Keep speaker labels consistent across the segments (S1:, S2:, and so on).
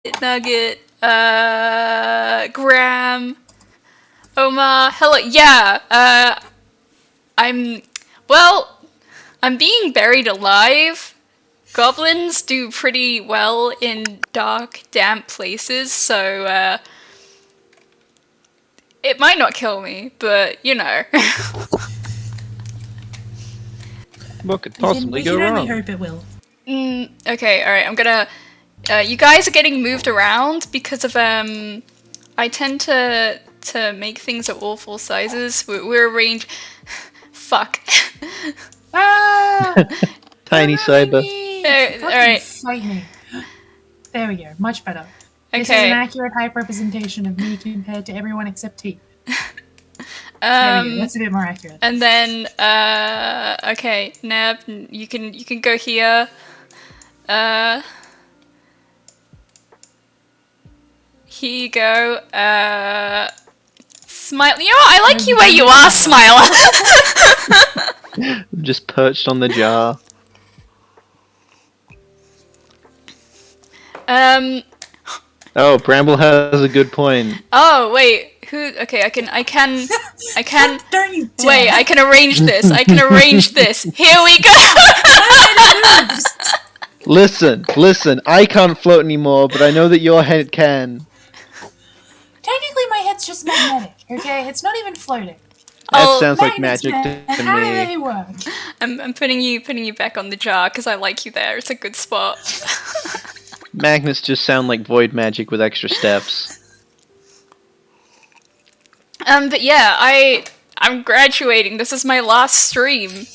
S1: Nugget, Graham, Omar, hello, yeah, I'm being buried alive. Goblins do pretty well in dark, damp places, so, it might not kill me, but, you know.
S2: What could possibly go wrong?
S3: We can only hope it will.
S1: Okay, alright, I'm gonna... you guys are getting moved around because of, I tend to make things at awful sizes. We're arranged... Fuck.
S3: Ah!
S2: Tiny cyber.
S1: Alright.
S3: Frightening. There we go, much better.
S1: Okay.
S3: This is an accurate hype representation of me compared to everyone except T. There we go. That's a bit more accurate.
S1: And then, okay, Neb, you can go here. Here you go. Smile. You know what? I like you where you are, Smiler.
S2: Just perched on the jar. Oh, Bramble has a good point.
S1: Oh wait, who? Okay, I can.
S3: Don't you dare.
S1: Wait, I can arrange this. I can arrange this. Here we go.
S2: Listen, I can't float anymore, but I know that your head can.
S3: Technically, my head's just magnetic, okay? It's not even floating.
S2: That sounds like magic to
S3: How do
S2: me.
S3: they work?
S1: I'm putting you back on the jar because I like you there. It's a good spot.
S2: Magnets just sound like void magic with extra steps.
S1: But yeah, I'm graduating. This is my last stream.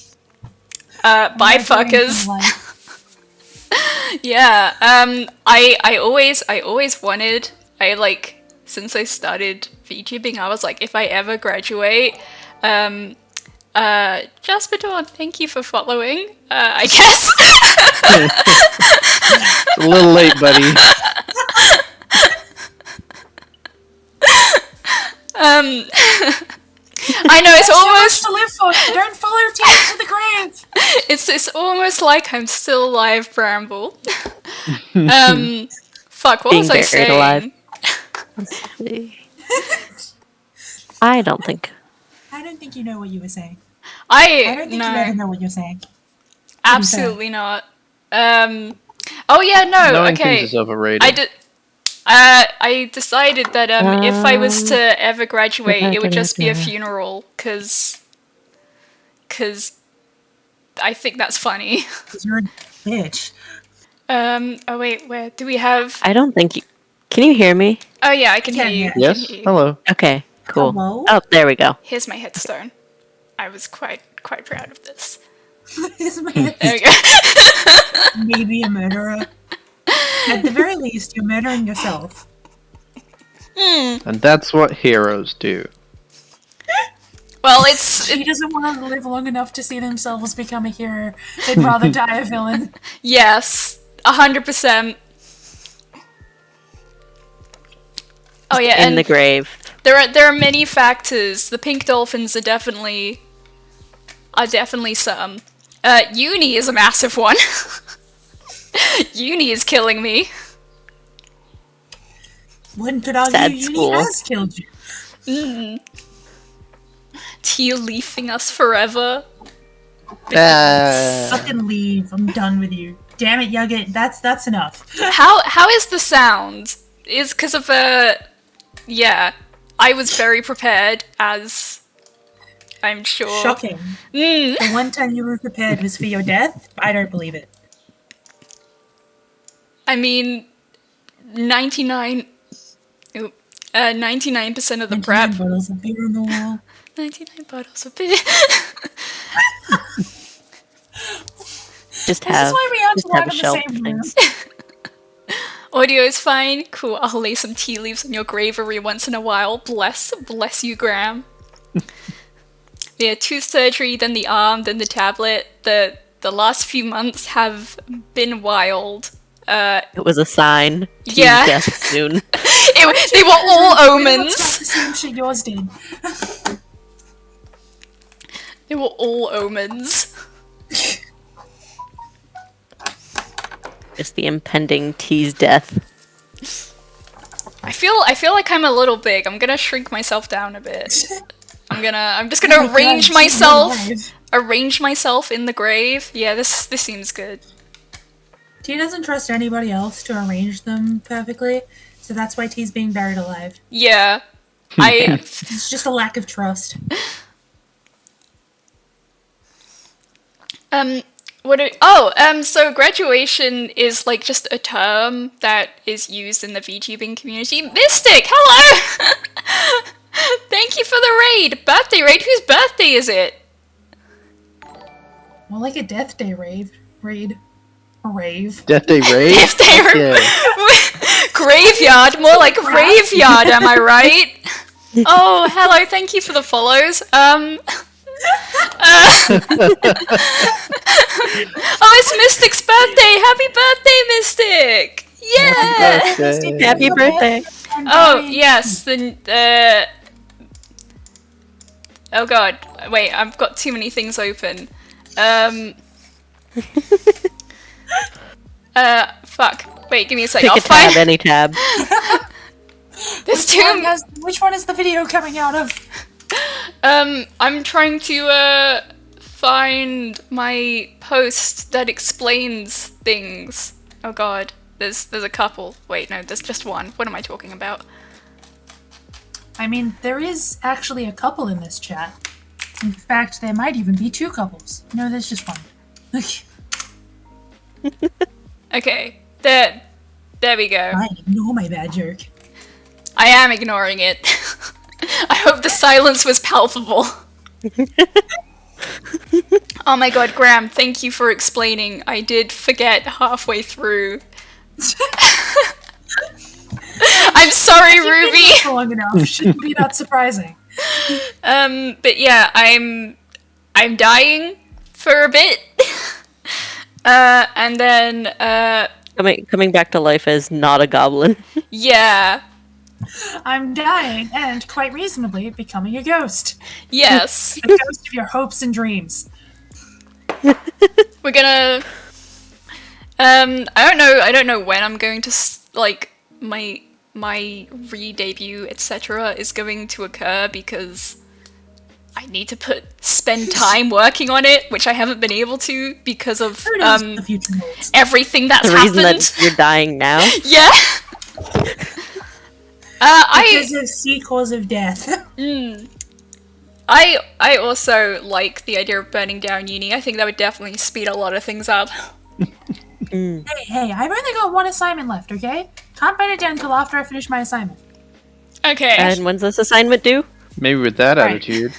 S1: Bye, fuckers. Yeah. I always wanted. Since I started VTubing, I was like, if I ever graduate, Jasper Dawn, thank you for following. I guess.
S2: It's a little late, buddy.
S1: I know it's almost
S3: to live for. Don't follow Tina to the grave.
S1: It's almost like I'm still alive, Bramble. Fuck, what was I saying?
S4: Alive. I don't think.
S3: I don't think you know what you were saying.
S1: I
S3: don't think you ever know what you're saying.
S1: Absolutely not. Oh yeah, no.
S2: Knowing
S1: Okay.
S2: things is overrated.
S1: I decided that if I was to ever graduate, it would just be a funeral, cause I think that's funny.
S3: Because you're a bitch.
S1: Oh wait, where do we have?
S4: I don't think you. Can you hear me?
S1: Oh yeah, I can hear you.
S2: Yes. Hello.
S4: Okay. Cool.
S3: Hello?
S4: Oh, there we go.
S1: Here's my headstone. I was quite proud of this.
S3: This man
S1: There we go.
S3: maybe a murderer. At the very least, you're murdering yourself.
S2: And that's what heroes do.
S1: Well,
S3: He doesn't want to live long enough to see themselves become a hero. They'd rather die a villain.
S1: yes, 100%. Oh yeah,
S4: In
S1: and
S4: the grave.
S1: there are many factors. The pink dolphins are definitely some. Uni is a massive one. Uni is killing me.
S3: One could argue
S4: Sad
S3: Uni
S4: school.
S3: has killed you.
S1: Tia leafing us forever.
S3: Fucking leave. I'm done with you. Damn it, Yugget. That's enough.
S1: How is the sound? Is because of yeah. I was very prepared, as I'm sure.
S3: Shocking. The one time you were prepared was for your death? I don't believe it.
S1: I mean, 99% of the prep.
S3: 99 bottles of beer on the wall.
S1: 99 bottles of beer.
S4: Just
S3: This
S4: have.
S3: is why we aren't
S4: Just
S3: allowed
S4: have a
S3: in the
S4: shelf
S3: same
S4: of
S3: room.
S4: things.
S1: Audio is fine. Cool. I'll lay some tea leaves on your grave every once in a while. Bless you, Graham. Yeah, tooth surgery, then the arm, then the tablet. The last few months have been wild.
S4: It was a sign. To
S1: Yeah.
S4: death soon.
S1: They were all omens.
S3: The same shit yours did.
S1: They were all omens.
S4: It's the impending T's death.
S1: I feel like I'm a little big. I'm gonna shrink myself down a bit. I'm just gonna arrange myself in the grave. Yeah, this seems good.
S3: T doesn't trust anybody else to arrange them perfectly, so that's why T's being buried alive.
S1: Yeah.
S3: It's just a lack of trust.
S1: So graduation is like just a term that is used in the VTubing community. Mystic, hello! Thank you for the raid! Birthday raid? Whose birthday is it?
S3: More like a death day raid.
S2: Death Day Raid?
S1: Death Day
S2: Yeah.
S1: Graveyard, more like graveyard, am I right? Oh, hello, thank you for the follows. Oh, it's Mystic's birthday! Happy birthday, Mystic! Yeah!
S4: Happy birthday.
S1: Oh, yes, oh god, wait, I've got too many things open. Fuck. Wait, give me a second.
S4: Pick a tab, any tab.
S1: There's
S3: Which one is the video coming out of?
S1: I'm trying to, find my post that explains things. Oh god, there's a couple. Wait, no, there's just one. What am I talking about?
S3: I mean, there is actually a couple in this chat. In fact, there might even be 2 couples. No, there's just one.
S1: Okay, there we go.
S3: I ignore my bad joke.
S1: I am ignoring it. I hope the silence was palpable. Oh my god, Graham, thank you for explaining. I did forget halfway through. I'm sorry, Ruby!
S3: Long enough. Shouldn't be that surprising.
S1: But yeah, I'm dying for a bit. And then,
S4: Coming back to life as not a goblin.
S1: yeah.
S3: I'm dying and, quite reasonably, becoming a ghost.
S1: Yes.
S3: A ghost of your hopes and dreams.
S1: We're gonna, I don't know when I'm going to, like, my re-debut, etc. is going to occur because I need to spend time working on it, which I haven't been able to because of
S3: Who knows what the future holds?
S1: everything that's
S4: The reason
S1: happened.
S4: that you're dying now.
S1: Yeah.
S3: Because of C cause of death.
S1: I also like the idea of burning down uni. I think that would definitely speed a lot of things up.
S3: Hey, I've only got 1 assignment left, okay? Can't burn it down until after I finish my assignment.
S1: Okay.
S4: And when's this assignment due?
S2: Maybe with that
S3: Right.
S2: attitude.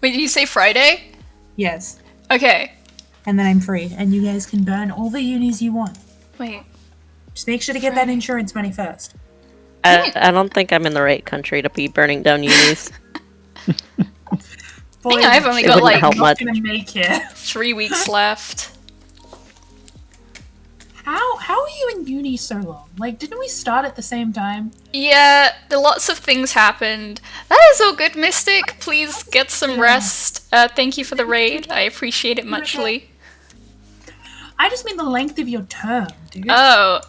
S1: Wait, did you say Friday?
S3: Yes.
S1: Okay.
S3: And then I'm free, and you guys can burn all the unis you want.
S1: Wait.
S3: Just make sure to get that insurance money first.
S4: I don't think I'm in the right country to be burning down unis.
S3: Boy,
S1: I think I've only
S4: It
S1: got
S4: wouldn't
S1: like
S4: help much.
S3: gonna make it.
S1: 3 weeks left.
S3: How are you in uni so long? Like, didn't we start at the same time?
S1: Yeah, lots of things happened. That is all good, Mystic. Please get some rest. Thank you for the raid. I appreciate it muchly.
S3: I just mean the length of your term, dude.
S1: Oh,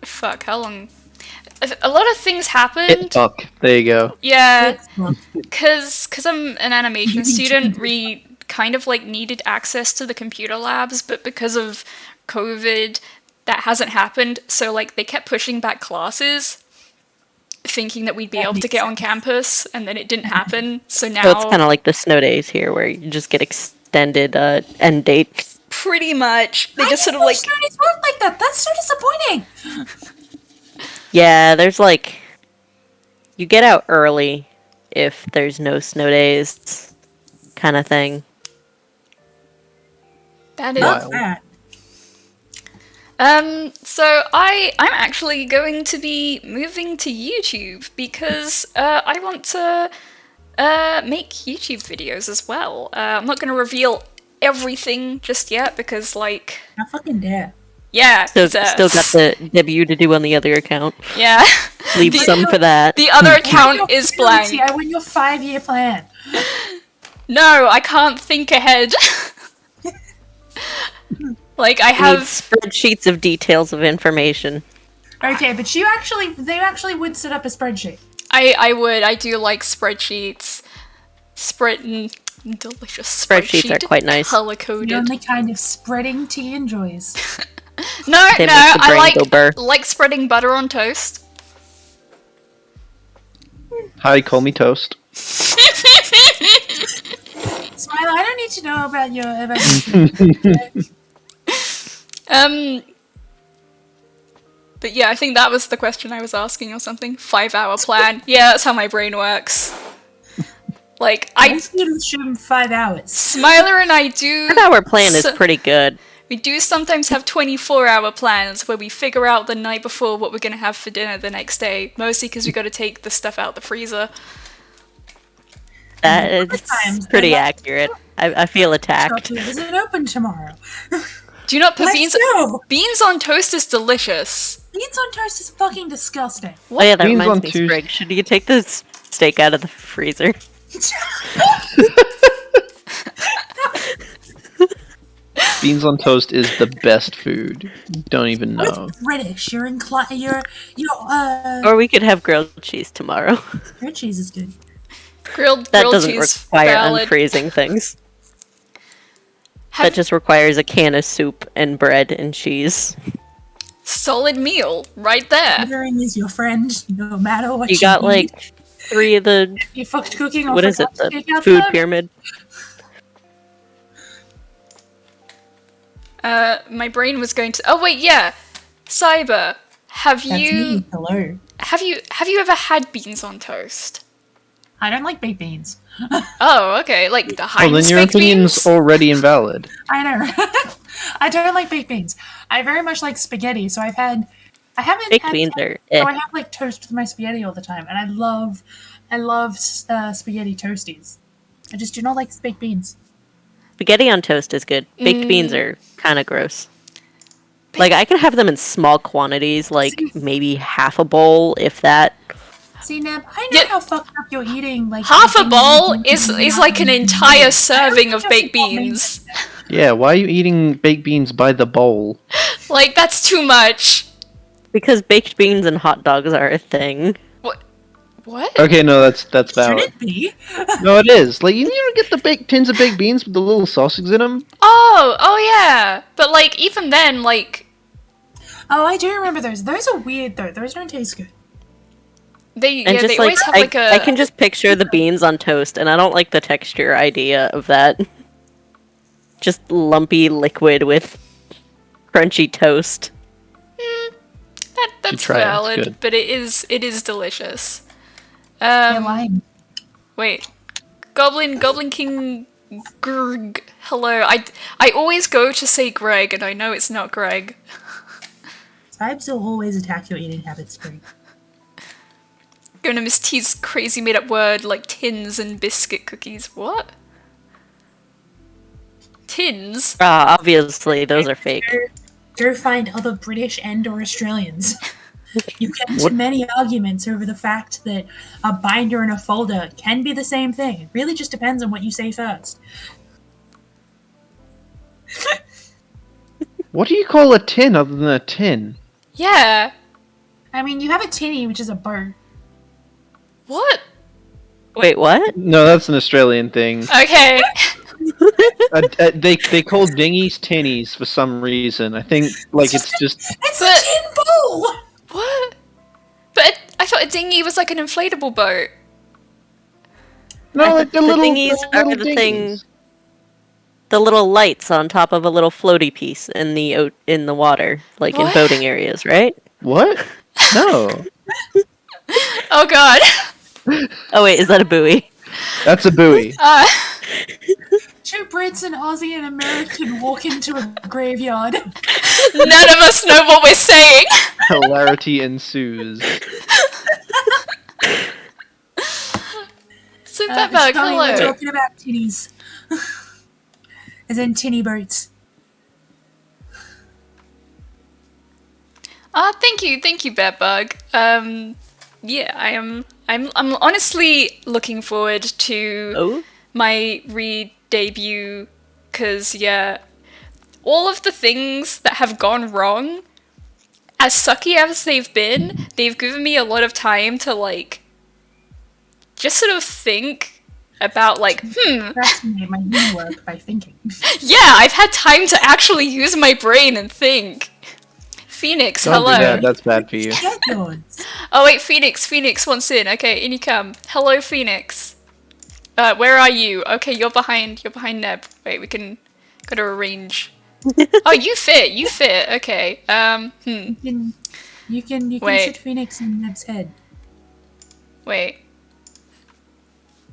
S1: fuck, how long? A lot of things happened.
S2: Fuck. There you go.
S1: Yeah,
S3: It's-
S1: because I'm an animation student, we kind of like needed access to the computer labs, but because of COVID, that hasn't happened. So like they kept pushing back classes, thinking that we'd be able to get on campus, and then it didn't happen. So now
S4: So it's kind of like the snow days here, where you just get extended end dates.
S1: pretty much they
S3: I
S1: just sort
S3: didn't
S1: of
S3: know
S1: like
S3: studies work like that. That's so disappointing.
S4: Yeah, there's like you get out early if there's no snow days, kind of thing.
S1: that is.
S2: Wow.
S3: That.
S1: So I'm actually going to be moving to YouTube because I want to make YouTube videos as well. I'm not going to reveal everything just yet because, like,
S3: I fucking dare.
S1: yeah,
S4: Still got the debut to do on the other account.
S1: yeah.
S4: Leave some for that.
S1: The other account is blank.
S3: I want your 5-year plan.
S1: No, I can't think ahead. Like I
S4: Need
S1: have.
S4: spreadsheets of details of information.
S3: Okay, but they actually would set up a spreadsheet.
S1: I would. I do like spreadsheets. Delicious
S4: Spreadsheets are quite nice.
S1: Color
S3: The
S1: coded.
S3: only kind of spreading tea enjoys.
S1: No,
S4: They
S1: no,
S4: make the
S1: I
S4: brain go burr.
S1: like spreading butter on toast.
S2: Hi, call me Toast.
S3: Smile, I don't need to know about your
S1: But yeah, I think that was the question I was asking or something. 5-hour plan. Yeah, that's how my brain works. Like,
S3: I shoot 5 hours.
S1: Smiler and I do...
S4: 5-hour plan is pretty good.
S1: We do sometimes have 24-hour plans where we figure out the night before what we're going to have for dinner the next day. Mostly because we got to take the stuff out the freezer.
S4: That is pretty accurate. I feel attacked.
S3: Chocolate isn't open tomorrow.
S1: Do you not put
S3: Let's
S1: beans...
S3: go!
S1: Beans on toast is delicious.
S3: Beans on toast is fucking disgusting.
S4: Oh yeah, that
S2: Beans
S4: reminds
S2: on
S4: me,
S2: Tuesday.
S4: Sprig. Should you take the steak out of the freezer?
S2: Beans on toast is the best food. You don't even know.
S3: British, you're
S4: Or we could have grilled cheese tomorrow.
S3: your cheese is good.
S1: Grilled
S4: That doesn't
S1: cheese,
S4: require
S1: valid.
S4: unfreezing things. That just requires a can of soup and bread and cheese.
S1: Solid meal, right there.
S3: Catering is your friend, no matter what
S4: You got
S3: need.
S4: like 3 of the
S3: You fucked cooking or
S4: what is it?
S3: forgot to
S4: The
S3: take out
S4: food
S3: the-
S4: pyramid.
S1: My brain was going to... Oh wait, yeah. Cyber, have
S3: That's
S1: you...
S3: me. Hello.
S1: Have you ever had beans on toast?
S3: I don't like baked beans.
S1: Oh, okay. Like the
S2: Well,
S1: Heinz
S2: then your
S1: baked
S2: opinion's
S1: beans?
S2: already invalid.
S3: I know. I don't like baked beans. I very much like spaghetti, so I haven't
S4: Baked
S3: had,
S4: beans are
S3: so
S4: eh.
S3: I have like toast with my spaghetti all the time, and I love spaghetti toasties. I just do not like baked beans.
S4: Spaghetti on toast is good. Baked beans are kind of gross. Like I can have them in small quantities, like maybe half a bowl, if that.
S3: See, Neb, I know
S1: Yeah.
S3: how fucked up you're eating. Like
S1: Half a
S3: baked
S1: bowl
S3: beans
S1: is like an entire serving of baked beans.
S2: Yeah, why are you eating baked beans by the bowl?
S1: Like, that's too much.
S4: Because baked beans and hot dogs are a thing.
S1: What?
S2: Okay, no, that's
S3: Should
S2: valid.
S3: it be?
S2: No, it is. Like, you never get the baked tins of baked beans with the little sausages in them?
S1: Oh yeah. But like, even then, like,
S3: Oh, I do remember those. Those are weird though. Those don't taste good.
S1: they
S4: And
S1: yeah,
S4: just
S1: they
S4: like
S1: always have like a...
S4: I can just picture the beans on toast, and I don't like the texture idea of that. Just lumpy liquid with crunchy toast.
S1: That's
S2: try it, it's
S1: valid,
S2: good.
S1: but it is delicious.
S3: You're lying.
S1: Wait. Goblin King Grg. Hello. I always go to say Greg, and I know it's not Greg.
S3: Tribes will always attack your eating habits, Spring.
S1: Gonna miss T's crazy made up word like tins and biscuit cookies. What? Tins?
S4: Obviously, those are fake.
S3: Go find other British and or Australians. You get into many arguments over the fact that a binder and a folder can be the same thing. It really just depends on what you say first.
S2: What do you call a tin other than a tin?
S1: Yeah.
S3: I mean, you have a tinny, which is a bird.
S1: What?
S4: Wait, what?
S2: No, that's an Australian thing.
S1: Okay.
S2: They call dinghies tinnies for some reason. I think, like, it's just...
S3: It's
S1: But-
S3: a tin bowl!
S1: What? But I thought a dinghy was like an inflatable boat.
S2: No, like the little
S4: dinghies are
S2: little
S4: the
S2: dinghies.
S4: thing. The little lights on top of a little floaty piece in the water, like in
S1: What?
S4: boating areas, right?
S2: What? No.
S1: Oh god.
S4: Oh wait, is that a buoy?
S2: That's a buoy.
S3: Two Brits, an Aussie, and American walk into a graveyard.
S1: None of us know what we're saying.
S2: Hilarity ensues.
S1: So Bedbug,
S3: Charlie, we're
S1: hello.
S3: talking about tinnies. As in tinny boats.
S1: Thank you, Bedbug. Yeah, I'm honestly looking forward to
S4: Oh,
S1: my re-debut, because, yeah, all of the things that have gone wrong as sucky as they've been, they've given me a lot of time to like just sort of think about like,
S3: Procrastinate my homework by thinking.
S1: yeah, I've had time to actually use my brain and think. Phoenix,
S2: Don't
S1: hello.
S2: do that. That's bad for you.
S3: Get yours.
S1: Oh wait, Phoenix wants in. Okay, in you come. Hello, Phoenix. Where are you? Okay, you're behind Neb. Wait, gotta arrange. Oh, you fit. Okay.
S3: You can
S1: Wait.
S3: sit Phoenix in Neb's head.
S1: Wait.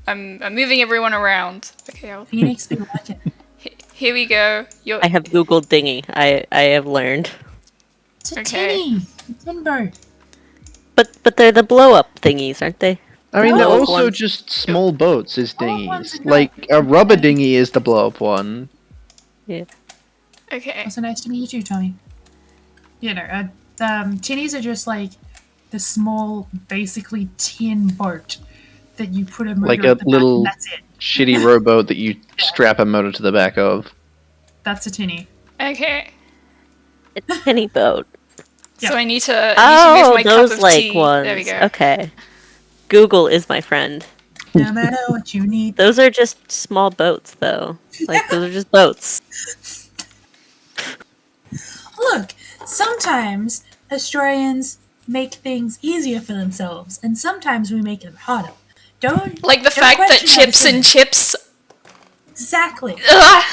S1: I'm moving everyone around. Okay,
S3: Phoenix be watching.
S1: here we go. You're
S4: I have Googled dinghy. I have learned.
S3: It's a
S1: Okay.
S3: tinny. A tin boat.
S4: But they're the blow up thingies, aren't they?
S2: I mean, they're
S3: No.
S2: also just small boats as
S3: Small ones
S2: dinghies.
S3: are
S2: Like,
S3: not-
S2: a rubber dinghy is the blow-up one.
S4: Yeah.
S1: okay.
S3: Also nice to meet you, Tommy. You know, tinnies are just like the small, basically tin boat that you put a motor
S2: Like
S3: at
S2: a
S3: the
S2: little-
S3: back, and that's it.
S2: Shitty rowboat that you strap a motor to the back of.
S3: That's a tinny.
S1: Okay.
S4: A tinny boat.
S1: So
S3: Yeah.
S1: I need to move
S4: Oh,
S1: my cup
S4: those
S1: of
S4: like
S1: tea.
S4: ones.
S1: There we go.
S4: Okay. Google is my friend.
S3: No matter what you need.
S4: Those are just small boats, though. Like, those are just boats.
S3: Look, sometimes Australians make things easier for themselves, and sometimes we make them harder. Don't
S1: Like the
S3: don't
S1: fact that
S3: question our
S1: chips and
S3: decisions.
S1: chips.
S3: Exactly.
S1: Ugh!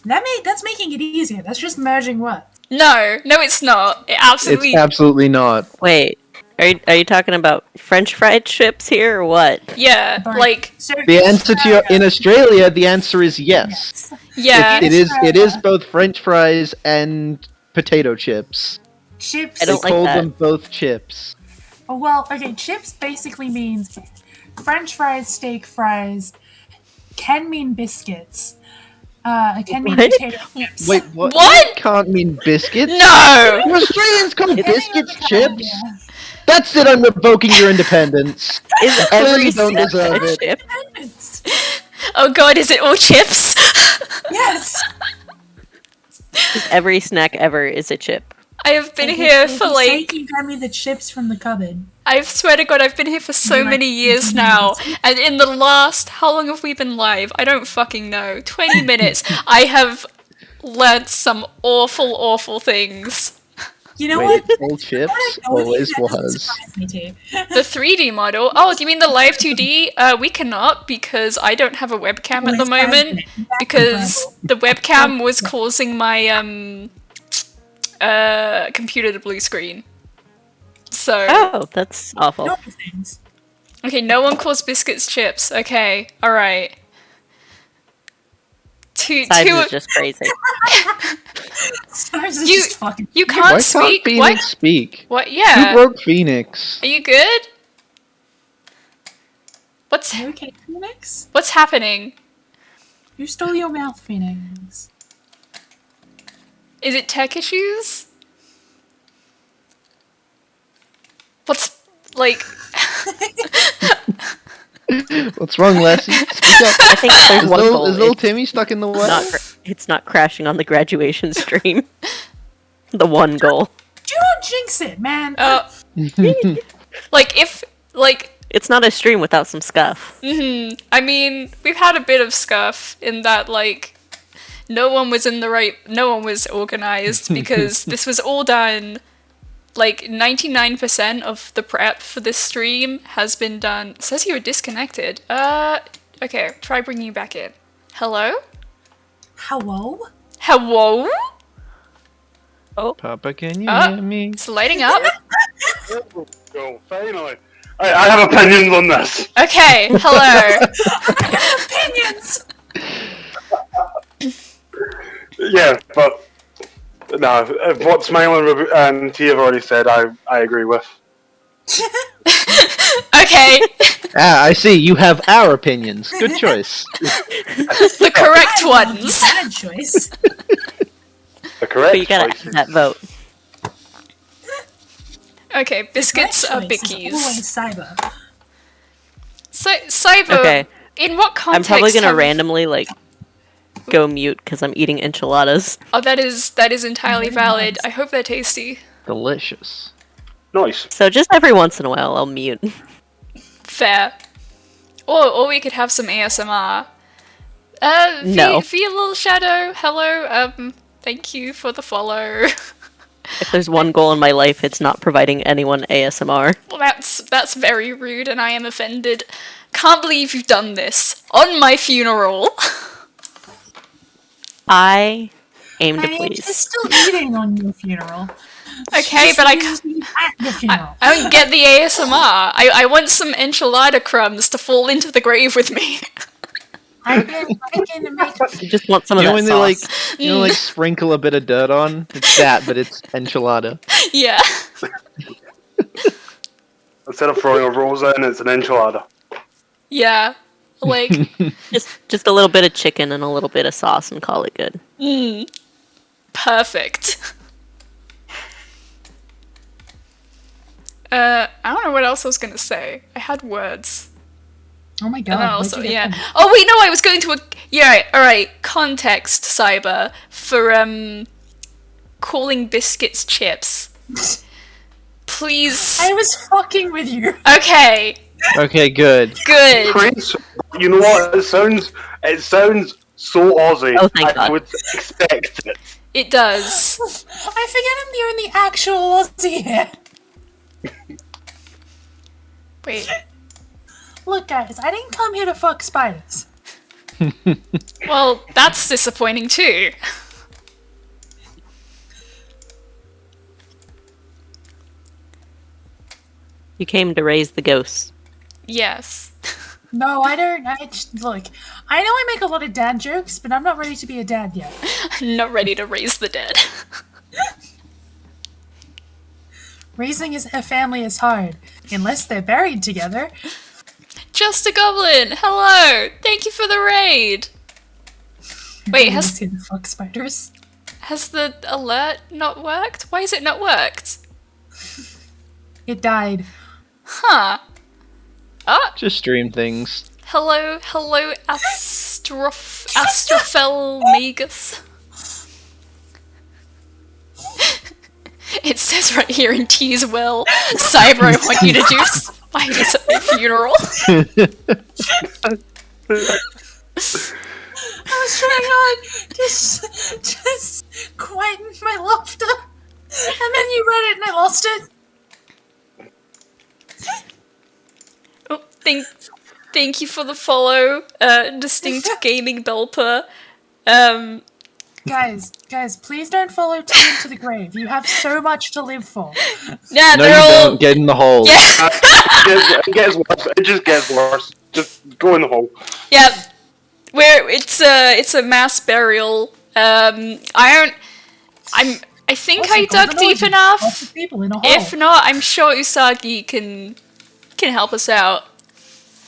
S3: That's making it easier. That's just merging words.
S1: No, it's not. It
S2: It's
S1: absolutely.
S2: absolutely not.
S4: Wait, are you talking about French fried chips here or what?
S1: Yeah,
S3: But-
S1: like
S3: so
S2: The answer to in Australia, the answer is yes.
S1: yeah.
S2: It is both French fries and potato chips.
S3: chips.
S4: I
S2: They
S4: don't like
S2: call
S4: that.
S2: them both chips.
S3: Oh, well, okay. Chips basically means French fries, steak fries, can mean biscuits. It can mean
S4: What?
S3: potato chips.
S2: Wait, what?
S1: What?
S2: Can't mean biscuits.
S1: No.
S2: Do Australians call
S3: Depending on
S2: biscuits
S3: the kind,
S2: chips?
S3: yeah.
S2: That's it. I'm revoking your indepence.
S4: Is
S2: Clearly
S4: every
S2: don't
S4: snack
S2: deserve
S4: a
S2: it.
S4: chip?
S3: It's-
S1: Oh god, is it all chips?
S3: yes.
S4: Is every snack ever is a chip?
S1: I have been
S3: If
S1: here
S3: you
S1: for
S3: say
S1: like.
S3: you got me the chips from the cupboard.
S1: I swear to God, I've been here for so
S3: You're like,
S1: many years
S3: "Mm,
S1: now,
S3: it's-
S1: and in the last, how long have we been live? I don't fucking know. 20 minutes. I have learnt some awful, awful things.
S3: You know
S2: Wait,
S3: what?
S2: all chips
S3: I know
S2: always
S3: that doesn't
S2: was.
S3: surprise me too.
S1: The 3D model. Oh, do you mean the live 2D? We cannot because I don't have a webcam at the moment because the webcam was causing my computer to blue screen. So
S4: Oh, that's awful.
S3: Normal things.
S1: okay, no one calls biscuits chips. Okay, all right.
S4: Size is just crazy.
S3: Stars is
S1: You-
S3: just fucking.
S1: You
S2: Why
S1: can't
S2: can't
S1: speak.
S2: Phoenix
S1: What?
S2: speak?
S1: What?
S2: Who
S1: Yeah.
S2: broke Phoenix?
S1: Are you good? What's
S3: You okay, Phoenix?
S1: what's happening?
S3: You stole your mouth, Phoenix.
S1: Is it tech issues? What's like?
S2: What's wrong, Lassie? Speak up.
S4: I think there's
S2: Is
S4: one
S2: little,
S4: goal.
S2: is little
S4: It's
S2: Timmy stuck in the well?
S4: it's not crashing on the graduation stream. The one goal.
S3: Do not jinx it, man.
S1: Like if like
S4: It's not a stream without some scuff.
S1: I mean, we've had a bit of scuff in that, like, no one was organized because this was all done, like, 99% of the prep for this stream has been done. It says you were disconnected. Okay, try bringing you back in. Hello?
S3: Hello?
S1: Hello?
S2: Papa, can you
S1: Oh.
S2: hear me?
S1: It's lighting up?
S5: Go, finally. I have opinions on this.
S1: Okay, hello.
S3: Opinions!
S5: Yeah, but no, what Smile and T have already said, I agree with.
S1: Okay,
S2: Ah, I see. You have our opinions. Good choice.
S1: the correct ones.
S3: Bad choice.
S5: The correct
S4: But you gotta
S5: choices.
S4: have that vote.
S1: Okay, biscuits are
S3: Bad choice is
S1: bickies.
S3: always cyber.
S1: So, Cyber,
S4: Okay.
S1: in what context
S4: I'm probably gonna
S1: have-
S4: randomly go mute because I'm eating enchiladas.
S1: Oh, that is entirely valid. I hope they're tasty.
S2: Delicious.
S5: Nice.
S4: So just every once in a while, I'll mute.
S1: Fair. Or we could have some ASMR.
S4: No.
S1: Via Little Shadow, hello. Thank you for the follow.
S4: If there's one goal in my life, it's not providing anyone ASMR.
S1: Well, that's very rude, and I am offended. Can't believe you've done this on my funeral.
S4: I aim to
S3: I mean,
S4: please.
S3: she's still eating on your funeral.
S1: Okay, but
S3: At your funeral.
S1: I don't get the ASMR. I want some enchilada crumbs to fall into the grave with me.
S3: I can make
S4: You just want some of
S2: You know
S4: that
S2: when they
S4: sauce.
S2: like sprinkle a bit of dirt on? It's that, but it's enchilada.
S1: Yeah.
S5: Instead of throwing a rose in, it's an enchilada.
S1: Yeah. Like,
S4: Just a little bit of chicken and a little bit of sauce and call it good.
S1: perfect. I don't know what else I was gonna say. I had words.
S3: Oh my
S1: And then
S3: god.
S1: also,
S3: where'd you get
S1: yeah.
S3: them?
S1: Oh wait, no, I was going to alright, context, Cyber, for, calling biscuits chips. Please.
S3: I was fucking with you.
S1: Okay,
S2: Okay, good.
S1: good.
S5: Prince, you know what? It sounds so Aussie.
S4: Oh, thank
S5: I
S4: God.
S5: would expect it.
S1: It does.
S3: I forget I'm the only actual Aussie here.
S1: Wait.
S3: Look, guys, I didn't come here to fuck spiders.
S1: Well, that's disappointing too.
S4: You came to raise the ghosts.
S1: Yes.
S3: No, I don't. I just, look, I know I make a lot of dad jokes, but I'm not ready to be a dad yet.
S1: Not ready to raise the dead.
S3: Raising a family is hard, unless they're buried together.
S1: Just a goblin. Hello. Thank you for the raid. Wait,
S3: Everyone's here to fuck spiders.
S1: has the alert not worked? Why has it not worked?
S3: It died.
S1: Huh. Oh,
S2: Just stream things.
S1: hello, Astrophel Magus. It says right here in T's will, Cyber, I want you to do spiders at my funeral.
S3: I was trying on just quieten my laughter, and then you read it and I lost it.
S1: Oh, thank you for the follow, Distinct Gaming Belper.
S3: Guys, please don't follow T into the grave. You have so much to live for.
S1: Yeah,
S2: No,
S1: they're
S2: you
S1: all.
S2: don't. Get in the hole.
S1: Yeah,
S5: It gets worse. It just gets worse. Just go in the hole.
S1: yeah. It's a mass burial. I think
S3: Also,
S1: I dug
S3: golden
S1: deep
S3: orgy.
S1: enough.
S3: Lots of people in a hole.
S1: If not, I'm sure Usagi can help us out.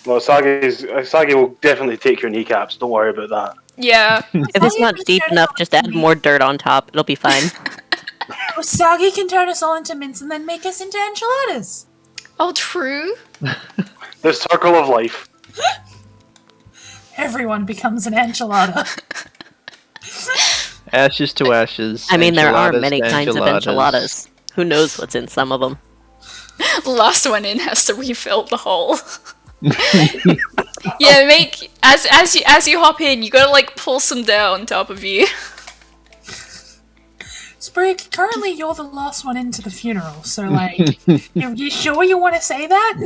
S5: Well, Sagi will definitely take your kneecaps. Don't worry about that.
S1: Yeah.
S4: If it's not deep enough, just add more dirt on top. It'll be fine.
S3: Usagi can turn us all into mints and then make us into enchiladas.
S1: Oh, true.
S5: The circle of life.
S3: Everyone becomes an enchilada.
S2: Ashes to ashes.
S4: I mean, there are
S2: enchiladas
S4: many
S2: to
S4: kinds of enchiladas. Who knows what's in some of them?
S1: Last one in has to refill the hole. Yeah, as you hop in, you gotta like pull some dirt on top of you.
S3: Sprig, currently you're the last one into the funeral, so like, you sure you want to say that?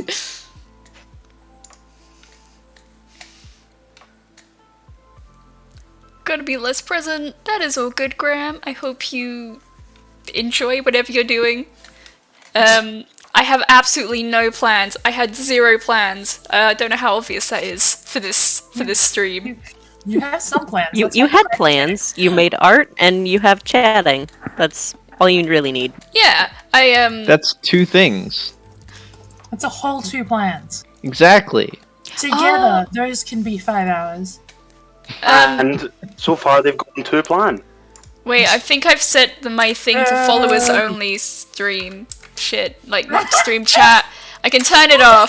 S1: Gotta be less present. That is all good, Graham. I hope you enjoy whatever you're doing. I have absolutely no plans. I had 0 plans. I don't know how obvious that is for this stream.
S3: You have some plans.
S4: You
S3: that's
S4: you
S3: what
S4: had
S3: I'm
S4: plans. You made art, and you have chatting. That's all you really need.
S1: Yeah,
S2: That's 2 things.
S3: That's a whole 2 plans.
S2: Exactly.
S3: Together, those can be 5 hours.
S5: And so far they've gone to plan.
S1: Wait, I think I've set my thing to followers only stream shit, like stream chat. I can turn it off.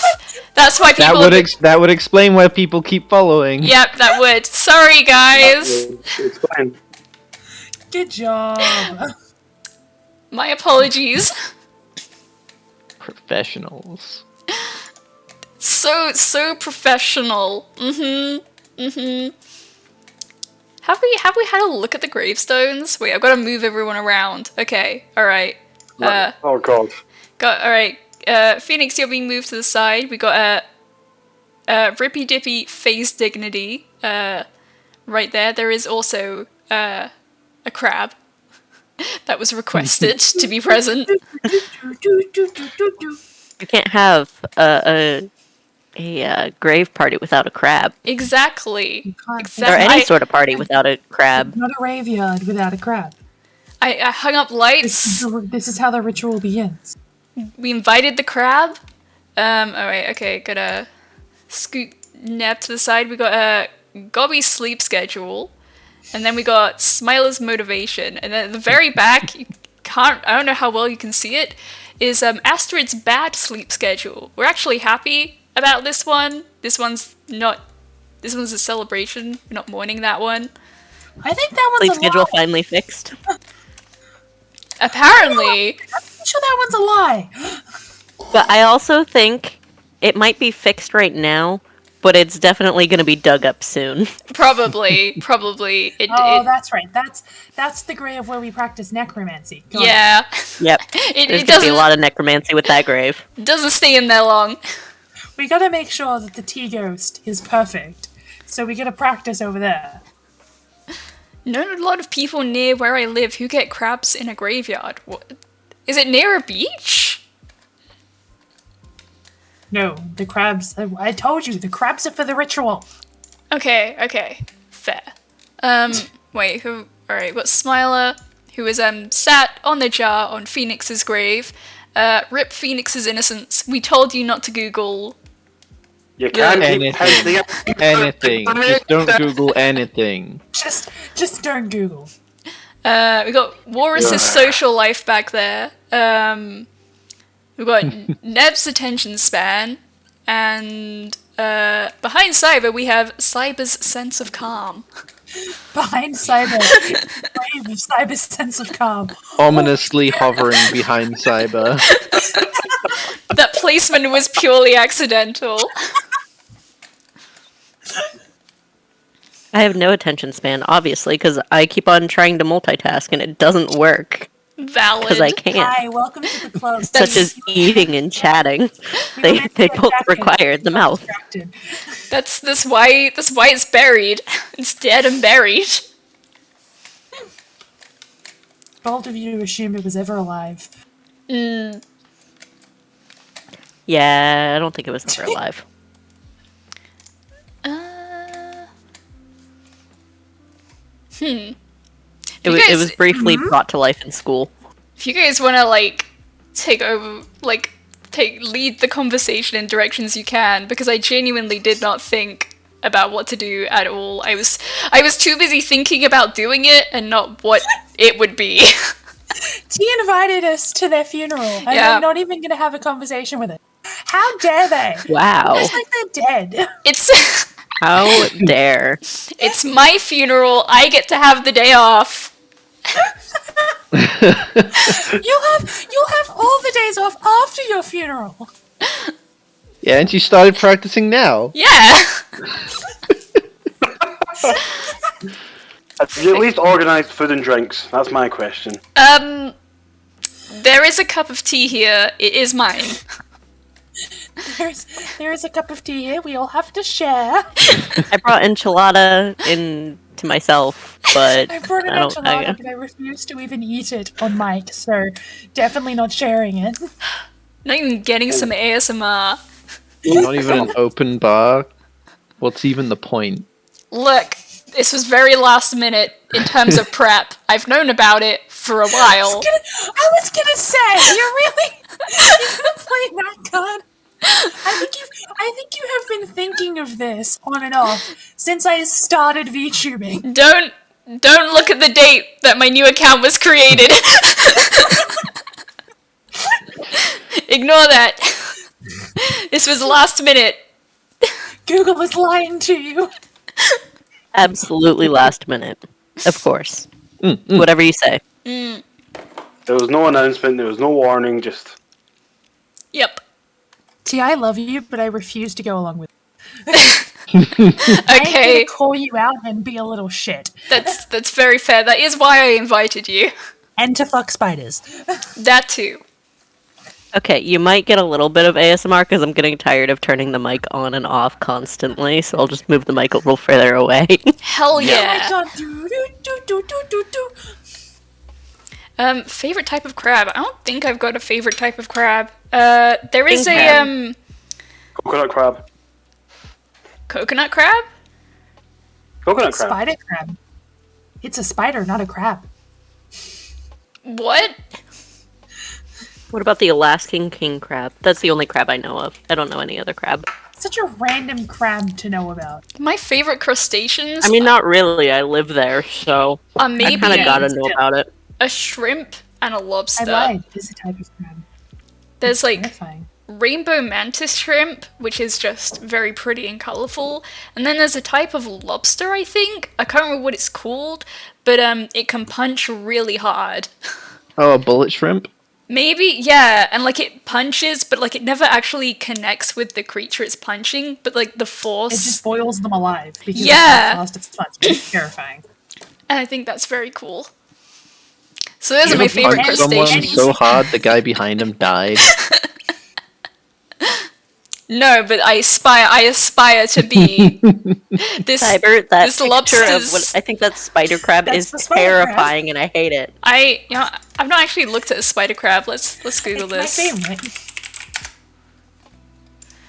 S1: That's why
S2: That
S1: people.
S2: that would explain why people keep following.
S1: Yep, that would. Sorry, guys.
S5: It's fine.
S3: Good job.
S1: My apologies.
S2: Professionals.
S1: So professional. Have we had a look at the gravestones? Wait, I've got to move everyone around. Okay, all right.
S5: Oh god.
S1: All right. Phoenix, you're being moved to the side. We got Rippy Dippy Face Dignity. Right there. There is also a crab that was requested to be present.
S4: You can't have a grave party without a crab,
S1: Exactly.
S4: or
S1: Exactly.
S4: any sort of party without a crab.
S3: Not a graveyard without a crab.
S1: I hung up lights.
S3: This is how the ritual begins.
S1: We invited the crab. Alright, okay, gotta scoot Neb to the side. We got Gobby's sleep schedule. And then we got Smiler's motivation. And then at the very back, I don't know how well you can see it, is Astrid's bad sleep schedule. We're actually happy about this one. This one's a celebration. We're not mourning that one.
S3: I think that
S4: Sleep
S3: one's a
S4: schedule
S3: lie.
S4: finally fixed.
S1: Apparently.
S3: I'm sure that one's a lie.
S4: But I also think it might be fixed right now, but it's definitely going to be dug up soon.
S1: Probably.
S3: That's right. That's the grave where we practice necromancy. Go on.
S1: Yeah.
S4: Yep.
S1: It
S4: There's going to be a
S1: doesn't,
S4: lot of necromancy with that grave.
S1: doesn't stay in there long.
S3: We gotta make sure that the tea ghost is perfect. So we gotta practice over there.
S1: Know a lot of people near where I live who get crabs in a graveyard. What? Is it near a beach?
S3: No, the crabs. I told you, the crabs are for the ritual.
S1: Okay, fair. Wait, who? Alright, got Smiler, who is sat on the jar on Phoenix's grave. Rip Phoenix's innocence. We told you not to Google.
S5: You can't keep
S2: Anything. Anything. Just don't Google anything.
S3: Just don't Google.
S1: We got Walrus's social life back there. We got Neb's attention span, and behind Cyber we have Cyber's sense of calm.
S3: Behind Cyber, Cyber's sense of calm.
S2: Ominously hovering behind Cyber.
S1: That placement was purely accidental.
S4: I have no attention span, obviously, because I keep on trying to multitask and it doesn't work.
S1: Valid.
S4: Because I can't.
S3: Hi, welcome to the club.
S4: Such as eating and chatting. They both require the mouth.
S3: Distracted.
S1: That's why it's buried. It's dead and buried.
S3: Bold of you to assume it was ever alive.
S4: Yeah, I don't think it was ever alive. It was briefly brought to life in school.
S1: If you guys want to take over, lead the conversation in directions you can, because I genuinely did not think about what to do at all. I was too busy thinking about doing it and not what it would be.
S3: T invited us to their funeral, and
S1: Yeah.
S3: I'm not even going to have a conversation with it. How dare they?
S4: Wow.
S3: It's like they're dead.
S1: It's
S4: How dare.
S1: it's my funeral. I get to have the day off.
S3: You'll have all the days off after your funeral.
S2: Yeah, and you started practicing now.
S1: Yeah.
S5: Have you at least organised food and drinks? That's my question.
S1: There is a cup of tea here. It is mine.
S3: There is a cup of tea here. We all have to share.
S4: I brought enchilada in to myself, but
S3: I brought an
S4: I don't-
S3: enchilada, but I refuse to even eat it on mic, so definitely not sharing it.
S1: Not even getting some ASMR.
S2: Not even an open bar. What's even the point?
S1: Look, this was very last minute in terms of prep. I've known about it for a while.
S3: I was gonna say, you're gonna play that card? I think you have been thinking of this on and off since I started VTubing.
S1: Don't look at the date that my new account was created. Ignore that. This was last minute.
S3: Google is lying to you.
S4: Absolutely last minute. Of course. Whatever you say.
S1: Mm.
S5: There was no announcement, there was no warning, just...
S1: Yep.
S3: See, I love you, but I refuse to go along with it. I'm
S1: Okay,
S3: gonna call you out and be a little shit.
S1: that's very fair. That is why I invited you.
S3: And to fuck spiders.
S1: That too.
S4: Okay, you might get a little bit of ASMR because I'm getting tired of turning the mic on and off constantly, so I'll just move the mic a little further away.
S1: Hell yeah.
S3: Oh my god. Do, do, do, do, do, do.
S1: Favorite type of crab? I don't think I've got a favorite type of crab. There is
S4: King
S1: a
S4: crab.
S5: Coconut crab.
S1: Coconut crab.
S5: Coconut crab.
S3: Spider crab. It's a spider, not a crab.
S1: What?
S4: What about the Alaskan king crab? That's the only crab I know of. I don't know any other crab.
S3: Such a random crab to know about.
S1: My favorite crustaceans
S4: I mean, not really. I live there, so
S1: are
S4: I
S1: maybe
S4: kind of gotta know about it.
S1: a shrimp and a
S3: I
S1: lobster.
S3: lied. It's a type of crab.
S1: There's like
S3: Terrifying.
S1: rainbow mantis shrimp, which is just very pretty and colorful. And then there's a type of lobster, I think. I can't remember what it's called, but it can punch really hard.
S2: Oh, a bullet shrimp?
S1: Maybe, yeah, and like it punches, but like it never actually connects with the creature it's punching, but like the force.
S3: It just boils them alive because
S1: Yeah.
S3: of how fast it's punching. It's terrifying.
S1: And I think that's very cool. So those
S2: You
S1: are my
S2: ever
S1: favorite
S2: punched someone
S1: crustaceans.
S2: so hard the guy behind him died?
S1: No, but I aspire to be this.
S4: Cyber, that
S1: this
S4: picture of
S1: lobster's-
S4: what I think that spider crab
S3: That's
S4: is
S3: the spider crab.
S4: terrifying, and I hate it.
S1: I've not actually looked at a spider crab. Let's Google
S3: It's
S1: this.
S3: my favorite.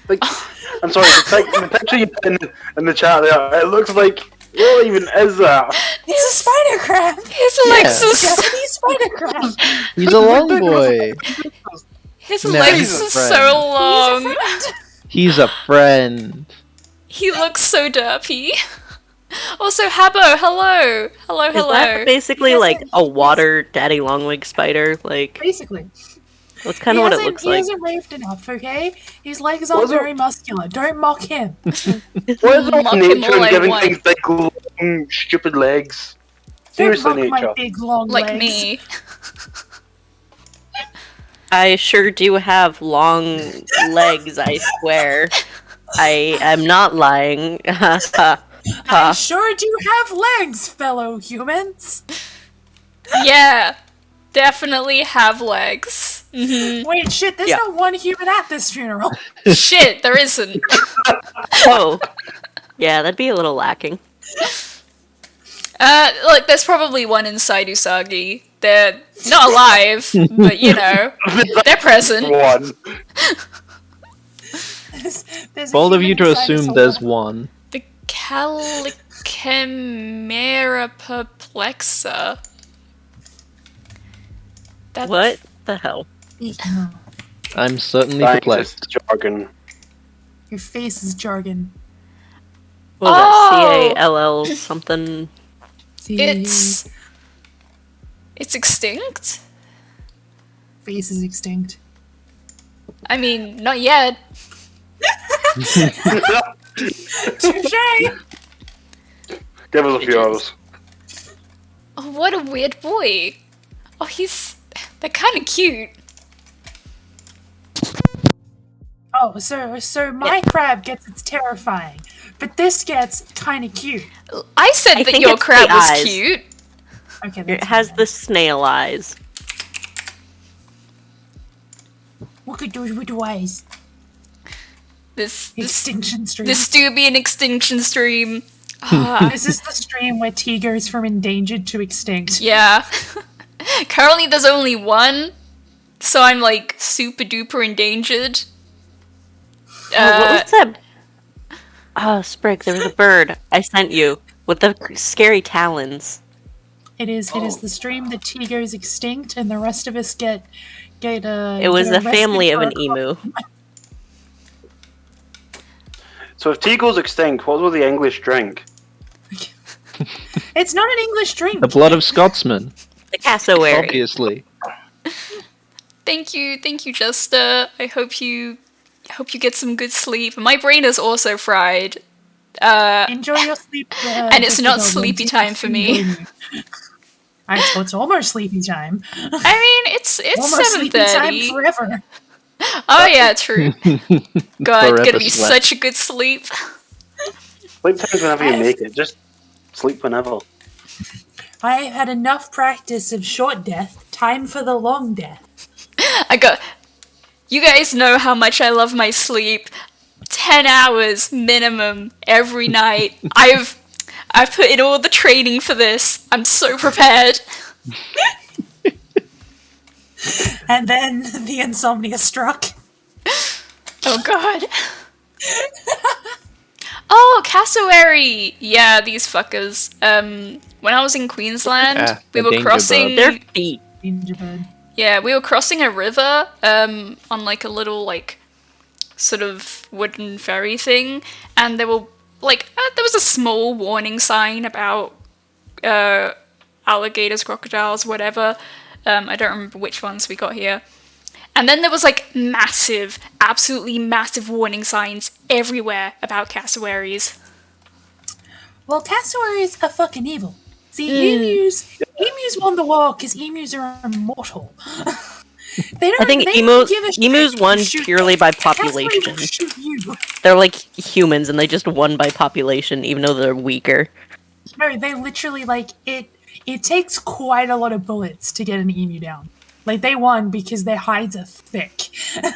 S5: Like, I'm sorry, the picture you put in the chat there, it looks like, what even is that?
S3: It's a spider crab.
S1: His legs are so,
S3: Japanese spider crab.
S2: He's a long boy.
S1: his
S2: No,
S1: legs
S2: he's a
S1: are
S2: friend.
S1: so long.
S2: He's a friend.
S1: He looks so derpy. Also, Habbo, hello, hello,
S4: Is that
S1: hello.
S4: basically
S3: Yes,
S4: like
S3: it-
S4: a water daddy longwing spider? Like,
S3: Basically.
S4: that's kind of what it looks
S3: He
S4: like.
S3: hasn't raved enough, okay? His legs aren't
S5: Was it-
S3: very muscular. Don't mock him.
S5: What is it
S1: Mock
S5: with
S1: him
S5: nature
S1: all I
S5: and giving
S1: want.
S5: things big, long, stupid legs?
S3: Don't
S5: Seriously,
S3: mock my
S5: nature.
S3: big long
S1: Like
S3: legs.
S1: me.
S4: I sure do have long legs, I swear. I am not lying.
S3: I sure do have legs, fellow humans.
S1: Yeah, definitely have legs.
S3: Wait, shit, there's
S4: Yeah.
S3: not one human at this funeral.
S1: Shit, there isn't.
S4: Oh. Yeah, that'd be a little lacking.
S1: Look, there's probably one inside Usagi. They're not alive, but you know, they're present.
S5: One.
S3: There's a
S2: Bold of
S3: human
S2: you to
S3: inside us
S2: assume
S3: all.
S2: there's one.
S1: The Calicamera perplexa. That's,
S4: What the hell?
S3: No,
S2: I'm certainly
S5: Scientist
S2: perplexed.
S5: jargon.
S3: your face is jargon.
S4: What was
S1: Oh!
S4: that? CALL something?
S3: See,
S1: It's extinct?
S3: face is extinct.
S1: I mean, not yet.
S3: Touche!
S5: Give us a few hours.
S1: Oh, what a weird boy. Oh, they're kind of cute.
S3: Oh, so my crab gets its terrifying, but this gets kind of cute.
S1: I said
S4: I
S1: that
S4: think
S1: your
S4: it's
S1: crab
S4: the
S1: was
S4: eyes.
S1: cute.
S3: Okay,
S4: It
S3: that's
S4: has
S3: fine.
S4: the snail eyes.
S3: Look at those little eyes.
S1: This
S3: Extinction stream.
S1: this do be an extinction stream. Ah,
S3: This is the stream where T goes from endangered to extinct.
S1: yeah. Currently, there's only one, so I'm like super duper endangered.
S4: What was that? Oh, Sprig, there was a bird I sent you with the scary talons.
S3: It is the stream that T goes extinct, and the rest of us get.
S4: It was
S3: get
S4: a family of an
S3: arrested for-
S4: emu.
S5: So if tea goes extinct, what will the English drink?
S3: It's not an English drink.
S2: The blood of Scotsman,
S4: The cassowary.
S2: obviously.
S1: Thank you, Jester. I hope you I hope you get some good sleep. My brain is also fried.
S3: Enjoy your sleep.
S1: And it's not
S3: Goblins.
S1: sleepy time for me.
S3: Alright, so it's almost sleepy time.
S1: I mean, it's
S3: Almost sleepy time
S1: 7:30.
S3: forever.
S1: Oh yeah, true. God,
S2: Forever
S1: gonna be
S2: slept.
S1: such a good sleep.
S5: Sleep times whenever you make it. Just sleep whenever.
S3: I've had enough practice of short death. Time for the long death.
S1: You guys know how much I love my sleep. 10 hours minimum every night. I've put in all the training for this. I'm so prepared.
S3: And then the insomnia struck.
S1: Oh god. Oh, cassowary! Yeah, these fuckers. When I was in Queensland,
S2: Ah,
S1: we
S2: the
S1: were
S2: danger
S1: crossing...
S4: Their feet.
S3: Gingerbread.
S1: Yeah, we were crossing a river, on like a little, like, sort of wooden ferry thing, and there were, like, there was a small warning sign about, alligators, crocodiles, whatever. I don't remember which ones we got here. And then there was, like, massive, absolutely massive warning signs everywhere about cassowaries.
S3: Well, cassowaries are fucking evil. See, emus won the war because emus are immortal. They don't.
S4: I think
S3: they don't give a shit
S4: emus
S3: if
S4: won
S3: you shoot
S4: purely
S3: them.
S4: by
S3: Cassowary will
S4: population.
S3: shoot you.
S4: They're like humans, and they just won by population, even though they're weaker.
S3: No, they literally like it. It takes quite a lot of bullets to get an emu down. Like they won because their hides are thick, and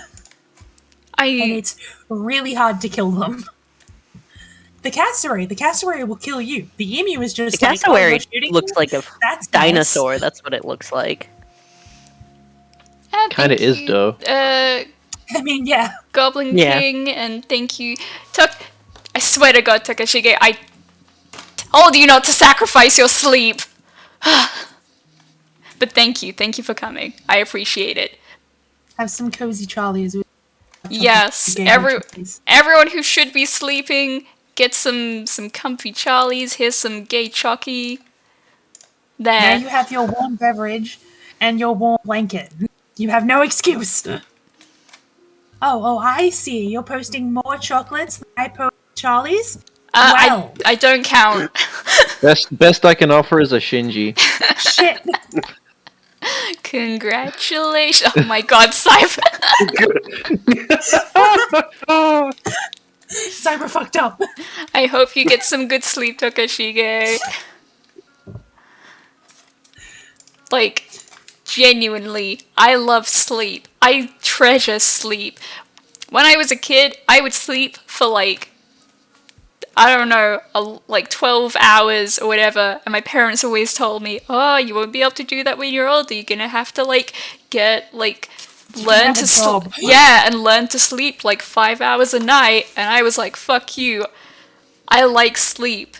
S3: it's really hard to kill them. The cassowary will kill you. The emu is just
S4: The
S3: like,
S4: cassowary
S3: you're shooting
S4: looks
S3: me?
S4: like a
S3: That's
S4: dinosaur. That's what it looks like.
S2: Kinda is, though.
S3: nice. I mean, yeah.
S1: Goblin
S4: Yeah.
S1: King, and thank you. I swear to God, Takashige, I told you not to sacrifice your sleep. But thank you for coming. I appreciate it.
S3: Have some cozy Charlies.
S1: Yes,
S3: Gay Charlies.
S1: everyone who should be sleeping, get some comfy Charlies. Here's some gay chalky.
S3: Now
S1: There.
S3: you have your warm beverage and your warm blanket. You have no excuse. Oh, I see. You're posting more chocolates than I post Charlie's? Well.
S1: I don't count.
S2: Best I can offer is a Shinji.
S3: Shit.
S1: Congratulations. Oh my God, Cypher.
S3: Cyber fucked up.
S1: I hope you get some good sleep, Takashige. Like, genuinely, I love sleep. I treasure sleep. When I was a kid, I would sleep for like, I don't know, like 12 hours or whatever, and my parents always told me, oh, you won't be able to do that when you're older, you're gonna have to like, learn
S3: have
S1: to
S3: a
S1: sleep.
S3: job.
S1: Yeah, and learn to sleep like 5 hours a night, and I was like, fuck you. I like sleep.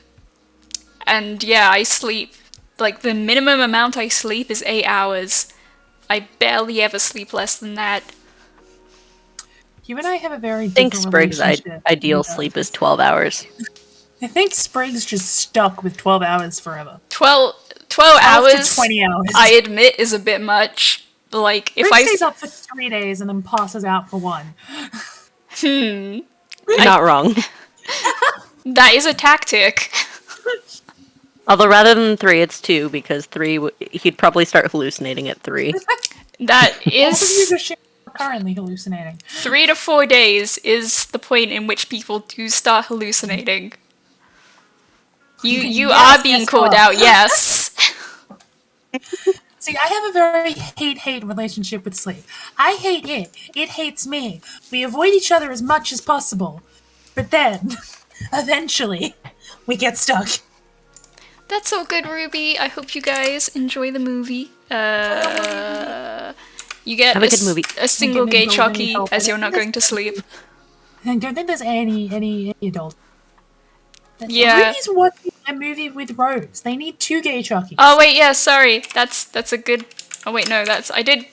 S1: And yeah, I sleep. Like, the minimum amount I sleep is 8 hours. I barely ever sleep less than that.
S3: You and I have a very
S4: I think
S3: different
S4: Sprig's
S3: relationship.
S4: ideal sleep is 12 hours.
S3: I think Sprig's just stuck with 12 hours forever.
S1: 12
S3: 12 to
S1: hours,
S3: 20 hours.
S1: I admit, is a bit much. Like, if
S3: Sprig
S1: I...
S3: stays up for 3 days and then passes out for 1.
S4: Not wrong.
S1: That is a tactic.
S4: Although rather than 3, it's 2, because 3, he'd probably start hallucinating at 3.
S1: That
S3: Both of you
S1: is...
S3: are currently hallucinating.
S1: 3 to 4 days is the point in which people do start hallucinating. You
S3: Yes,
S1: are being
S3: yes,
S1: called
S3: you are.
S1: out, yes.
S3: See, I have a very hate-hate relationship with sleep. I hate it. It hates me. We avoid each other as much as possible. But then, eventually, we get stuck.
S1: That's all good, Ruby. I hope you guys enjoy the movie. You get
S4: Have a good movie.
S1: a single
S3: I'm
S1: gay
S3: gonna go
S1: chalky
S3: really help
S1: as
S3: it.
S1: you're not going to sleep.
S3: I don't think there's any adult.
S1: Yeah.
S3: Ruby's watching a movie with Rose. They need 2 gay chockies.
S1: Oh wait, yeah, sorry. That's a good. Oh wait, no, I did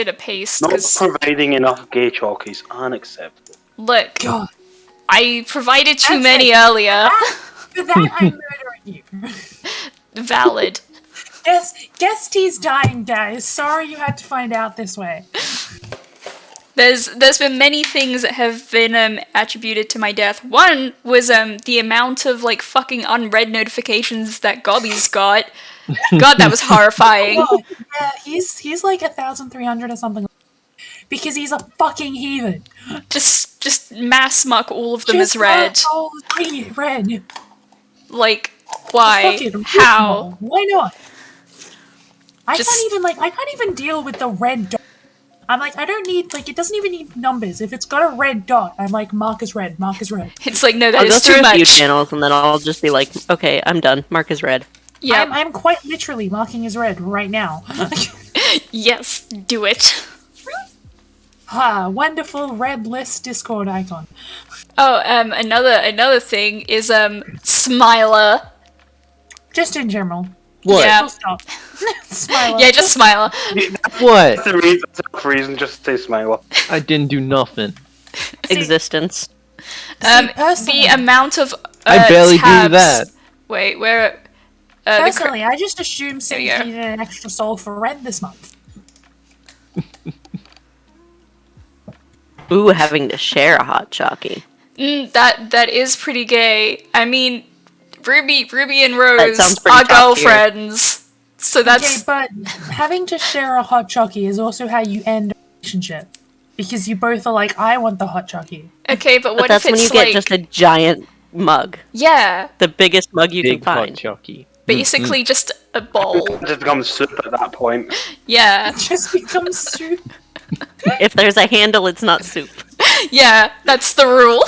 S1: a paste
S5: Not
S1: because
S5: providing enough gay chalkies. Unacceptable.
S1: look,
S3: God.
S1: I provided too
S3: That's
S1: many
S3: it.
S1: earlier.
S3: For that, I'm murdering you.
S1: Valid.
S3: Guest he's dying, guys. Sorry you had to find out this way.
S1: There's been many things that have been attributed to my death. One was the amount of like fucking unread notifications that Gobby's got. God, that was horrifying.
S3: Oh, yeah, he's like 1,300 or something. Because he's a fucking heathen.
S1: Just mass muck all of them
S3: Just
S1: as red.
S3: mark all three red.
S1: Like, why?
S3: Fuck it,
S1: How?
S3: Why not? I
S1: Just-
S3: can't even deal with the red dot. I'm like, I don't need, like, it doesn't even need numbers. If it's got a red dot, I'm like, mark as red, mark as red.
S1: It's like, no, that
S4: I'll go
S1: is too
S4: through a few
S1: much.
S4: channels and then I'll just be like, okay, I'm done. Mark is red.
S1: Yeah.
S3: I'm quite literally marking as red right now.
S1: Yes, do it.
S3: Ah, wonderful red list Discord icon.
S1: Oh, another thing is Smiler.
S3: Just in general.
S2: What?
S1: Yeah.
S3: Full stop. Smiler.
S1: Yeah, just Smiler.
S2: What?
S5: That's enough reason just to say Smiler.
S2: I didn't do nothing.
S4: Existence.
S3: Personally,
S1: The amount of
S2: I barely
S1: tabs.
S2: do that.
S1: Wait, where?
S3: personally, I just assumed
S1: There
S3: City
S1: you go.
S3: needed an extra soul for red this month.
S4: Ooh, having to share a hot jockey.
S1: That is pretty gay. I mean, Ruby and Rose
S4: sounds pretty
S1: are
S4: top tier.
S1: girlfriends, so
S3: Okay,
S1: that's
S3: but having to share a hot jockey is also how you end a relationship. Because you both are like, I want the hot jockey.
S1: okay. But
S4: But
S1: what
S4: that's
S1: if
S4: when you
S1: it's
S4: get
S1: like,
S4: just a giant mug.
S1: yeah,
S4: The biggest mug you
S2: Big
S4: can
S2: hot
S4: find.
S2: jockey.
S1: basically just a bowl.
S5: It just becomes soup at that point.
S1: Yeah,
S3: Just becomes soup.
S4: If there's a handle, it's not soup.
S1: yeah, that's the rule.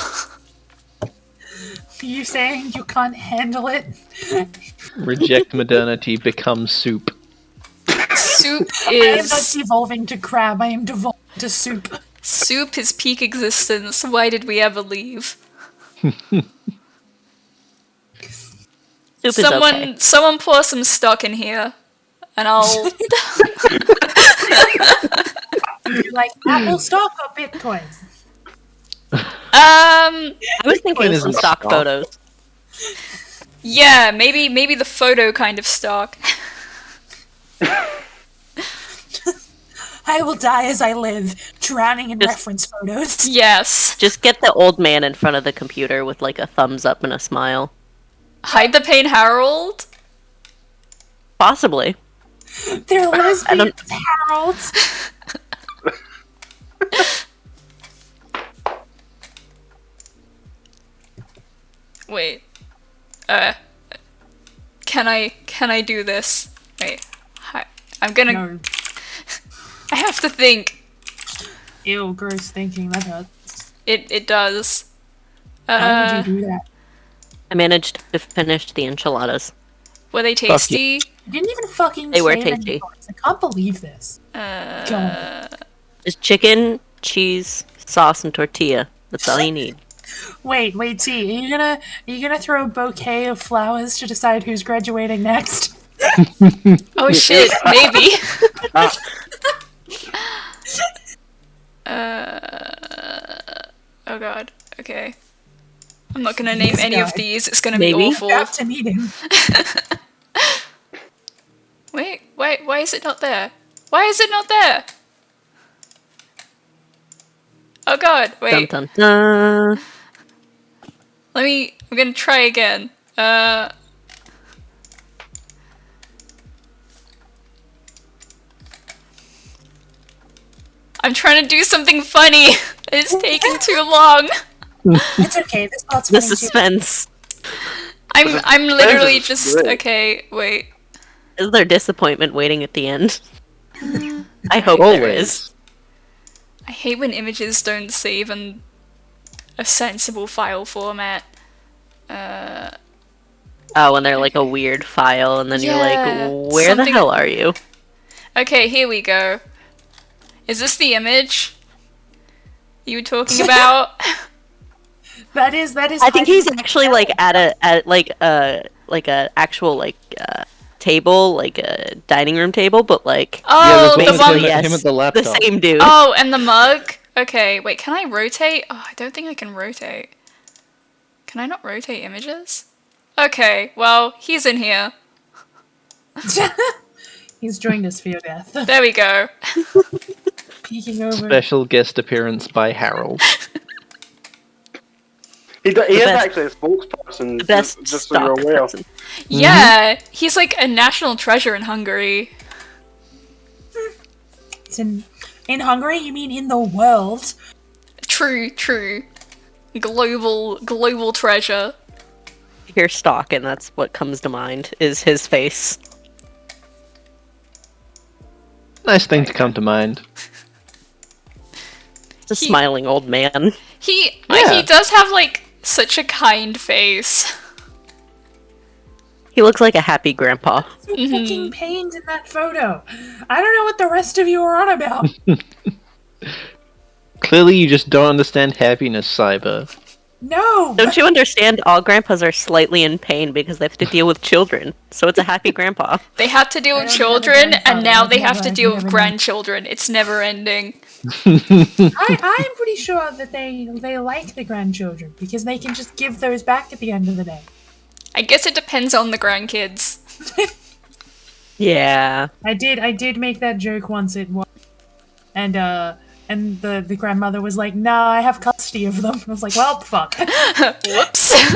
S3: You saying you can't handle it?
S2: Reject modernity, become soup.
S1: Soup
S3: I am not
S1: is
S3: devolving to crab, I am devolving to soup.
S1: soup is peak existence. Why did we ever leave?
S4: Soup is okay.
S1: Someone pour some stock in here, and I'll.
S3: You're like, Apple stock or Bitcoin?
S4: I was thinking
S2: Bitcoin
S4: of some
S2: isn't
S4: stock
S2: stock.
S4: photos.
S1: Yeah, maybe the photo kind of stock.
S3: I will die as I live, drowning in
S4: Just-
S3: reference photos.
S1: Yes.
S4: Just get the old man in front of the computer with like a thumbs up and a smile.
S1: Hide the pain, Harold.
S4: Possibly.
S3: They're
S4: I
S3: lesbians,
S4: don't-
S3: Harold.
S1: Wait. Can I do this? Wait. Hi. I'm gonna.
S3: No.
S1: I have to think.
S3: Ew, gross thinking, that hurts.
S1: It does.
S3: How would you do that?
S4: I managed to finish the enchiladas.
S1: Were they tasty?
S3: You didn't even fucking
S4: They were
S3: say any
S4: tasty.
S3: words. I can't believe this. Go on.
S4: Just chicken, cheese, sauce, and tortilla. That's all you need.
S3: Wait, T, are you gonna throw a bouquet of flowers to decide who's graduating next?
S1: Oh shit, maybe. Oh god. Okay. I'm not gonna name any of
S3: guy.
S1: these. It's gonna
S4: Maybe.
S1: be awful.
S3: Have to meet him.
S1: Wait, why is it not there? Why is it not there? Oh god, wait.
S4: Dun dun dun.
S1: I'm gonna try again. I'm trying to do something funny. It's taking too long.
S3: It's okay, this part's
S4: The
S3: funny too.
S4: suspense.
S1: I'm literally
S5: is
S1: just
S5: great.
S1: okay, wait.
S4: Is there disappointment waiting at the end? I hope there
S2: Always.
S4: is.
S1: I hate when images don't save in a sensible file format.
S4: Oh, when they're like a weird file, and then
S1: Yeah,
S4: you're like, where
S1: something-
S4: the hell are you?
S1: Okay, here we go. Is this the image you were talking about?
S3: That is
S4: I think he's actually like at a actual table, like a dining room table, but like
S1: Oh,
S2: yeah,
S1: the
S2: there's
S1: one.
S2: him,
S4: yes,
S2: him at the
S4: the
S2: laptop.
S4: same dude.
S1: Oh, and the mug. Okay, wait. Can I rotate? Oh, I don't think I can rotate. Can I not rotate images? Okay, well, he's in here.
S3: He's joined us for your death.
S1: There we go.
S3: peeking over.
S2: Special guest appearance by Harold.
S5: He is
S4: best-
S5: actually a spokesperson.
S4: The best
S5: just so you're
S4: stock
S5: aware.
S4: person.
S1: Yeah, he's like a national treasure in Hungary.
S3: It's in Hungary? You mean in the world?
S1: True. Global treasure.
S4: Hear stock, and that's what comes to mind, is his face.
S2: Nice thing to come to mind.
S4: It's a smiling old man.
S1: He
S2: Yeah.
S1: does have like such a kind face.
S4: He looks like a happy grandpa.
S3: So fucking pained in that photo. I don't know what the rest of you are on about.
S2: Clearly, you just don't understand happiness, Cyber.
S3: No!
S4: Don't you understand? All grandpas are slightly in pain because they have to deal with children. So it's a happy grandpa.
S1: They had to deal with
S3: don't have a
S1: children,
S3: grandfather,
S1: and now they
S3: I've
S1: have to
S3: never-
S1: deal
S3: I've
S1: with
S3: never
S1: grandchildren. It's never ending.
S3: I'm pretty sure that they like the grandchildren because they can just give those back at the end of the day.
S1: I guess it depends on the grandkids.
S4: Yeah.
S3: I did make that joke once and the grandmother was like, "Nah, I have custody of them." I was like, "Well, fuck."
S1: Whoops.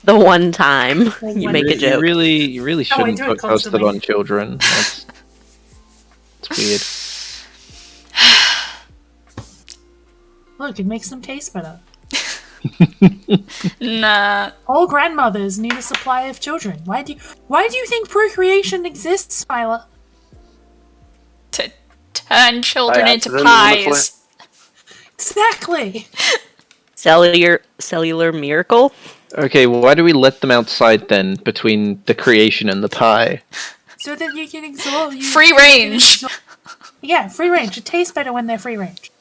S4: The one time you
S3: one
S4: make a
S2: You
S4: joke.
S2: really
S3: No, I
S2: shouldn't
S3: do it
S2: put custard
S3: constantly.
S2: on children. That's weird.
S3: Look, it makes them taste better.
S1: Nah.
S3: All grandmothers need a supply of children. Why do you think procreation exists, Smiler?
S1: To turn children
S5: I
S1: into
S5: accidentally
S1: pies.
S3: Exactly.
S4: Cellular miracle?
S2: Okay, why do we let them outside then, between the creation and the pie?
S3: So that you can exalt you.
S1: Free range.
S3: Yeah, free range. It tastes better when they're free range.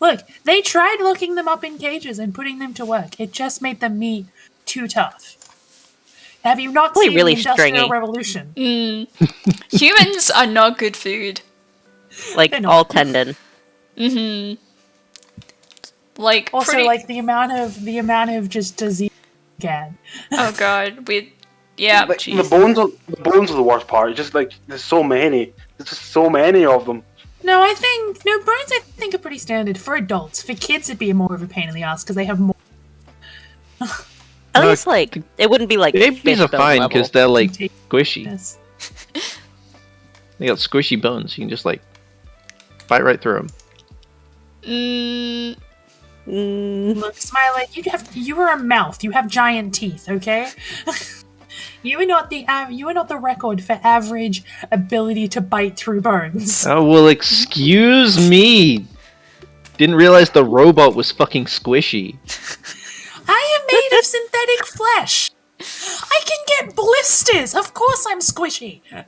S3: Look, they tried locking them up in cages and putting them to work. It just made the meat too tough. Have you not
S4: Probably
S3: seen
S4: really
S3: the Industrial
S4: stringy.
S3: Revolution?
S1: Humans are not good food.
S4: Like,
S3: They're not.
S4: all tendon.
S1: Like,
S3: Also,
S1: pretty...
S3: like the amount of just disease again.
S1: Oh god, yeah.
S5: Like, the bones are the worst part. It's just like there's so many. There's just so many of them.
S3: No, bones I think are pretty standard for adults. For kids, it'd be more of a pain in the ass because they have more.
S4: At
S2: No,
S4: least, like, it wouldn't be like
S2: Babies
S4: fish
S2: are
S4: bone
S2: fine
S4: level.
S2: because they're like squishy.
S3: Yes.
S2: They got squishy bones. You can just like bite right through them.
S3: Look, Smiley, you are a mouth. You have giant teeth. Okay. You are not the record for average ability to bite through bones.
S2: Oh well, excuse me. Didn't realize the robot was fucking squishy.
S3: I am made of synthetic flesh. I can get blisters. Of course, I'm squishy.
S1: In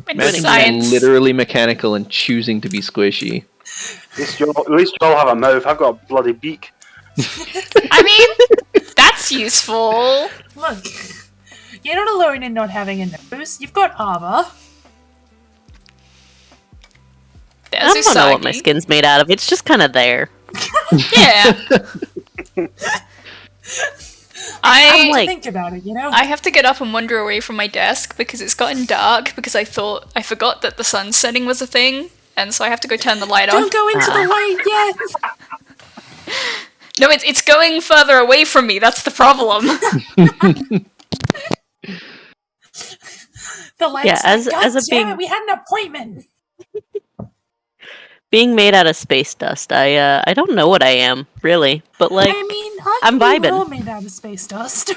S2: Imagine
S1: science.
S2: being literally mechanical and choosing to be squishy.
S5: At least you all have a mouth. I've got a bloody beak.
S1: I mean, that's useful.
S3: Look, you're not alone in not having a nose. You've got armor.
S1: There's
S4: I don't know what my
S1: Usagi.
S4: skin's made out of. It's just kind of there.
S1: Yeah.
S4: I'm like,
S3: Think about it, you know.
S1: I have to get up and wander away from my desk because it's gotten dark because I forgot that the sun setting was a thing, and so I have to go turn the light on.
S3: Don't go into the light yet.
S1: No, it's going further away from me. That's the problem.
S3: The lights.
S4: Yeah, as
S3: like,
S4: a
S3: "God damn
S4: big-
S3: it, we had an appointment.
S4: being made out of space dust, I don't know what I am, really. But, like,
S3: I mean,
S4: I'm
S3: arguably
S4: vibing.
S3: We're all made out of space dust.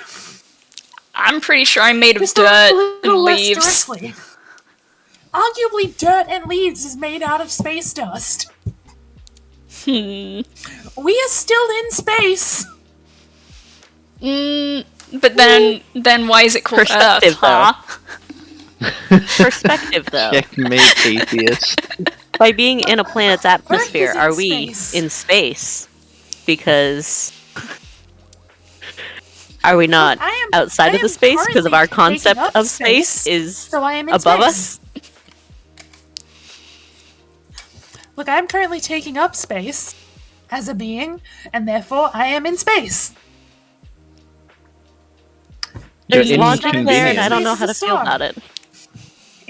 S1: I'm pretty sure I'm made of
S3: Just a
S1: dirt
S3: little
S1: and
S3: less
S1: leaves.
S3: directly. Arguably, dirt and leaves is made out of space dust. We are still in space.
S1: But then why is it called Earth,
S4: Perspective,
S1: huh?
S4: perspective, though.
S2: Checkmate, atheist.
S4: By being in a planet's atmosphere,
S3: is in
S4: are we
S3: space.
S4: in space? Because are we not
S3: I am-
S4: outside
S3: I
S4: of the
S3: am
S4: space because of our
S3: currently taking
S4: concept
S3: up
S4: of space
S3: space,
S4: is
S3: So I am in
S4: above
S3: space.
S4: us?
S3: Look, I am currently taking up space as a being, and therefore I am in space.
S4: There's
S2: You're
S4: logic there, and I
S2: inconvenient.
S4: don't know how to
S3: Space is a
S4: feel
S3: star.
S4: about it.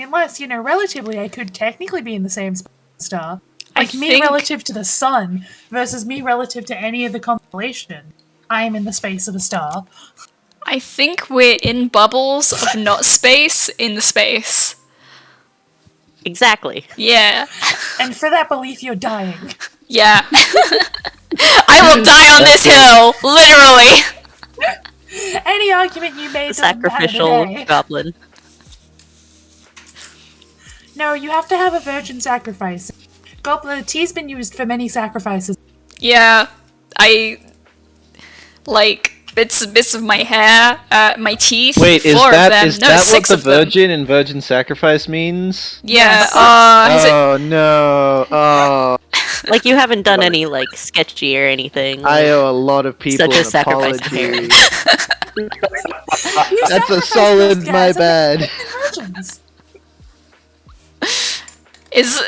S3: Unless, relatively, I could technically be in the same star.
S1: I
S3: Like, me
S1: think-
S3: relative to the sun versus me relative to any of the constellation. I am in the space of a star.
S1: I think we're in bubbles of not space in the space.
S4: Exactly.
S1: Yeah.
S3: And for that belief, you're dying.
S1: Yeah. I will die on this hill, literally.
S3: Any argument you made
S4: The
S3: doesn't matter
S4: sacrificial
S3: today.
S4: goblin.
S3: No, you have to have a virgin sacrifice. Goblin tea's been used for many sacrifices.
S1: Yeah. Like bits of my hair, my teeth.
S2: Wait, is
S1: 4 of
S2: that
S1: them.
S2: is
S1: No,
S2: that what
S1: 6
S2: the
S1: of them.
S2: virgin and virgin sacrifice means?
S1: Yeah.
S3: Yes.
S1: Has it-
S2: Oh no! Oh,
S4: Like, you haven't done any, like, sketchy or anything.
S2: I owe a lot of people
S4: Such a
S2: an
S4: sacrifice
S2: apology.
S3: You
S2: That's a
S3: sacrifice
S2: solid
S3: those
S2: my
S3: guys,
S2: bad.
S3: virgins.
S1: is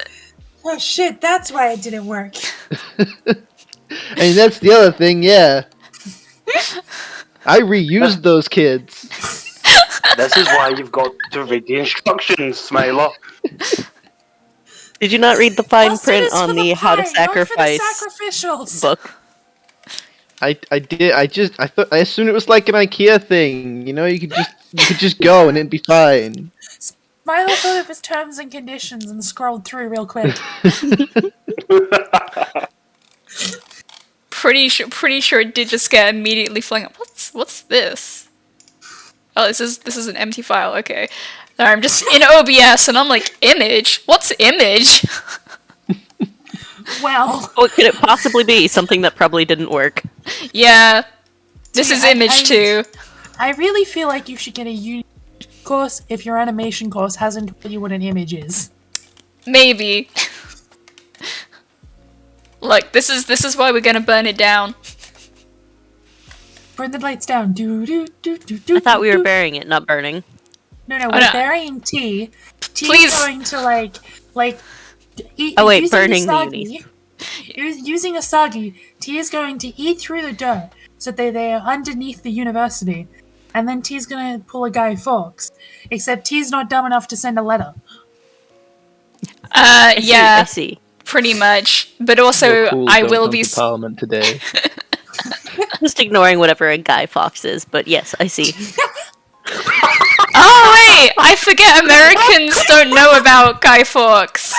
S3: Oh shit, that's why it didn't work.
S2: I mean, that's the other thing. Yeah, I reused those kids.
S5: This is why you've got to read the instructions, Smiler.
S4: Did you not read the fine
S3: I'll say
S4: print
S3: this for
S4: on
S3: the
S4: the How to
S3: pie, not for the
S4: Sacrifice
S3: sacrificials.
S4: book?
S2: I did. I assumed it was like an IKEA thing. You could just go and it'd be fine.
S3: Milo thought of his terms and conditions and scrolled through real quick.
S1: pretty sure it did just get immediately flung up. What's this? Oh, this is an empty file. Okay. I'm just in OBS and I'm like, image? What's image?
S3: Well,
S4: What could it possibly be? Something that probably didn't work.
S1: Yeah. This
S3: See,
S1: is
S3: I-
S1: image too.
S3: I really feel like you should get a uni course if your animation course hasn't told you what an image is.
S1: Maybe. Look, this is why we're gonna burn it down.
S3: Burn the lights down. Do do do do do.
S4: I thought we were
S3: do.
S4: burying it, not burning.
S3: No,
S1: Oh,
S3: we're
S1: no.
S3: burying T. T
S1: Please.
S3: is going to like.
S4: Oh, wait,
S3: using
S4: burning the
S3: Asagi- Using Asagi, T is going to eat through the dirt so that they are underneath the university, and then T's gonna pull a Guy Fawkes. Except T's not dumb enough to send a letter.
S4: I
S1: Yeah,
S4: see.
S1: pretty much. But also,
S2: Your fools
S1: I
S2: don't
S1: will
S2: come
S1: be.
S2: to Parliament today.
S4: Just ignoring whatever a Guy Fawkes is, but yes, I see.
S1: Oh wait, I forget Americans don't know about Guy Fawkes.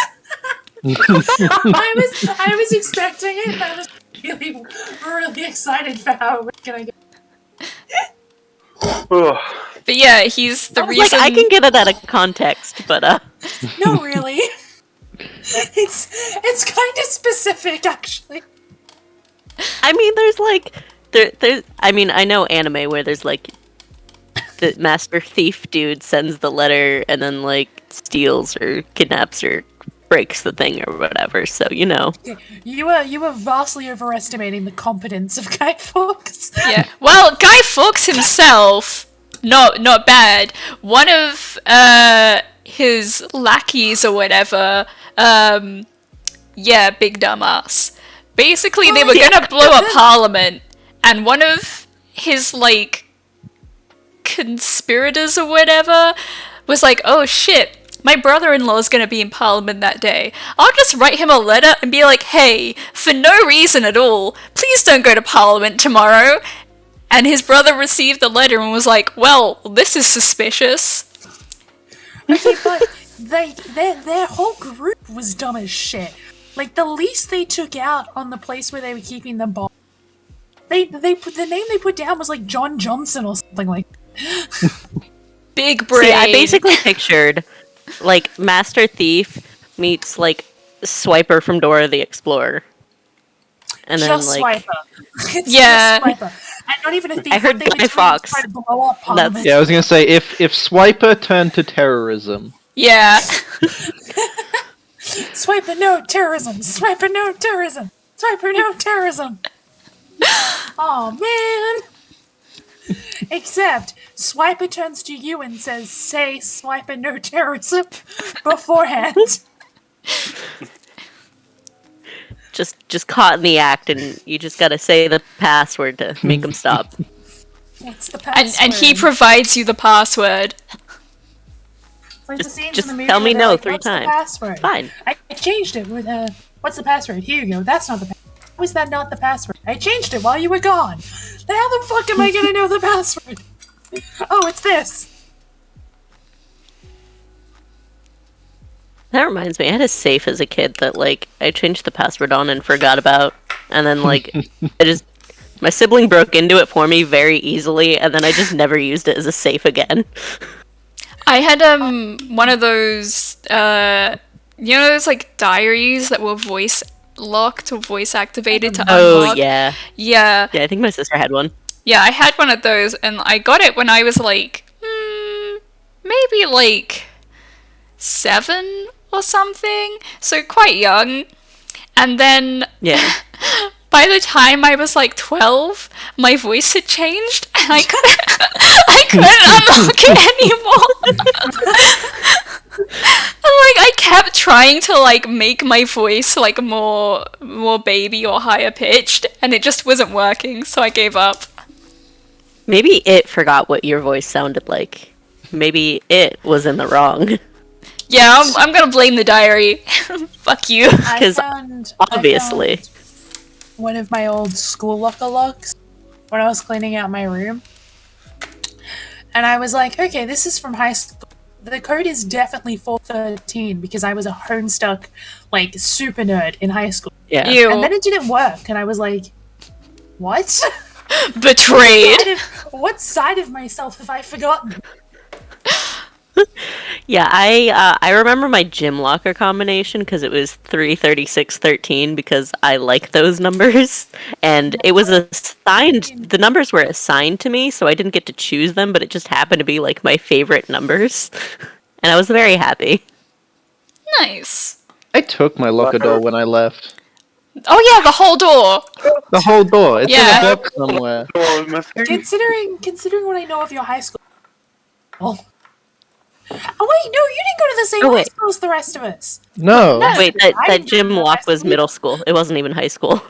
S3: I was expecting it, but I was really excited for how it was gonna go.
S5: Ugh.
S1: But yeah, he's the reason.
S4: Like, I can get it out of context, but
S3: No, really. It's kind of specific, actually.
S4: I mean, there's like, there's. I mean, I know anime where there's like, the master thief dude sends the letter and then like steals or kidnaps or breaks the thing or whatever. So you know.
S3: You were vastly overestimating the competence of Guy Fawkes.
S1: Yeah. Well, Guy Fawkes himself, not bad. One of his lackeys or whatever, yeah, big dumbass. Basically, they were gonna blow up Parliament, and one of his like conspirators or whatever was like, "Oh shit." My brother-in-law is going to be in Parliament that day. I'll just write him a letter and be like, hey, for no reason at all, please don't go to Parliament tomorrow. And his brother received the letter and was like, well, this is suspicious.
S3: Okay, but their whole group was dumb as shit. Like, the least they took out on the place where they were keeping the bomb, they put the name they put down was like John Johnson or something like.
S1: Big brain.
S4: See, I basically pictured like Master Thief meets like Swiper from Dora the Explorer, and then
S3: Just
S4: like
S3: Swiper. It's
S1: Yeah.
S3: just Swiper. And not even a thief.
S4: I heard
S3: what they
S4: Guy
S3: were doing
S4: Fawkes.
S3: was trying to blow up Parliament.
S2: Yeah, I was gonna say if Swiper turned to terrorism.
S1: Yeah.
S3: Swiper, no terrorism. Swiper, no terrorism. Swiper, no terrorism. Oh man. Except Swiper turns to you and says, "Say Swiper, no terrorism," beforehand.
S4: just caught in the act, and you just gotta say the password to make them stop.
S3: What's the
S1: and
S3: password?
S1: he provides you the password.
S3: It's like the scenes
S4: just
S3: in the movie
S4: tell me
S3: where they're
S4: no
S3: like,
S4: 3
S3: what's the
S4: times.
S3: password?
S4: Fine.
S3: I changed it with what's the password? Here you go. That's not the password. How is that not the password? I changed it while you were gone. Then how the fuck am I gonna know the password? Oh, it's this.
S4: That reminds me, I had a safe as a kid that, like, I changed the password on and forgot about. And then, like, my sibling broke into it for me very easily, and then I just never used it as a safe again.
S1: I had one of those those like diaries that were voice locked or voice activated to unlock.
S4: Yeah.
S1: Yeah.
S4: Yeah, I think my sister had one.
S1: Yeah, I had one of those and I got it when I was like maybe like 7 or something. So quite young. And then
S4: Yeah.
S1: by the time I was like 12, my voice had changed and I couldn't unlock it anymore. And like I kept trying to like make my voice like more baby or higher pitched and it just wasn't working, so I gave up.
S4: Maybe it forgot what your voice sounded like. Maybe it was in the wrong.
S1: Yeah, I'm gonna blame the diary. Fuck you.
S4: Because obviously.
S3: I found one of my old school locker logs when I was cleaning out my room. And I was like, okay, this is from high school. The code is definitely 413 because I was a homestuck, like, super nerd in high school.
S4: Yeah.
S1: Ew.
S3: And then it didn't work, and I was like, what?
S1: Betrayed.
S3: What side of myself have I forgotten?
S4: Yeah, I remember my gym locker combination because it was 33613 because I like those numbers, and it was assigned. The numbers were assigned to me, so I didn't get to choose them, but it just happened to be like my favorite numbers, and I was very happy.
S1: Nice.
S2: I took my locker door when I left.
S1: Oh yeah, the whole door.
S2: The whole door. It's
S1: Yeah.
S2: in a depth somewhere.
S3: Considering what I know of your high school. Oh wait, no, you didn't go to the same
S4: Oh,
S3: high
S4: wait.
S3: school as the rest of us.
S2: No.
S4: Wait,
S3: I
S4: that
S3: didn't
S4: gym
S3: go to
S4: walk
S3: high
S4: was
S3: school.
S4: middle school. It wasn't even high school.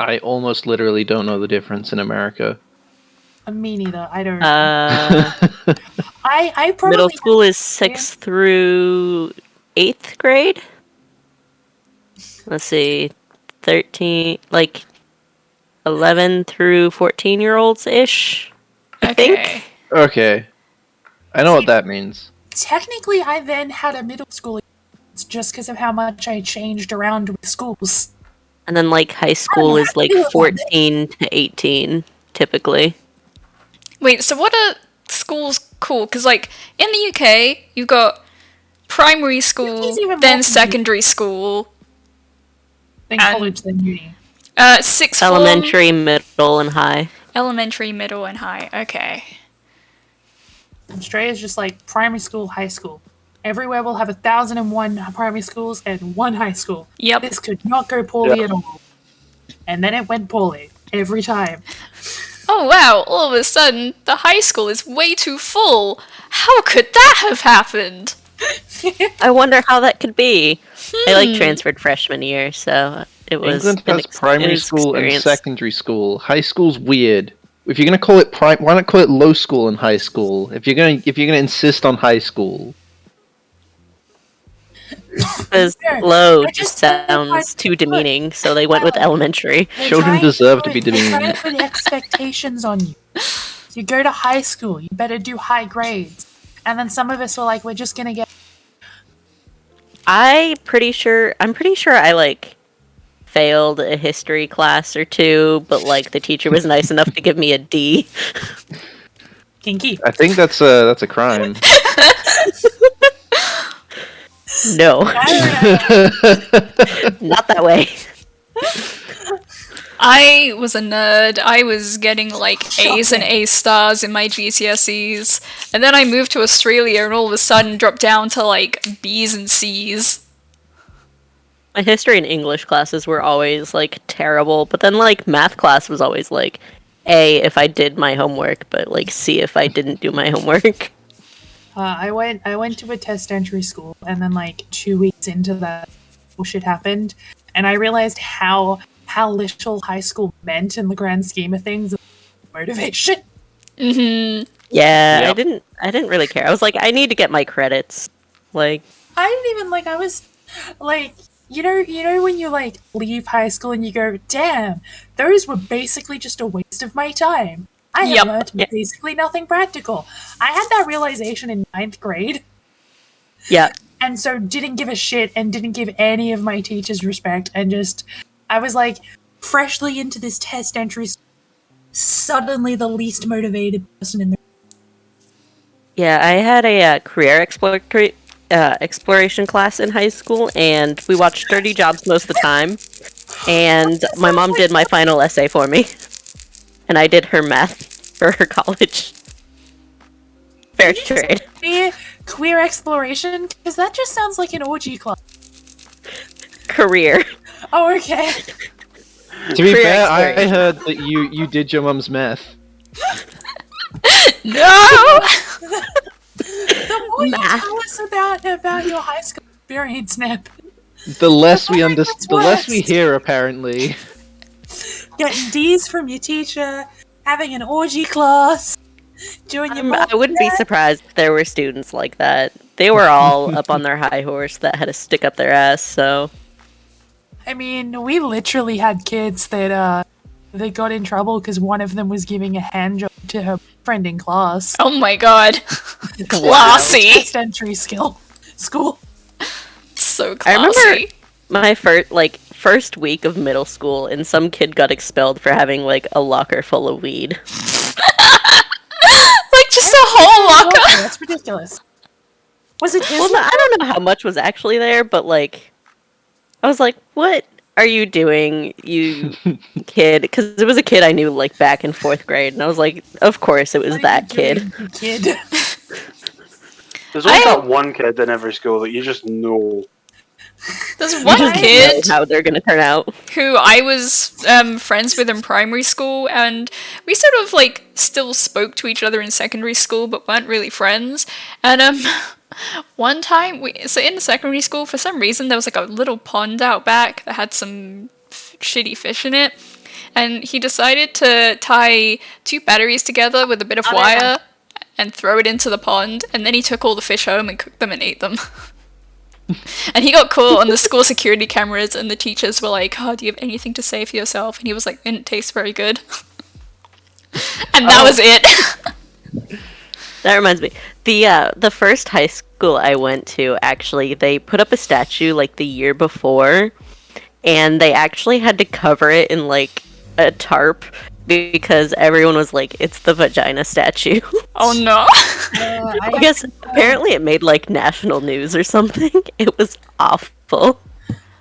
S2: I almost literally don't know the difference in America.
S3: Me neither. I don't.
S4: Uh,
S3: I probably
S4: middle school is 6th through 8th grade. Let's see, 13, like 11 through 14-year-olds ish. I think.
S2: Okay. I know what that means.
S3: technically I then had a middle school experience just because of how much I changed around with schools.
S4: And then like high school is like 14 to 18 typically.
S1: Wait, so what are schools called? Because like in the UK, you've got primary school,
S3: UK's even more
S1: then
S3: confusing.
S1: secondary school,
S3: Then
S1: And-
S3: college, then uni.
S1: sixth form,
S4: Elementary, middle, and high.
S1: elementary, middle, and high. Okay.
S3: Australia's just like primary school, high school. Everywhere will have 1,001 primary schools and one high school.
S1: Yep.
S3: This could not go poorly at all. And then it went poorly every time.
S1: Oh wow, all of a sudden, the high school is way too full. How could that have happened?
S4: I wonder how that could be. I like transferred freshman year, so it was
S2: England
S4: an
S2: has primary
S4: it was
S2: school and
S4: experience.
S2: secondary school. High school's weird. If you're gonna call it why not call it low school and high school? If you're gonna insist on high school.
S4: Because
S3: Fair.
S4: low
S3: I
S4: just
S3: just don't
S4: sounds
S3: like-
S4: too demeaning, so they went with elementary.
S3: They're
S2: Children
S3: trying
S2: deserve to be
S3: they're trying
S2: demeaned.
S3: to put expectations on you. You go to high school, you better do high grades. And then some of us were like, we're just gonna get
S4: I'm pretty sure I like failed a history class or two, but like the teacher was nice enough to give me a D.
S3: kinky.
S2: I think that's a crime.
S4: No, not that way.
S1: I was a nerd. I was getting like A's and A stars in my GCSEs. And then I moved to Australia and all of a sudden dropped down to like B's and C's.
S4: My history and English classes were always like terrible, but then like math class was always like A if I did my homework, but like C if I didn't do my homework.
S3: I went to a test entry school, and then like 2 weeks into that, bullshit happened, and I realized how little high school meant in the grand scheme of things. Motivation.
S1: Mm-hmm.
S4: Yeah,
S2: Yep.
S4: I didn't really care. I was like, I need to get my credits. Like,
S3: I didn't even like. I was like, you know when you like leave high school and you go, damn, those were basically just a waste of my time. I have
S1: Yep.
S3: learned
S4: Yeah.
S3: basically nothing practical. I had that realization in ninth grade,
S4: yeah.
S3: and so didn't give a shit and didn't give any of my teachers respect, and just I was like freshly into this test entry, suddenly the least motivated person in the.
S4: Yeah, I had a career exploration class in high school, and we watched 30 Jobs most of the time. And my mom did my final essay for me, and I did her math for her college. Fair trade.
S3: Queer exploration, because that just sounds like an orgy club.
S4: Career.
S3: Oh, okay.
S2: To be
S4: Career
S2: fair, I
S4: exploration.
S2: heard that you did your mum's meth.
S1: No!
S3: The more you
S4: Math.
S3: tell us about your high school experience, Nip,
S2: The less we
S3: Oh,
S2: understand,
S3: that's
S2: the less we
S3: worse.
S2: hear. Apparently,
S3: getting D's from your teacher, having an orgy class, doing your
S4: I wouldn't be
S3: mom-
S4: surprised if there were students like that. They were all up on their high horse that had to stick up their ass, so.
S3: I mean, we literally had kids that they got in trouble because one of them was giving a hand job to her friend in class.
S1: Oh my god. Classy.
S3: Test entry school.
S1: So
S4: I remember
S1: classy.
S4: my first week of middle school, and some kid got expelled for having like a locker full of weed.
S1: Like just a whole locker.
S3: Okay, that's ridiculous. Was it his?
S4: Well, no, I don't know how much was actually there, but like, I was like, "What are you doing, you kid?" Because it was a kid I knew like back in 4th grade, and I was like, "Of course, it was that kid."
S3: Kid.
S5: There's always
S1: I-
S5: that one kid in every school that you just know.
S1: There's
S4: You
S1: one
S4: just
S1: kid
S4: know how they're gonna turn out.
S1: who I was friends with in primary school, and we sort of like still spoke to each other in secondary school, but weren't really friends. And one time, so in secondary school, for some reason, there was like a little pond out back that had some shitty fish in it, and he decided to tie 2 batteries together with a bit of wire and throw it into the pond, and then he took all the fish home and cooked them and ate them. And he got caught on the school security cameras, and the teachers were like, "Oh, do you have anything to say for yourself?" And he was like, "It didn't taste very good." And that was it.
S4: That reminds me, the first high school I went to, actually, they put up a statue like the year before, and they actually had to cover it in like a tarp because everyone was like, "It's the vagina statue."
S1: Oh no.
S4: I guess apparently it made like national news or something. It was awful.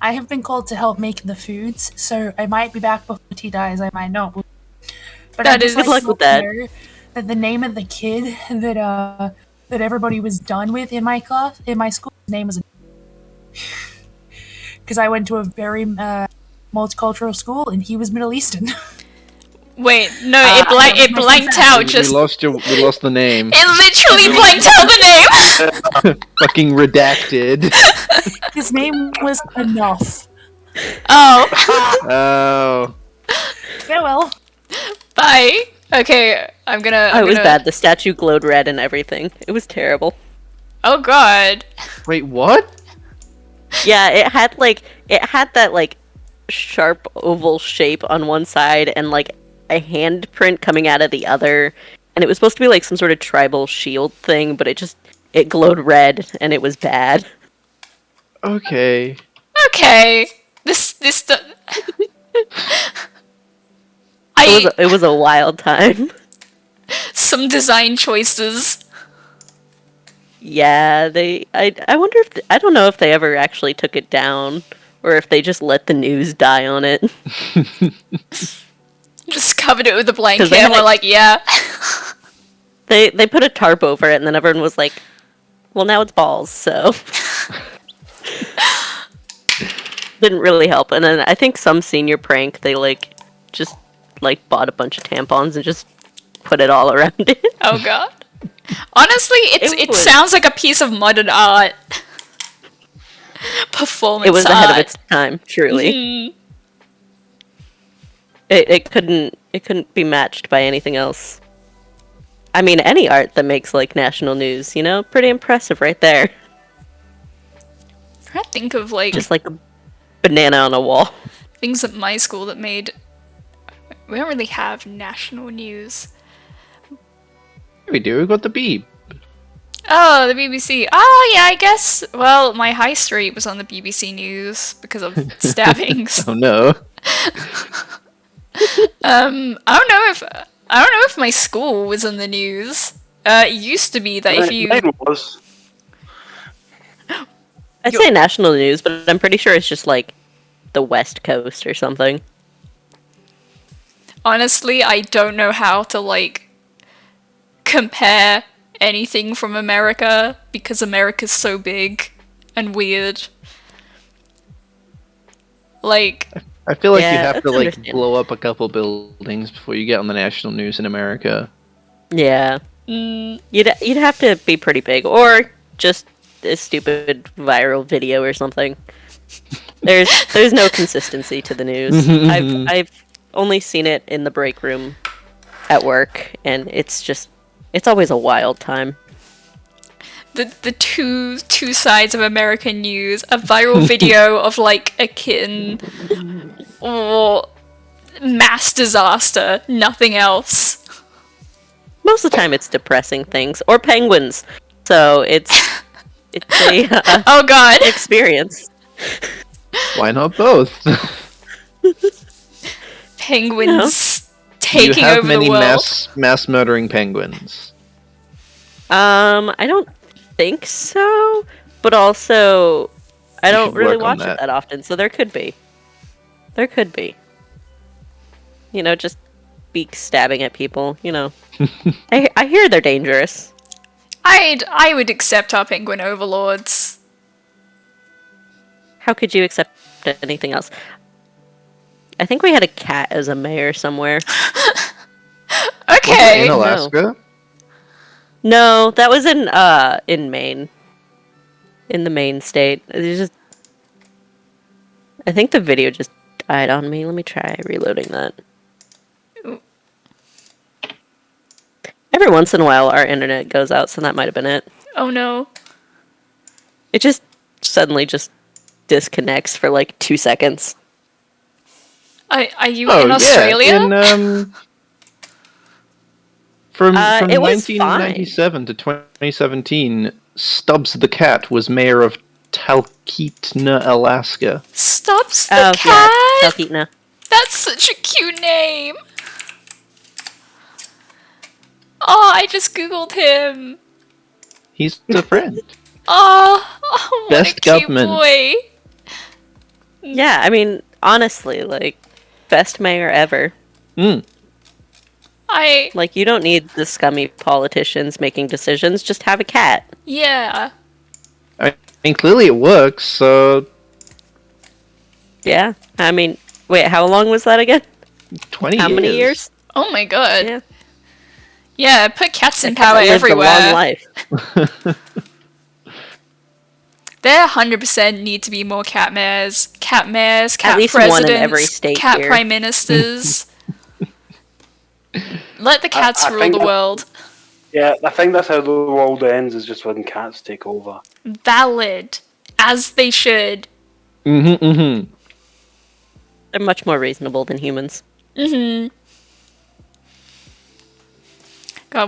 S3: I have been called to help make the foods, so I might be back before tea dies. I might not. But
S1: That
S3: I'd just
S1: is-
S3: like
S4: Good luck
S3: to
S4: with
S3: let
S4: that.
S3: you know that the name of the kid that everybody was done with in my class, in my school, his name was because I went to a very multicultural school and he was Middle Eastern.
S1: Wait, no, it blanked out.
S2: we
S1: Just
S2: we lost the name.
S1: it literally blanked out the name.
S2: Fucking redacted.
S3: His name was Enough.
S1: Oh,
S2: Oh.
S3: Farewell.
S1: bye. Okay, I'm gonna.
S4: Oh, it was bad. The statue glowed red and everything. It was terrible.
S1: Oh god.
S2: Wait, what?
S4: Yeah, it had that like sharp oval shape on one side and like a handprint coming out of the other, and it was supposed to be like some sort of tribal shield thing, but it glowed red and it was bad.
S2: Okay.
S1: Okay. This.
S4: It was a wild time.
S1: Some design choices.
S4: Yeah, I wonder if I don't know if they ever actually took it down or if they just let the news die on it.
S1: Just covered it with a
S4: 'Cause
S1: blanket,
S4: they
S1: and we're
S4: had-
S1: like, yeah.
S4: They put a tarp over it and then everyone was like, "Well, now it's balls." So didn't really help. And then I think some senior prank they like just like bought a bunch of tampons and just put it all around it.
S1: Oh god. Honestly, it
S4: was-
S1: sounds like a piece of modern art. Performance
S4: It was
S1: art.
S4: ahead of its time, truly.
S1: Mhm.
S4: It couldn't be matched by anything else. I mean, any art that makes like national news, you know, pretty impressive right there.
S1: I'm trying to think of like
S4: Just like a banana on a wall.
S1: things at my school that made. We don't really have national news.
S2: We do. We've got the Beeb.
S1: Oh, the BBC. Oh, yeah, I guess. Well, my high street was on the BBC News because of stabbings.
S2: Oh no.
S1: I don't know if my school was in the news. It used to be that if you.
S5: Mine was.
S4: I'd say national news, but I'm pretty sure it's just like the West Coast or something.
S1: Honestly, I don't know how to like compare anything from America because America's so big and weird. Like,
S2: I feel like you
S4: Yeah,
S2: have to
S4: that's
S2: like
S4: understandable.
S2: blow up a couple buildings before you get on the national news in America.
S4: Yeah. You'd have to be pretty big, or just a stupid viral video or something. There's no consistency to the news. I've only seen it in the break room at work, and it's always a wild time.
S1: the two sides of American news, a viral video of like a kitten or mass disaster, nothing else.
S4: Most of the time, it's depressing things or penguins. So it's a
S1: Oh god.
S4: experience.
S2: Why not both?
S1: Penguins
S2: Do you
S1: taking
S2: have
S1: over
S2: many
S1: the world.
S2: mass murdering penguins?
S4: I don't think so, but also I
S2: You
S4: don't
S2: should
S4: really
S2: work on
S4: watch it
S2: that.
S4: that often, so there could be. There could be. You know, just beak stabbing at people. You know, I hear they're dangerous.
S1: I would accept our penguin overlords.
S4: How could you accept anything else? I think we had a cat as a mayor somewhere.
S1: Okay.
S2: In Alaska?
S4: No, that was in Maine. In the Maine state. It's just I think the video just died on me. Let me try reloading that. Every once in a while our internet goes out, so that might have been it.
S1: Oh no.
S4: It just suddenly just disconnects for like 2 seconds.
S1: Are you
S2: Oh,
S1: in Australia?
S2: Yeah, in, from
S4: It was
S2: 1997 to 2017, Stubbs the cat was mayor of Talkeetna, Alaska.
S1: Stubbs the
S4: Oh
S1: cat?
S4: yeah, Talkeetna.
S1: That's such a cute name. Oh, I just googled him.
S2: He's a friend.
S1: Oh, what
S2: Best
S1: a cute
S2: government.
S1: boy.
S4: Yeah, I mean, honestly, like best mayor ever.
S2: Mm.
S4: Like you don't need the scummy politicians making decisions, just have a cat.
S1: Yeah.
S2: I mean, clearly it works, so
S4: Yeah. I mean, wait, how long was that again?
S2: 20
S4: How many years?
S1: Oh my god.
S4: Yeah.
S1: Yeah, put cats in
S4: That cat
S1: power
S4: lived a long
S1: everywhere.
S4: life.
S1: There 100% need to be more cat mayors, cat
S4: least
S1: presidents,
S4: one in every state
S1: cat
S4: here.
S1: prime ministers. Let the cats
S5: I
S1: rule
S5: think
S1: the
S5: that-
S1: world.
S5: Yeah, I think that's how the world ends, is just when cats take over.
S1: Valid. As they should.
S4: They're much more reasonable than humans.
S1: God,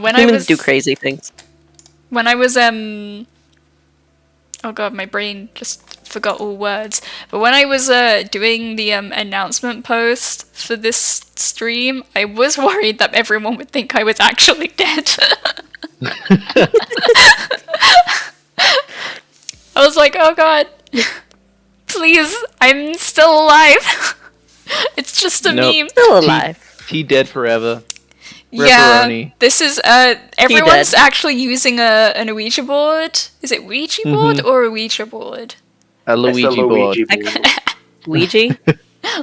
S1: when
S4: Humans
S1: I was
S4: do crazy things.
S1: When I was oh god, my brain just forgot all words. But when I was doing the announcement post for this stream, I was worried that everyone would think I was actually dead. I was like, oh god, please, I'm still alive. It's just a
S2: Nope.
S1: meme.
S4: Still alive.
S2: He dead forever.
S1: Yeah,
S2: Ripperoni.
S1: this is everyone's
S4: dead.
S1: actually using an Ouija board. Is it Ouija board or a Ouija board?
S2: A
S5: It's the
S2: Luigi board.
S5: Luigi board.
S4: Luigi?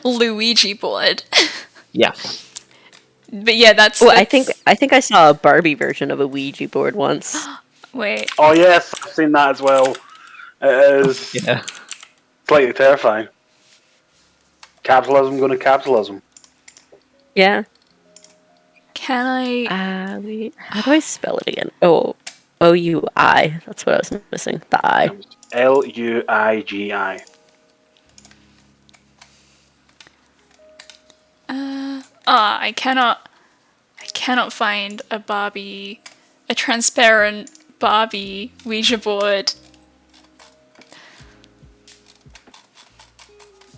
S1: Luigi board.
S2: Yes.
S1: But yeah, that's.
S4: Oh, I think I saw a Barbie version of a Ouija board once.
S1: Wait.
S5: Oh yes, I've seen that as well. It is
S2: Yeah.
S5: slightly terrifying. Capitalism going to capitalism.
S4: Yeah.
S1: Can I?
S4: How do I spell it again? Oh, OUI. That's what I was missing. The I.
S5: LUIGI.
S1: I cannot. I cannot find a Barbie, a transparent Barbie Ouija board.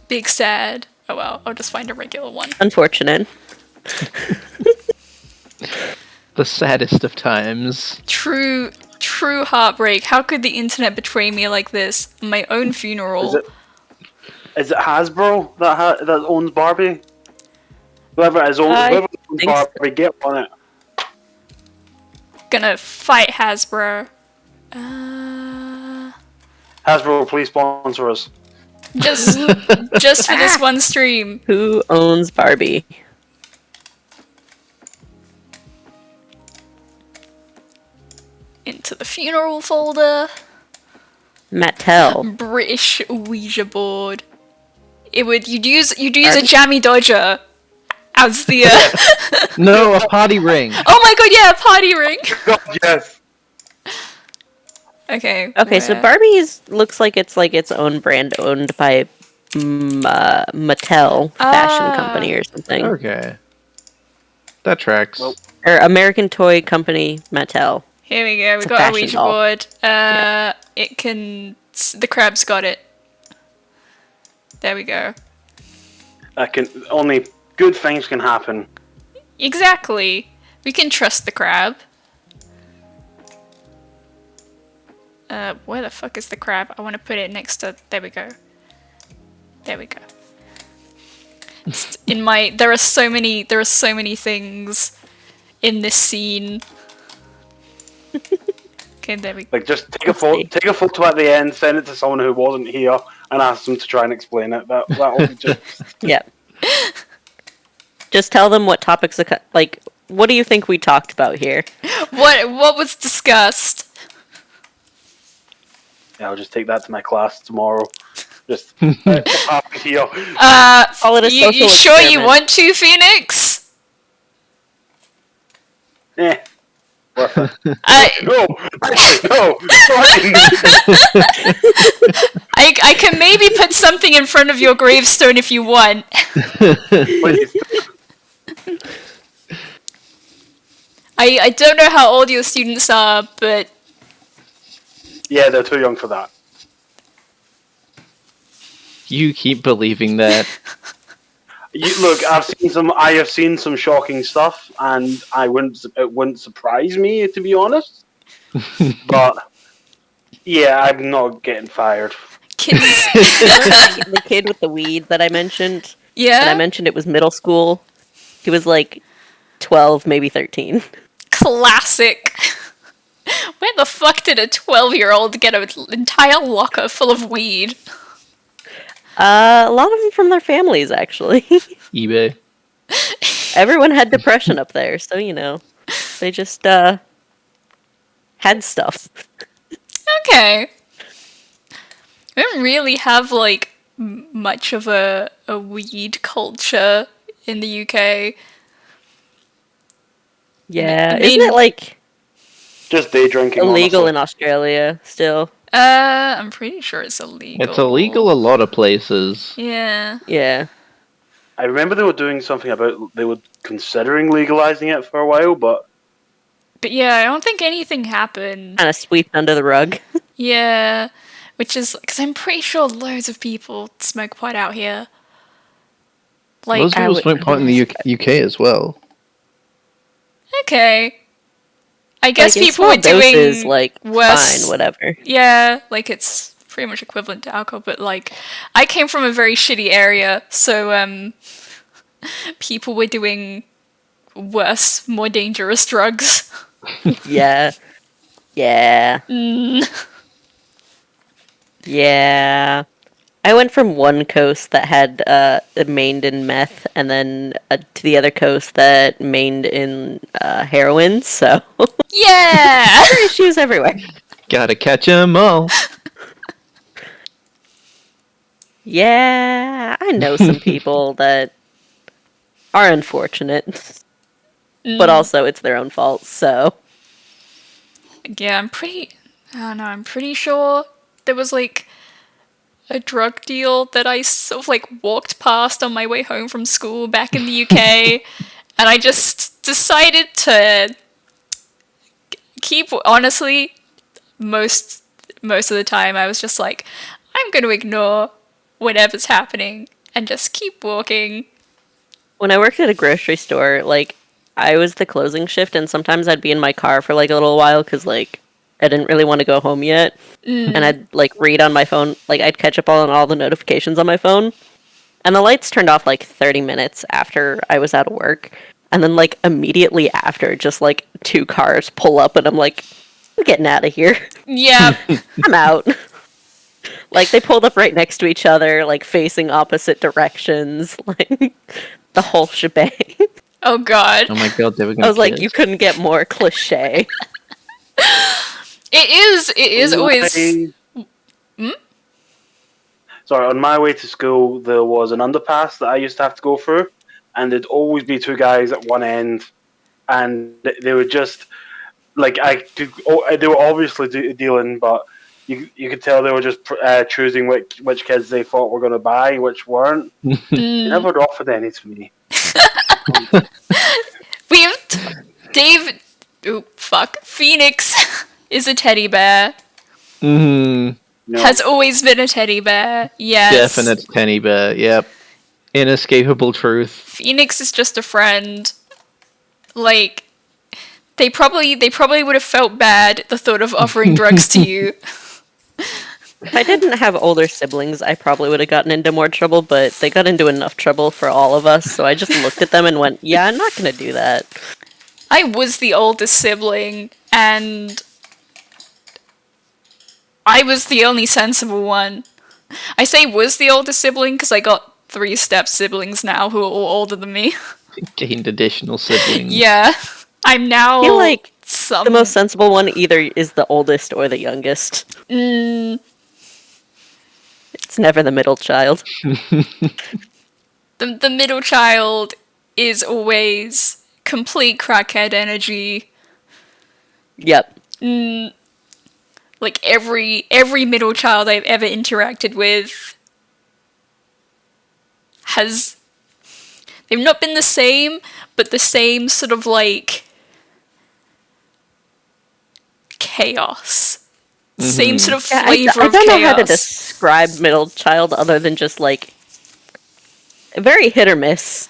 S1: Big sad. Oh well, I'll just find a regular one.
S4: Unfortunate.
S2: The saddest of times.
S1: True heartbreak. How could the internet betray me like this? My own funeral.
S5: Is it Hasbro that owns Barbie? Whoever owns
S4: think so.
S5: Barbie, get on it.
S1: Gonna fight Hasbro.
S5: Hasbro, please sponsor us.
S1: Just for this one stream.
S4: Who owns Barbie?
S1: Into the funeral folder.
S4: Mattel.
S1: British Ouija board. You'd use a jammy dodger as the
S2: No, a potty ring.
S1: Oh my god, yeah, a party ring.
S5: God, yes.
S1: Okay.
S4: Okay, so
S1: where-
S4: Barbie looks like it's its own brand owned by Mattel Fashion Company or something.
S2: Okay. That tracks.
S5: Well-
S4: Or American Toy Company Mattel.
S1: Here we go. We
S4: It's a
S1: got a
S4: fashion
S1: Ouija
S4: doll.
S1: board. It can. The crab's got it. There we go.
S5: Only good things can happen.
S1: Exactly. We can trust the crab. Where the fuck is the crab? I want to put it next to. There we go. There we go. There are so many things in this scene. Okay, there we go.
S5: Like, just take a photo at the end, send it to someone who wasn't here, and ask them to try and explain it. That'll be just.
S4: Yeah. Just tell them what topics what do you think we talked about here?
S1: What was discussed?
S5: Yeah, I'll just take that to my class tomorrow. Just what happened here.
S4: Call it a
S1: You
S4: social
S1: sure you
S4: experiment.
S1: want to, Phoenix?
S5: Eh. Worth it.
S1: I
S5: No, actually, no.
S1: I can maybe put something in front of your gravestone if you want.
S5: Please.
S1: I don't know how old your students are, but
S5: Yeah, they're too young for that.
S2: You keep believing that.
S5: Look, I have seen some shocking stuff, and it wouldn't surprise me, to be honest. But yeah, I'm not getting fired.
S1: kids.
S4: The kid with the weed that I mentioned. And I
S1: Yeah,
S4: mentioned it was middle school. He was like 12, maybe 13.
S1: classic. Where the fuck did a 12-year-old get an entire locker full of weed?
S4: A lot of them from their families, actually.
S2: eBay.
S4: Everyone had depression up there, so they just had stuff.
S1: Okay. We don't really have like much of a weed culture in the UK.
S4: Yeah,
S1: I mean-
S4: isn't it like
S5: Just day drinking.
S4: illegal in
S5: honestly.
S4: Australia still?
S1: I'm pretty sure it's illegal.
S2: It's illegal a lot of places.
S1: Yeah.
S4: Yeah.
S5: I remember they were considering legalizing it for a while, but
S1: But yeah, I don't think anything happened.
S4: Kind of swept under the rug.
S1: Yeah. Which is because I'm pretty sure loads of people smoke pot out here. Like,
S2: Most people smoke pot in the UK as well.
S1: okay. I guess
S4: Like, in
S1: people
S4: small
S1: were doing
S4: doses, like,
S1: worse.
S4: fine, whatever.
S1: Yeah, like it's pretty much equivalent to alcohol, but like I came from a very shitty area, so people were doing worse, more dangerous drugs.
S4: Yeah. Yeah.
S1: Mm.
S4: Yeah. I went from one coast that had mained in meth, and then to the other coast that mained in heroin. So
S1: Yeah.
S4: issues everywhere.
S2: Gotta catch 'em all.
S4: Yeah, I know some people that are unfortunate. but also it's their own fault. So
S1: Yeah, I don't know, I'm pretty sure there was like a drug deal that I sort of like walked past on my way home from school back in the UK, and I just decided to honestly, most of the time I was just like, I'm going to ignore whatever's happening and just keep walking.
S4: when I worked at a grocery store, like I was the closing shift, and sometimes I'd be in my car for like a little while because like I didn't really want to go home yet, and I'd like read on my phone, like I'd catch up on all the notifications on my phone, and the lights turned off like 30 minutes after I was out of work, and then like immediately after, just like two cars pull up, and I'm like, I'm getting out of here.
S1: Yeah.
S4: I'm out. Like they pulled up right next to each other, like facing opposite directions, like the whole shebang.
S1: Oh god.
S2: Oh my god, they were gonna
S4: I was like,
S2: kiss.
S4: you couldn't get more cliche.
S1: It is always
S5: Sorry, on my way to school, there was an underpass that I used to have to go through, and there'd always be two guys at one end, and they were just like they were obviously dealing, but you could tell they were just choosing which kids they thought were going to buy, which weren't. They never offered any to me.
S1: Dave. Oh fuck. Phoenix is a teddy bear.
S2: Mm-hmm.
S5: No.
S1: Has always been a teddy bear. Yes.
S2: Definite teddy bear. Yep. Inescapable truth.
S1: Phoenix is just a friend. Like they probably would have felt bad at the thought of offering drugs to you.
S4: If I didn't have older siblings, I probably would have gotten into more trouble, but they got into enough trouble for all of us, so I just looked at them and went, yeah, I'm not gonna do that.
S1: I was the oldest sibling, and I was the only sensible one. I say was the oldest sibling because I got 3 step siblings now who are all older than me.
S2: Gained additional siblings.
S1: Yeah. I'm now
S4: I feel like the most sensible one either is the oldest or the youngest. It's never the middle child.
S1: The middle child is always complete crackhead energy.
S4: Yep.
S1: Like every middle child I've ever interacted with they've not been the same, but the same sort of like chaos. Same sort of
S4: Yeah,
S1: flavor
S4: I
S1: of
S4: don't know
S1: chaos.
S4: how to describe middle child other than just like very hit or miss.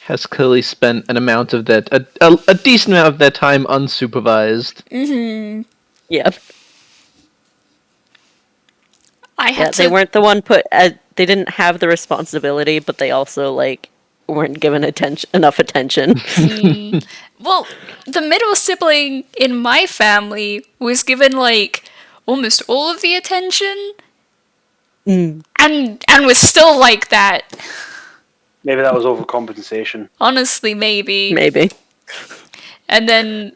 S2: Has clearly spent an amount of that a decent amount of their time unsupervised.
S4: Yep.
S1: I
S4: Yeah,
S1: had
S4: they
S1: to
S4: weren't the one they didn't have the responsibility, but they also like weren't given enough attention.
S1: Well, the middle sibling in my family was given like almost all of the attention, and was still like that.
S5: Maybe that was overcompensation.
S1: Honestly, maybe.
S4: Maybe.
S1: And then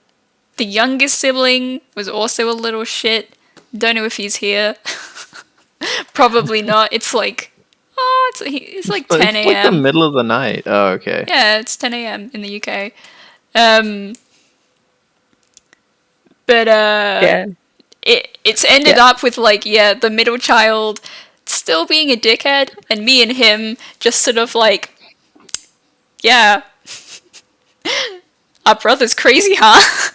S1: the youngest sibling was also a little shit. Don't know if he's here. Probably not. It's like it's like 10
S2: It's like the
S1: a.m.
S2: middle of the night. Oh, okay.
S1: Yeah, it's 10 a.m. in the UK. But
S4: Yeah.
S1: it's ended up with like the middle child still being a dickhead, and me and him just sort of like, yeah, our brother's crazy, huh?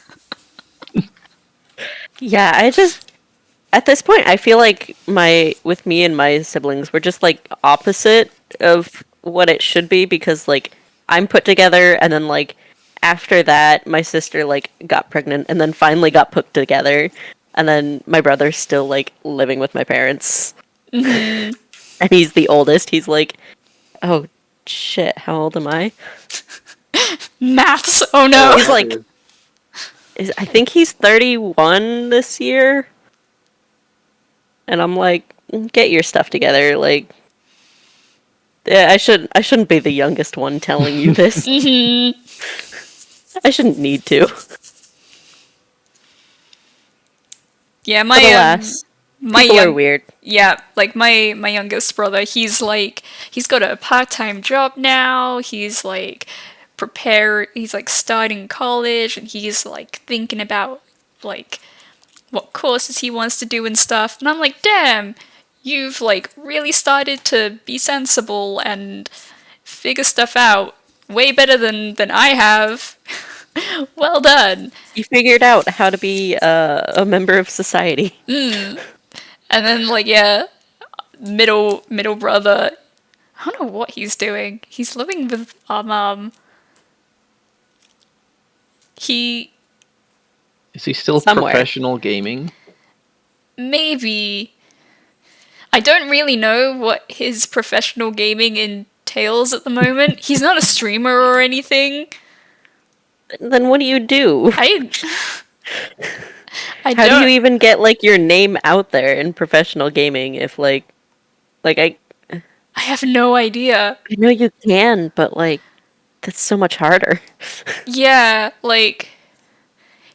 S4: Yeah, I just at this point I feel like with me and my siblings we're just like opposite of what it should be because like I'm put together and then like after that my sister like got pregnant and then finally got put together and then my brother's still like living with my parents. And he's the oldest. He's like, oh shit, how old am I?
S1: Maths. Oh no.
S4: He's like I think he's 31 this year. And I'm like, get your stuff together. Like, yeah, I shouldn't be the youngest one telling you this. I shouldn't need to.
S1: Yeah,
S4: But alas,
S1: my
S4: People are
S1: young
S4: weird.
S1: yeah, like my youngest brother, he's got a part-time job now. He's like he's like starting college, and he's like thinking about like what courses he wants to do and stuff. And I'm like, damn, you've like really started to be sensible and figure stuff out way better than I have. Well done.
S4: You figured out how to be a member of society.
S1: And then like yeah, middle brother, I don't know what he's doing. He's living with our mom. He
S2: Is he still
S4: Somewhere.
S2: professional gaming?
S1: maybe, I don't really know what his professional gaming entails at the moment. He's not a streamer or anything.
S4: Then what do you do?
S1: I
S4: How
S1: don't.
S4: do you even get like your name out there in professional gaming if like
S1: I have no idea.
S4: I know you can, but like that's so much harder.
S1: Yeah, like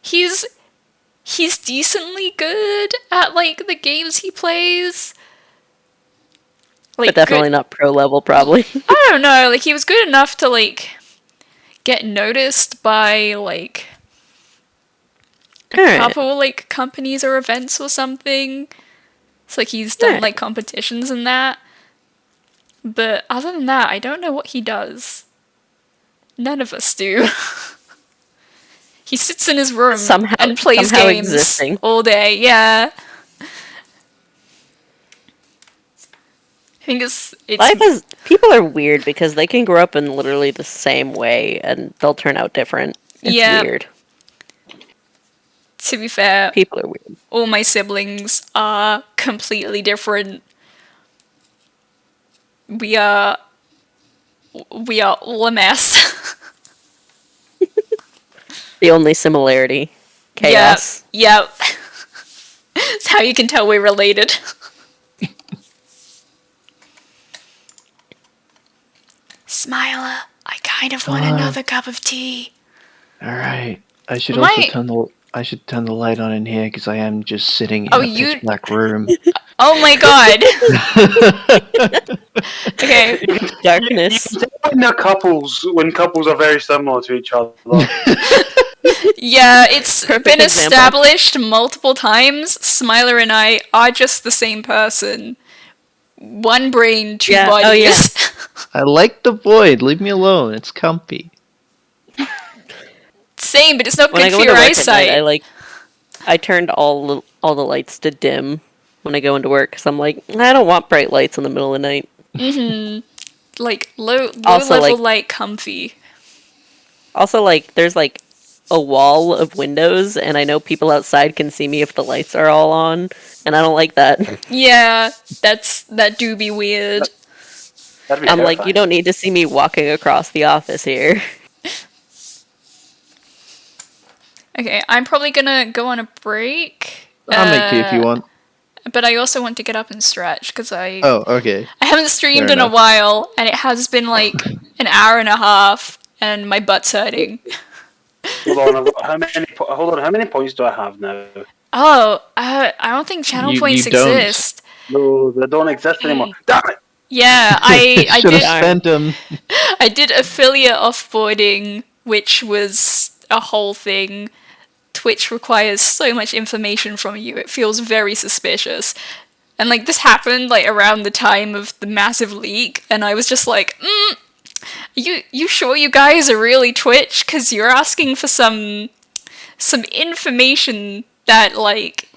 S1: he's decently good at like the games he plays. Like
S4: But definitely not pro level probably.
S1: I don't know, like he was good enough to like get noticed by like a
S4: Alright.
S1: couple like companies or events or something. It's like he's done
S4: Alright.
S1: like competitions and that. But other than that, I don't know what he does. None of us do. He sits in his room
S4: Somehow-
S1: and plays
S4: somehow
S1: games
S4: existing.
S1: all day. Yeah. I think it's
S4: Life is people are weird because they can grow up in literally the same way and they'll turn out different. It's
S1: Yeah.
S4: weird.
S1: to be fair,
S4: People are weird.
S1: all my siblings are completely different. We are all a mess.
S4: The only similarity. Chaos.
S1: Yep. That's how you can tell we're related. Smiler, I kind of want another cup of tea.
S2: All right. I should
S1: My-
S2: also turn the light on in here because I am just sitting in
S1: Oh,
S2: a
S1: you-
S2: pitch black room.
S1: Oh my god. Okay.
S4: Darkness.
S5: When couples are very similar to each other.
S1: Yeah, it's
S4: Perfect
S1: been
S4: example.
S1: established multiple times. Smiler and I are just the same person. One brain, two
S4: Yeah,
S1: bodies.
S4: oh, yeah.
S2: I like the void. Leave me alone. It's comfy.
S1: Same, but it's not
S4: When I
S1: good
S4: go
S1: for
S4: into
S1: your
S4: work at night,
S1: eyesight.
S4: I turned all the lights to dim when I go into work because I'm like, I don't want bright lights in the middle of the night.
S1: Like low
S4: Also,
S1: level
S4: like-
S1: light comfy.
S4: Also, like, there's like a wall of windows, and I know people outside can see me if the lights are all on, and I don't like that.
S1: Yeah, that do be weird.
S5: That'd be
S4: I'm like,
S5: terrifying.
S4: you don't need to see me walking across the office here.
S1: Okay, I'm probably gonna go on a break.
S2: I'll make tea if you want.
S1: But I also want to get up and stretch because I
S2: Oh, okay.
S1: haven't streamed
S2: Fair
S1: in a
S2: enough.
S1: while, and it has been like an hour and a half, and my butt's hurting.
S5: Hold on, how many points do I have now?
S1: Oh, I don't think channel
S2: You
S1: points
S2: don't.
S1: exist.
S5: No, they don't exist anymore. Damn it!
S1: Yeah, I
S2: Should have
S1: did.
S2: spent them.
S1: I did affiliate offboarding, which was a whole thing. Twitch requires so much information from you. It feels very suspicious. And like this happened like around the time of the massive leak, and I was just like, you sure you guys are really Twitch? Because you're asking for some information that like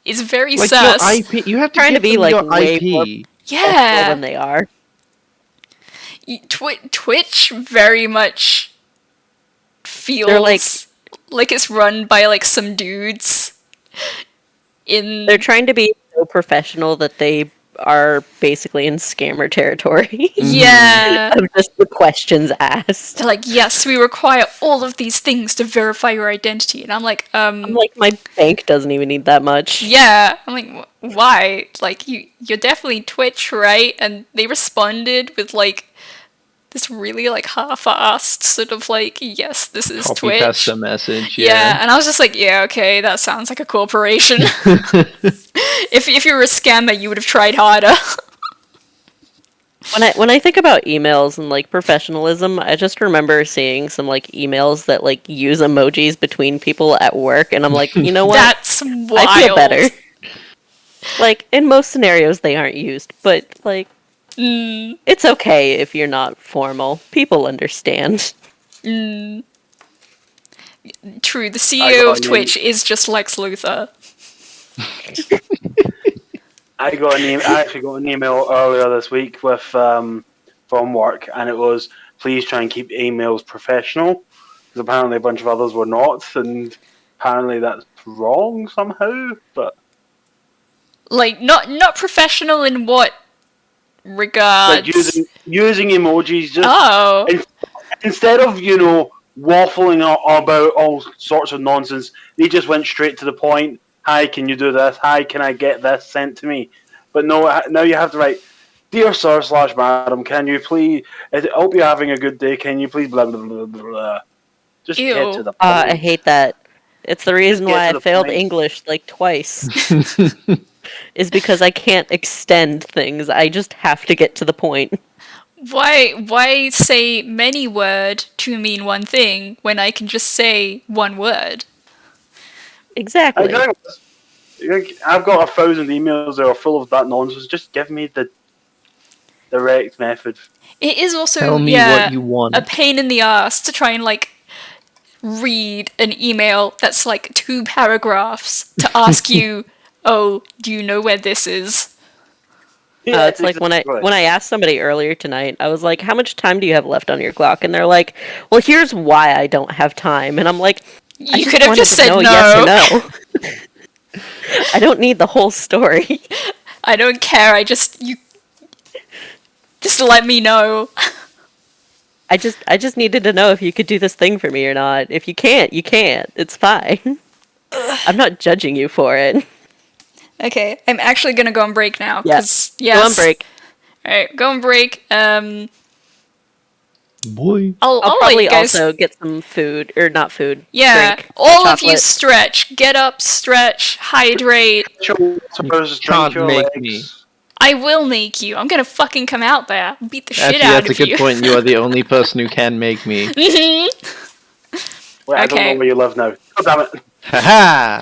S1: is very
S2: Like
S1: sus.
S2: your IP. You have to
S4: Trying to
S2: give
S4: be,
S2: them
S4: like,
S2: your
S4: way
S2: IP.
S4: more-
S1: Yeah,
S4: Than they are.
S1: Twitch very much feels
S4: They're, like-
S1: like it's run by like some dudes in
S4: They're trying to be so professional that they are basically in scammer territory.
S1: yeah.
S4: Of just the questions asked.
S1: They're like, yes, we require all of these things to verify your identity, and I'm like,
S4: I'm like, my bank doesn't even need that much.
S1: yeah. I'm like, why? Like, you're definitely Twitch, right? And they responded with like this really like half-assed sort of like, yes, this is
S2: Copy
S1: Twitch.
S2: paste the message.
S1: Yeah,
S2: Yeah.
S1: and I was just like, yeah, okay, that sounds like a corporation. If you were a scammer, you would have tried harder.
S4: When I think about emails and like professionalism, I just remember seeing some like emails that like use emojis between people at work, and I'm like, you know what?
S1: That's wild.
S4: I feel better. Like in most scenarios, they aren't used, but like it's okay if you're not formal. People understand.
S1: True, the
S5: I
S1: CEO
S5: got
S1: of
S5: an
S1: Twitch is just Lex Luthor.
S5: I actually got an email earlier this week with from work, and it was please try and keep emails professional because apparently a bunch of others were not, and apparently that's wrong somehow. But
S1: Like, not professional in what
S5: like
S1: regards?
S5: using emojis just
S1: Oh.
S5: instead of waffling about all sorts of nonsense, they just went straight to the point. Hi, can you do this? Hi, can I get this sent to me? But no, now you have to write, dear sir slash madam, can you please? I hope you're having a good day. Can you please blah blah blah blah blah. Just get
S1: Ew.
S5: to the point.
S4: I hate that. It's the reason
S5: get
S4: why
S5: to
S4: I
S5: the
S4: failed
S5: point.
S4: English like twice. Is because I can't extend things. I just have to get to the point.
S1: Why say many word to mean one thing when I can just say one word?
S4: Exactly.
S5: I've got 1,000 emails that are full of that nonsense. Just give me the direct method.
S1: It is also,
S2: Tell me what you want.
S1: a pain in the ass to try and, like, read an email that's, like, 2 paragraphs to ask you, oh, do you know where this is?
S5: Yeah,
S4: It's like
S5: exactly.
S4: when I asked somebody earlier tonight, I was like, "How much time do you have left on your clock?" And they're like, "Well, here's why I don't have time." And I'm like, "I
S1: You
S4: just
S1: could have
S4: wanted
S1: just
S4: to
S1: said
S4: know
S1: no.
S4: yes or no. I don't need the whole story.
S1: I don't care, you just let me know.
S4: I just needed to know if you could do this thing for me or not. If you can't, you can't. It's fine. I'm not judging you for it."
S1: Okay, I'm actually gonna go on break now,
S4: Yeah.
S1: because,
S4: Go on break.
S1: Alright, go on break.
S2: Boy.
S1: I'll
S4: I'll
S1: let you
S4: probably
S1: guys.
S4: also get some food or not food.
S1: Yeah,
S4: Drink.
S1: all of you
S4: Chocolate.
S1: stretch. Get up, stretch, hydrate.
S2: You
S5: Drink
S2: can't
S5: your
S2: make
S5: legs.
S2: me.
S1: I will make you. I'm gonna fucking come out there, beat the shit
S2: Actually,
S1: out
S2: that's a
S1: of
S2: good
S1: you.
S2: point. You are the only person who can make me.
S1: Mhm.
S5: Wait, I don't know
S1: Okay.
S5: where you live now. God damn it.
S2: Haha!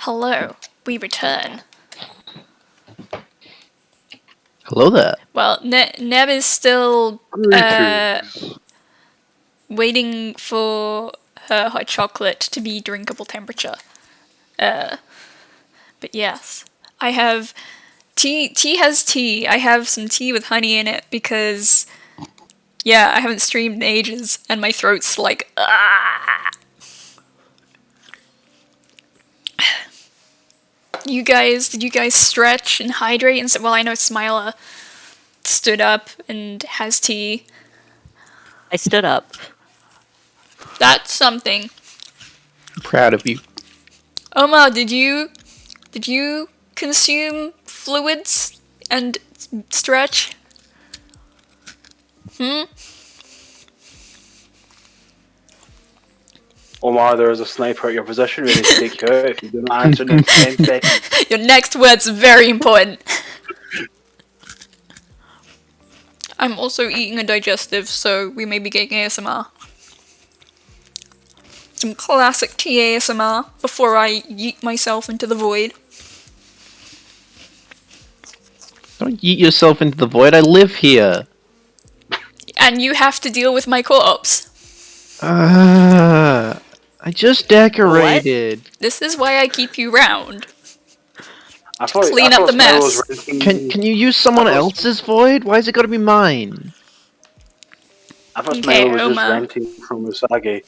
S1: Hello, we return.
S2: Hello there.
S1: Well, Neb is still
S5: Greetings.
S1: waiting for her hot chocolate to be drinkable temperature. But yes, I have tea. Tea has tea. I have some tea with honey in it because, yeah, I haven't streamed in ages, and my throat's like, ah. Did you guys stretch and hydrate? And well, I know Smiler stood up and has tea.
S4: I stood up.
S1: That's something.
S2: I'm proud of you.
S1: Omar, did you consume fluids and stretch?
S5: Omar, there is a sniper at your position ready to take you out if you do not answer in 10 seconds.
S1: Your next word's very important. I'm also eating a digestive, so we may be getting ASMR. Some classic tea ASMR before I yeet myself into the void.
S2: Don't yeet yourself into the void. I live here.
S1: And you have to deal with my corpse.
S2: I just decorated.
S1: This is why I keep you round.
S5: I thought,
S1: Clean
S5: I
S1: up
S5: thought
S1: the
S5: Smile
S1: mess.
S5: was renting-
S2: Can you use someone else's void? Why is it gotta be mine?
S5: I thought
S1: Okay,
S5: Smile was just
S1: Omar.
S5: renting from Usagi.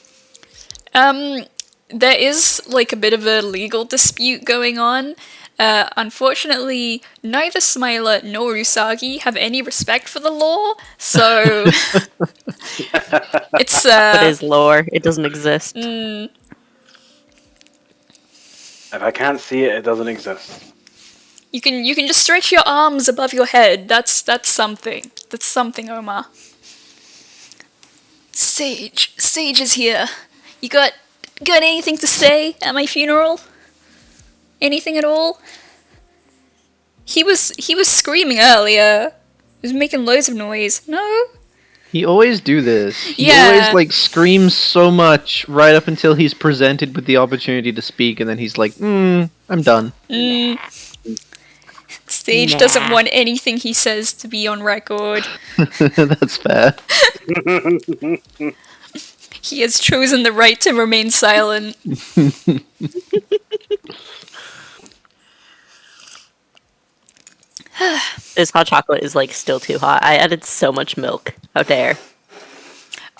S1: There is like a bit of a legal dispute going on. Unfortunately, neither Smiler nor Usagi have any respect for the law, so it's
S4: But it is lore. It doesn't exist.
S5: If I can't see it, it doesn't exist.
S1: you can just stretch your arms above your head. That's something. That's something, Omar. Sage is here. You got anything to say at my funeral? Anything at all? He was screaming earlier. He was making loads of noise. No?
S2: He always do this. He
S1: Yeah.
S2: always screams so much right up until he's presented with the opportunity to speak, and then he's like, I'm done.
S1: Sage doesn't want anything he says to be on record.
S2: That's fair.
S1: He has chosen the right to remain silent.
S4: This hot chocolate is still too hot. I added so much milk. How dare?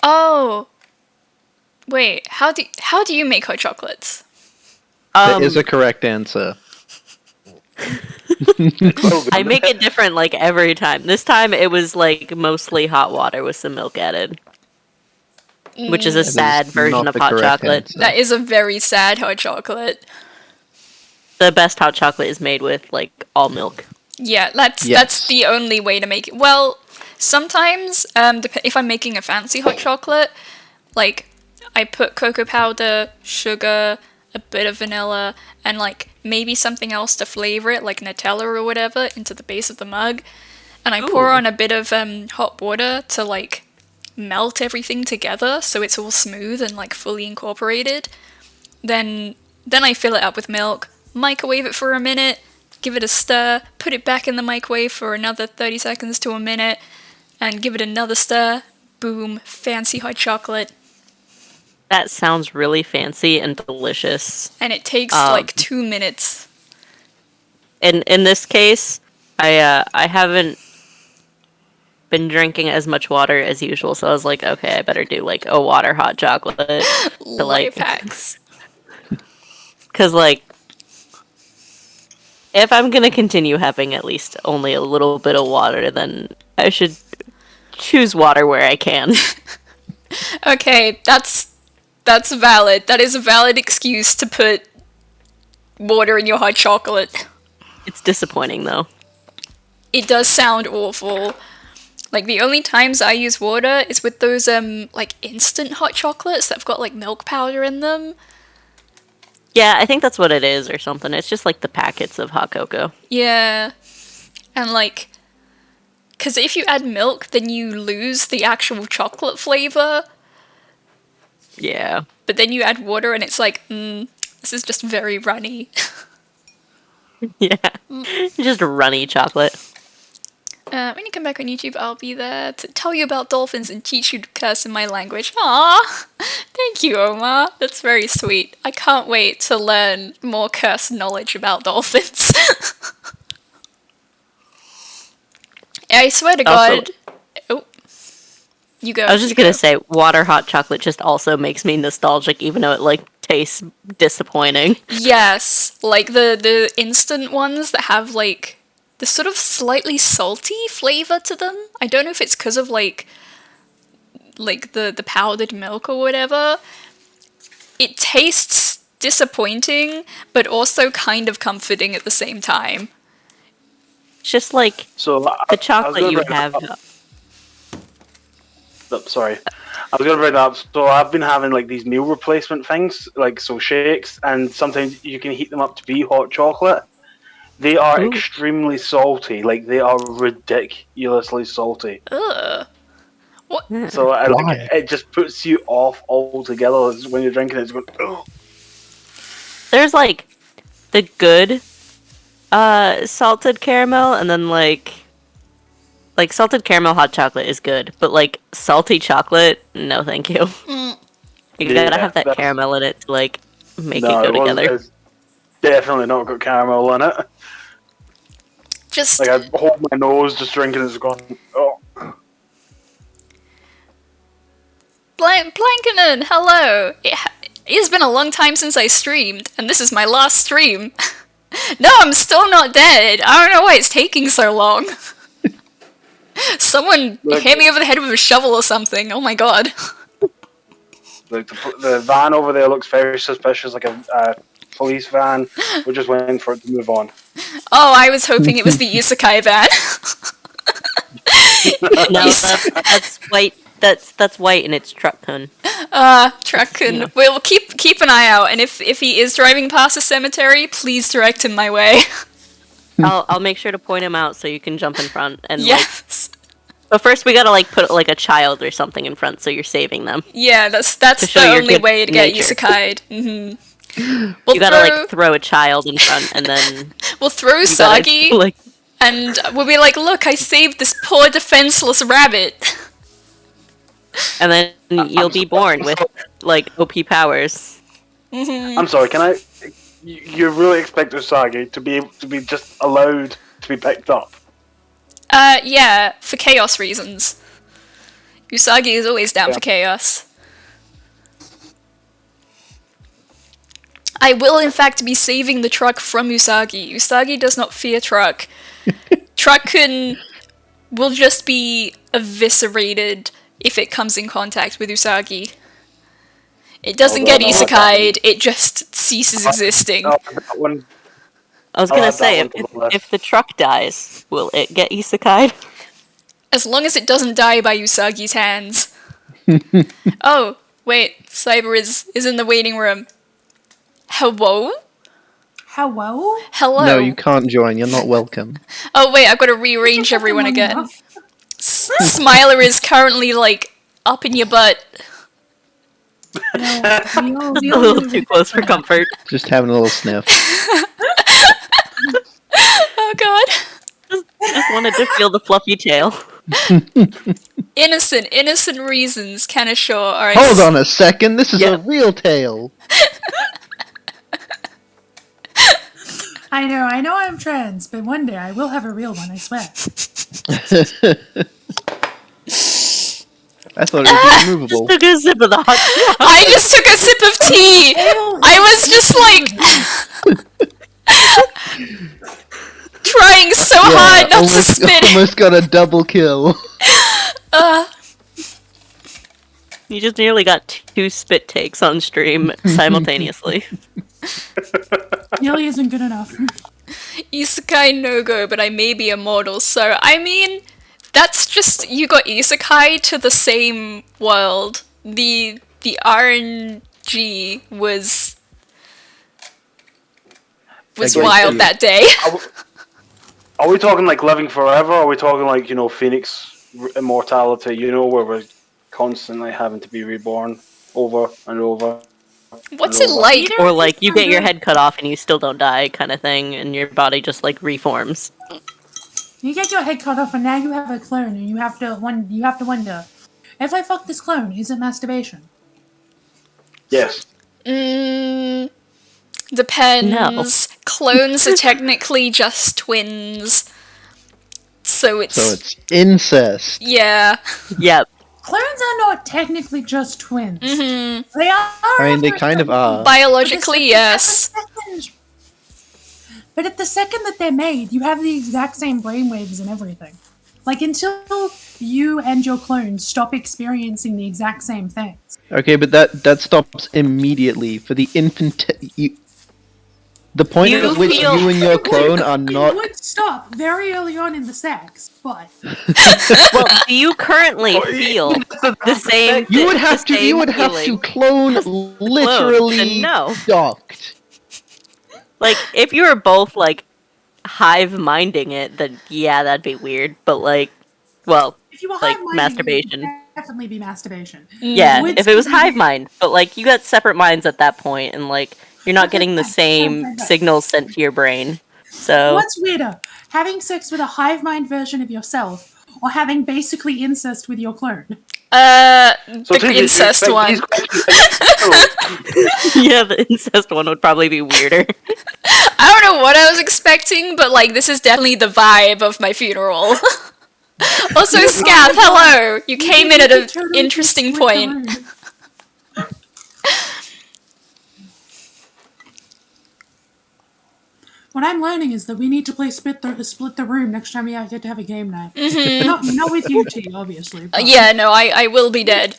S1: Oh. Wait, how do you make hot chocolates?
S2: That is a correct answer.
S4: I make it different every time. This time it was mostly hot water with some milk added. Which is a sad
S2: is
S4: version
S2: not
S4: of
S2: the
S4: hot
S2: correct
S4: chocolate.
S2: answer.
S1: That is a very sad hot chocolate.
S4: The best hot chocolate is made with all milk.
S1: Yeah, that's the only way to make it. Well, sometimes if I'm making a fancy hot chocolate, I put cocoa powder, sugar, a bit of vanilla, and maybe something else to flavor it, like Nutella or whatever, into the base of the mug, and I pour on a bit of hot water to melt everything together so it's all smooth and fully incorporated. Then I fill it up with milk, microwave it for a minute, give it a stir, put it back in the microwave for another 30 seconds to a minute, and give it another stir. Boom, fancy hot chocolate.
S4: That sounds really fancy and delicious.
S1: And it takes 2 minutes.
S4: In this case, I haven't been drinking as much water as usual, so I was like, okay, I better do a water hot chocolate to
S1: Life hacks.
S4: because if I'm gonna continue having at least only a little bit of water, then I should choose water where I can.
S1: Okay, that's valid. That is a valid excuse to put water in your hot chocolate.
S4: It's disappointing though.
S1: It does sound awful. The only times I use water is with those instant hot chocolates that've got milk powder in them.
S4: Yeah, I think that's what it is or something. It's just the packets of hot cocoa.
S1: Yeah. And because if you add milk, then you lose the actual chocolate flavor.
S4: Yeah.
S1: But then you add water and it's This is just very runny.
S4: Yeah. Just runny chocolate.
S1: When you come back on YouTube, I'll be there to tell you about dolphins and teach you to curse in my language. Aww! Thank you, Omar. That's very sweet. I can't wait to learn more curse knowledge about dolphins. I swear to
S4: Also-
S1: God. Oh. You go.
S4: I was just
S1: you
S4: gonna
S1: go.
S4: say, water hot chocolate just also makes me nostalgic, even though it like tastes disappointing.
S1: Yes. Like the instant ones that have like the sort of slightly salty flavor to them. I don't know if it's because of like the powdered milk or whatever. It tastes disappointing, but also kind of comforting at the same time.
S4: It's just like
S5: So
S4: the
S5: I was
S4: chocolate
S5: gonna
S4: you
S5: bring
S4: have.
S5: sorry. I was going to bring that up. So I've been having like these meal replacement things, like so shakes, and sometimes you can heat them up to be hot chocolate. They are
S4: Ooh.
S5: extremely salty. Like they are ridiculously salty.
S1: Ugh.
S5: So
S2: Why?
S5: it just puts you off altogether when you're drinking it. It's going, oh.
S4: There's like the good salted caramel, and then like salted caramel hot chocolate is good, but like salty chocolate, no thank you. You gotta
S5: Yeah,
S4: have that
S5: that's-
S4: caramel in it to like make
S5: No,
S4: it go
S5: wasn't-
S4: together.
S5: It's definitely not got caramel in it.
S1: Just
S5: Like I hold my nose just drinking it, it's going, oh.
S1: Blankenon, hello. It's been a long time since I streamed, and this is my last stream. No, I'm still not dead. I don't know why it's taking so long. Someone
S5: Look.
S1: hit me over the head with a shovel or something. Oh my god.
S5: Like the van over there looks very suspicious, like a police van. We're just waiting for it to move on.
S1: Oh, I was hoping it was the isekai van.
S4: No, that's white. That's white, and it's Truck-kun.
S1: Truck-kun.
S4: Yeah.
S1: We'll keep an eye out, and if he is driving past a cemetery, please direct him my way.
S4: I'll make sure to point him out so you can jump in front and like.
S1: Yes.
S4: But first, we gotta like put like a child or something in front so you're saving them.
S1: Yeah, that's
S4: To show
S1: the
S4: your
S1: only
S4: good
S1: way to get
S4: nature.
S1: isekai'd. Mm-hmm.
S4: You gotta like throw a child in front, and then
S1: we'll throw
S4: you gotta,
S1: Sagi,
S4: like
S1: and we'll be like, look, I saved this poor defenseless rabbit.
S4: and then you'll be born with like OP powers.
S5: I'm sorry, can I? You really expect Usagi to be just allowed to be picked up?
S1: Yeah, for chaos reasons. Usagi is always down for chaos. I will, in fact, be saving the truck from Usagi. Usagi does not fear truck. Truck-kun will just be eviscerated if it comes in contact with Usagi. It doesn't get
S5: Although,
S1: isekai'd, it just ceases existing.
S5: Oh, that one.
S4: I was
S5: I'll
S4: gonna
S5: add that
S4: say
S5: one to the list.
S4: if the truck dies, will it get isekai'd?
S1: As long as it doesn't die by Usagi's hands. Oh, wait, Cyber is in the waiting room. Hello?
S3: Hello?
S1: Hello?
S2: No, you can't join. You're not welcome.
S1: Oh wait, I've got to rearrange everyone
S3: Long
S1: again.
S3: enough.
S1: Smiler is currently, like, up in your butt.
S3: No, we
S4: A
S3: all
S4: little
S3: live
S4: too
S3: in
S4: close for
S3: different-
S4: comfort.
S2: Just having a little sniff.
S1: Oh god.
S4: Just wanted to feel the fluffy tail.
S1: Innocent reasons can assure. Alright.
S2: Hold on a second. This is
S4: Yeah.
S2: a real tale.
S3: I know I'm trans, but one day I will have a real one, I swear.
S2: I thought it was removable.
S4: Took a sip of the hot chocolate.
S1: I just took a sip of tea! I was just like trying so hard not to spit it.
S2: Almost got a double kill.
S4: You just nearly got 2 spit takes on stream simultaneously.
S3: Nearly isn't good enough.
S1: Isekai no go, but I may be immortal, so I mean that's just you got isekai to the same world. The RNG was
S2: Again,
S1: wild
S5: too.
S1: that day.
S5: Are we talking like living forever? Or are we talking like Phoenix immortality? Where we're constantly having to be reborn over and over.
S1: What's it like?
S3: Either
S4: Or
S3: of
S4: like
S3: these
S4: you get your
S3: sound
S4: head cut off and you still don't die, kind of thing, and your body just like reforms.
S3: good. You get your head cut off, and now you have a clone, and you have to wonder, if I fuck this clone, is it masturbation?
S5: Yes.
S1: Depends. Clones are technically just twins. So it's
S2: incest.
S1: yeah.
S4: Yep.
S3: Clones are not technically just twins.
S1: Mm-hmm.
S3: They are.
S2: I mean, they kind of are.
S1: Biologically, yes.
S3: But at the second that they're made, you have the exact same brainwaves and everything. Like, until you and your clones stop experiencing the exact same things.
S2: Okay, but that stops immediately for the infant. The point
S4: You
S2: at which
S4: feel-
S2: you and your clone are
S3: It
S2: not.
S3: would stop very early on in the sex, but
S4: Well, do you currently feel the same?
S2: You would
S4: the
S2: have to.
S4: same
S2: You would have to
S4: feeling?
S2: clone literally
S4: no.
S2: docked.
S4: Like, if you were both like hive minding it, then yeah, that'd be weird. But like, well,
S3: if you were
S4: like
S3: hive-minding,
S4: masturbation.
S3: it would definitely be masturbation.
S4: Yeah,
S3: Would
S4: if it was
S3: still be-
S4: hive mind, but like you got separate minds at that point, and like you're not getting the same signals sent to your brain. So
S3: What's weirder, having sex with a hive mind version of yourself, or having basically incest with your clone?
S1: The
S5: Stevie,
S1: incest
S5: you expect
S1: one.
S5: these questions-
S4: yeah, the incest one would probably be weirder.
S1: I don't know what I was expecting, but like this is definitely the vibe of my funeral. Also, Scav, hello. You came in at an
S3: Totally
S1: interesting
S3: split the
S1: point.
S3: room. What I'm learning is that we need to play split the room next time we get to have a game night. Not with you, T, obviously. But.
S1: Yeah, no, I will be dead.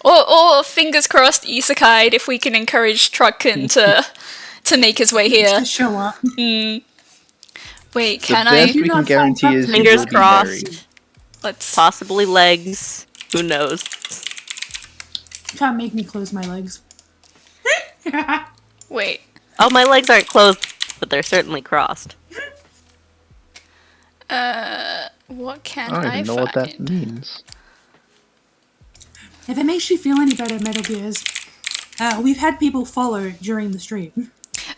S1: Or fingers crossed, isekai'd if we can encourage Trucken to make his way here.
S3: To show up.
S1: Wait,
S2: The
S1: can
S2: best
S1: I?
S2: we can guarantee is you
S4: Fingers
S2: will be
S4: crossed.
S2: buried.
S1: Let's.
S4: Possibly legs. Who knows?
S3: Can't make me close my legs.
S1: Wait.
S4: Oh, my legs aren't closed, but they're certainly crossed.
S1: What can
S2: I don't
S1: I
S2: even know what that
S1: find?
S2: means.
S3: If it makes you feel any better, Metal Gears, we've had people follow during the stream.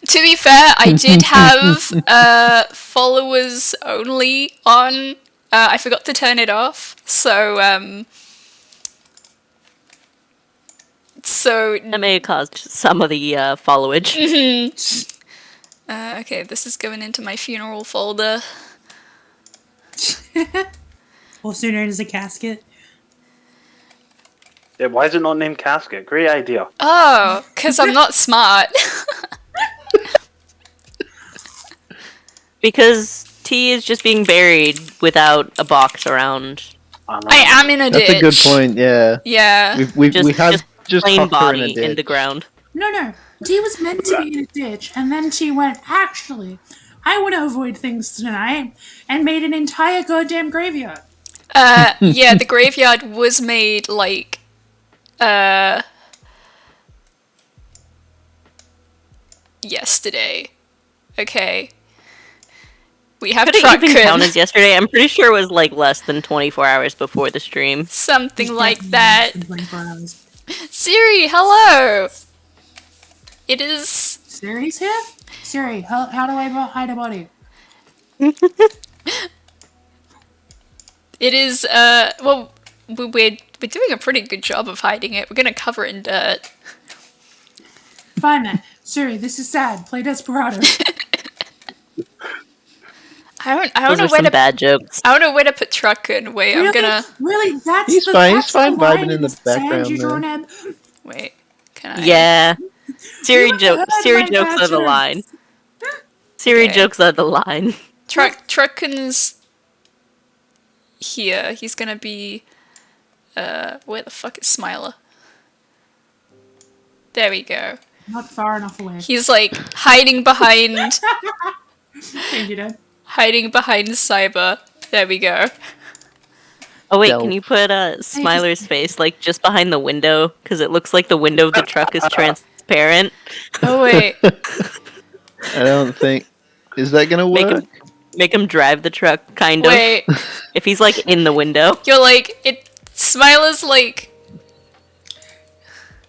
S1: To be fair, I did have followers only on. I forgot to turn it off, so
S4: That may have caused some of the followage.
S1: okay, this is going into my funeral folder.
S3: Also known as a casket.
S5: Yeah, why is it not named Casket? Great idea.
S1: Oh, because I'm not smart.
S4: Because T is just being buried without a box around.
S5: I know.
S1: I am in a ditch.
S2: That's a good point. Yeah,
S1: Yeah.
S2: we
S4: Just,
S2: have just
S4: plain
S2: tucked her in a
S4: body
S2: ditch.
S4: in the ground.
S3: No. T was meant to be in a ditch, and then she went, actually, I want to avoid things tonight, and made an entire goddamn graveyard.
S1: Yeah, the graveyard was made like yesterday. Okay. We have
S4: Could it even count
S1: Trucken.
S4: as yesterday? I'm pretty sure it was like less than 24 hours before the stream.
S1: Something like that.
S3: In 24 hours.
S1: Siri, hello! It is.
S3: Siri's here? Siri, how do I hide a body?
S1: It is, well, we're doing a pretty good job of hiding it. We're gonna cover it in dirt.
S3: Fine then. Siri, this is sad. Play Desperado.
S1: I don't
S4: Those
S1: know
S4: are
S1: where
S4: some
S1: to.
S4: bad jokes.
S1: I don't know where to put Trucken. Wait, I'm gonna.
S3: Really? That's
S2: He's
S3: the,
S2: fine,
S3: that's
S2: he's fine
S3: the line
S2: vibing in the
S3: sand
S2: background
S3: you
S2: there.
S3: drawn in?
S1: Wait, can I?
S4: Yeah. Siri
S3: You
S4: joke.
S3: heard
S4: Siri
S3: my
S4: jokes are the
S3: bachelor.
S4: line. Siri
S1: Okay.
S4: jokes are the line.
S1: Trucken's here. He's gonna be. Where the fuck is Smiler? There we go.
S3: Not far enough away.
S1: He's like hiding behind.
S3: Thank you, Dad.
S1: Hiding behind Cyber. There we go.
S4: Oh wait,
S2: Delve.
S4: can you put Smiler's face like just behind the window? Because it looks like the window of the truck is transparent.
S1: Oh wait.
S2: I don't think. Is that gonna
S4: Make
S2: work?
S4: Make him drive the truck, kind of.
S1: Wait.
S4: If he's like in the window.
S1: You're like it. Smiler's like.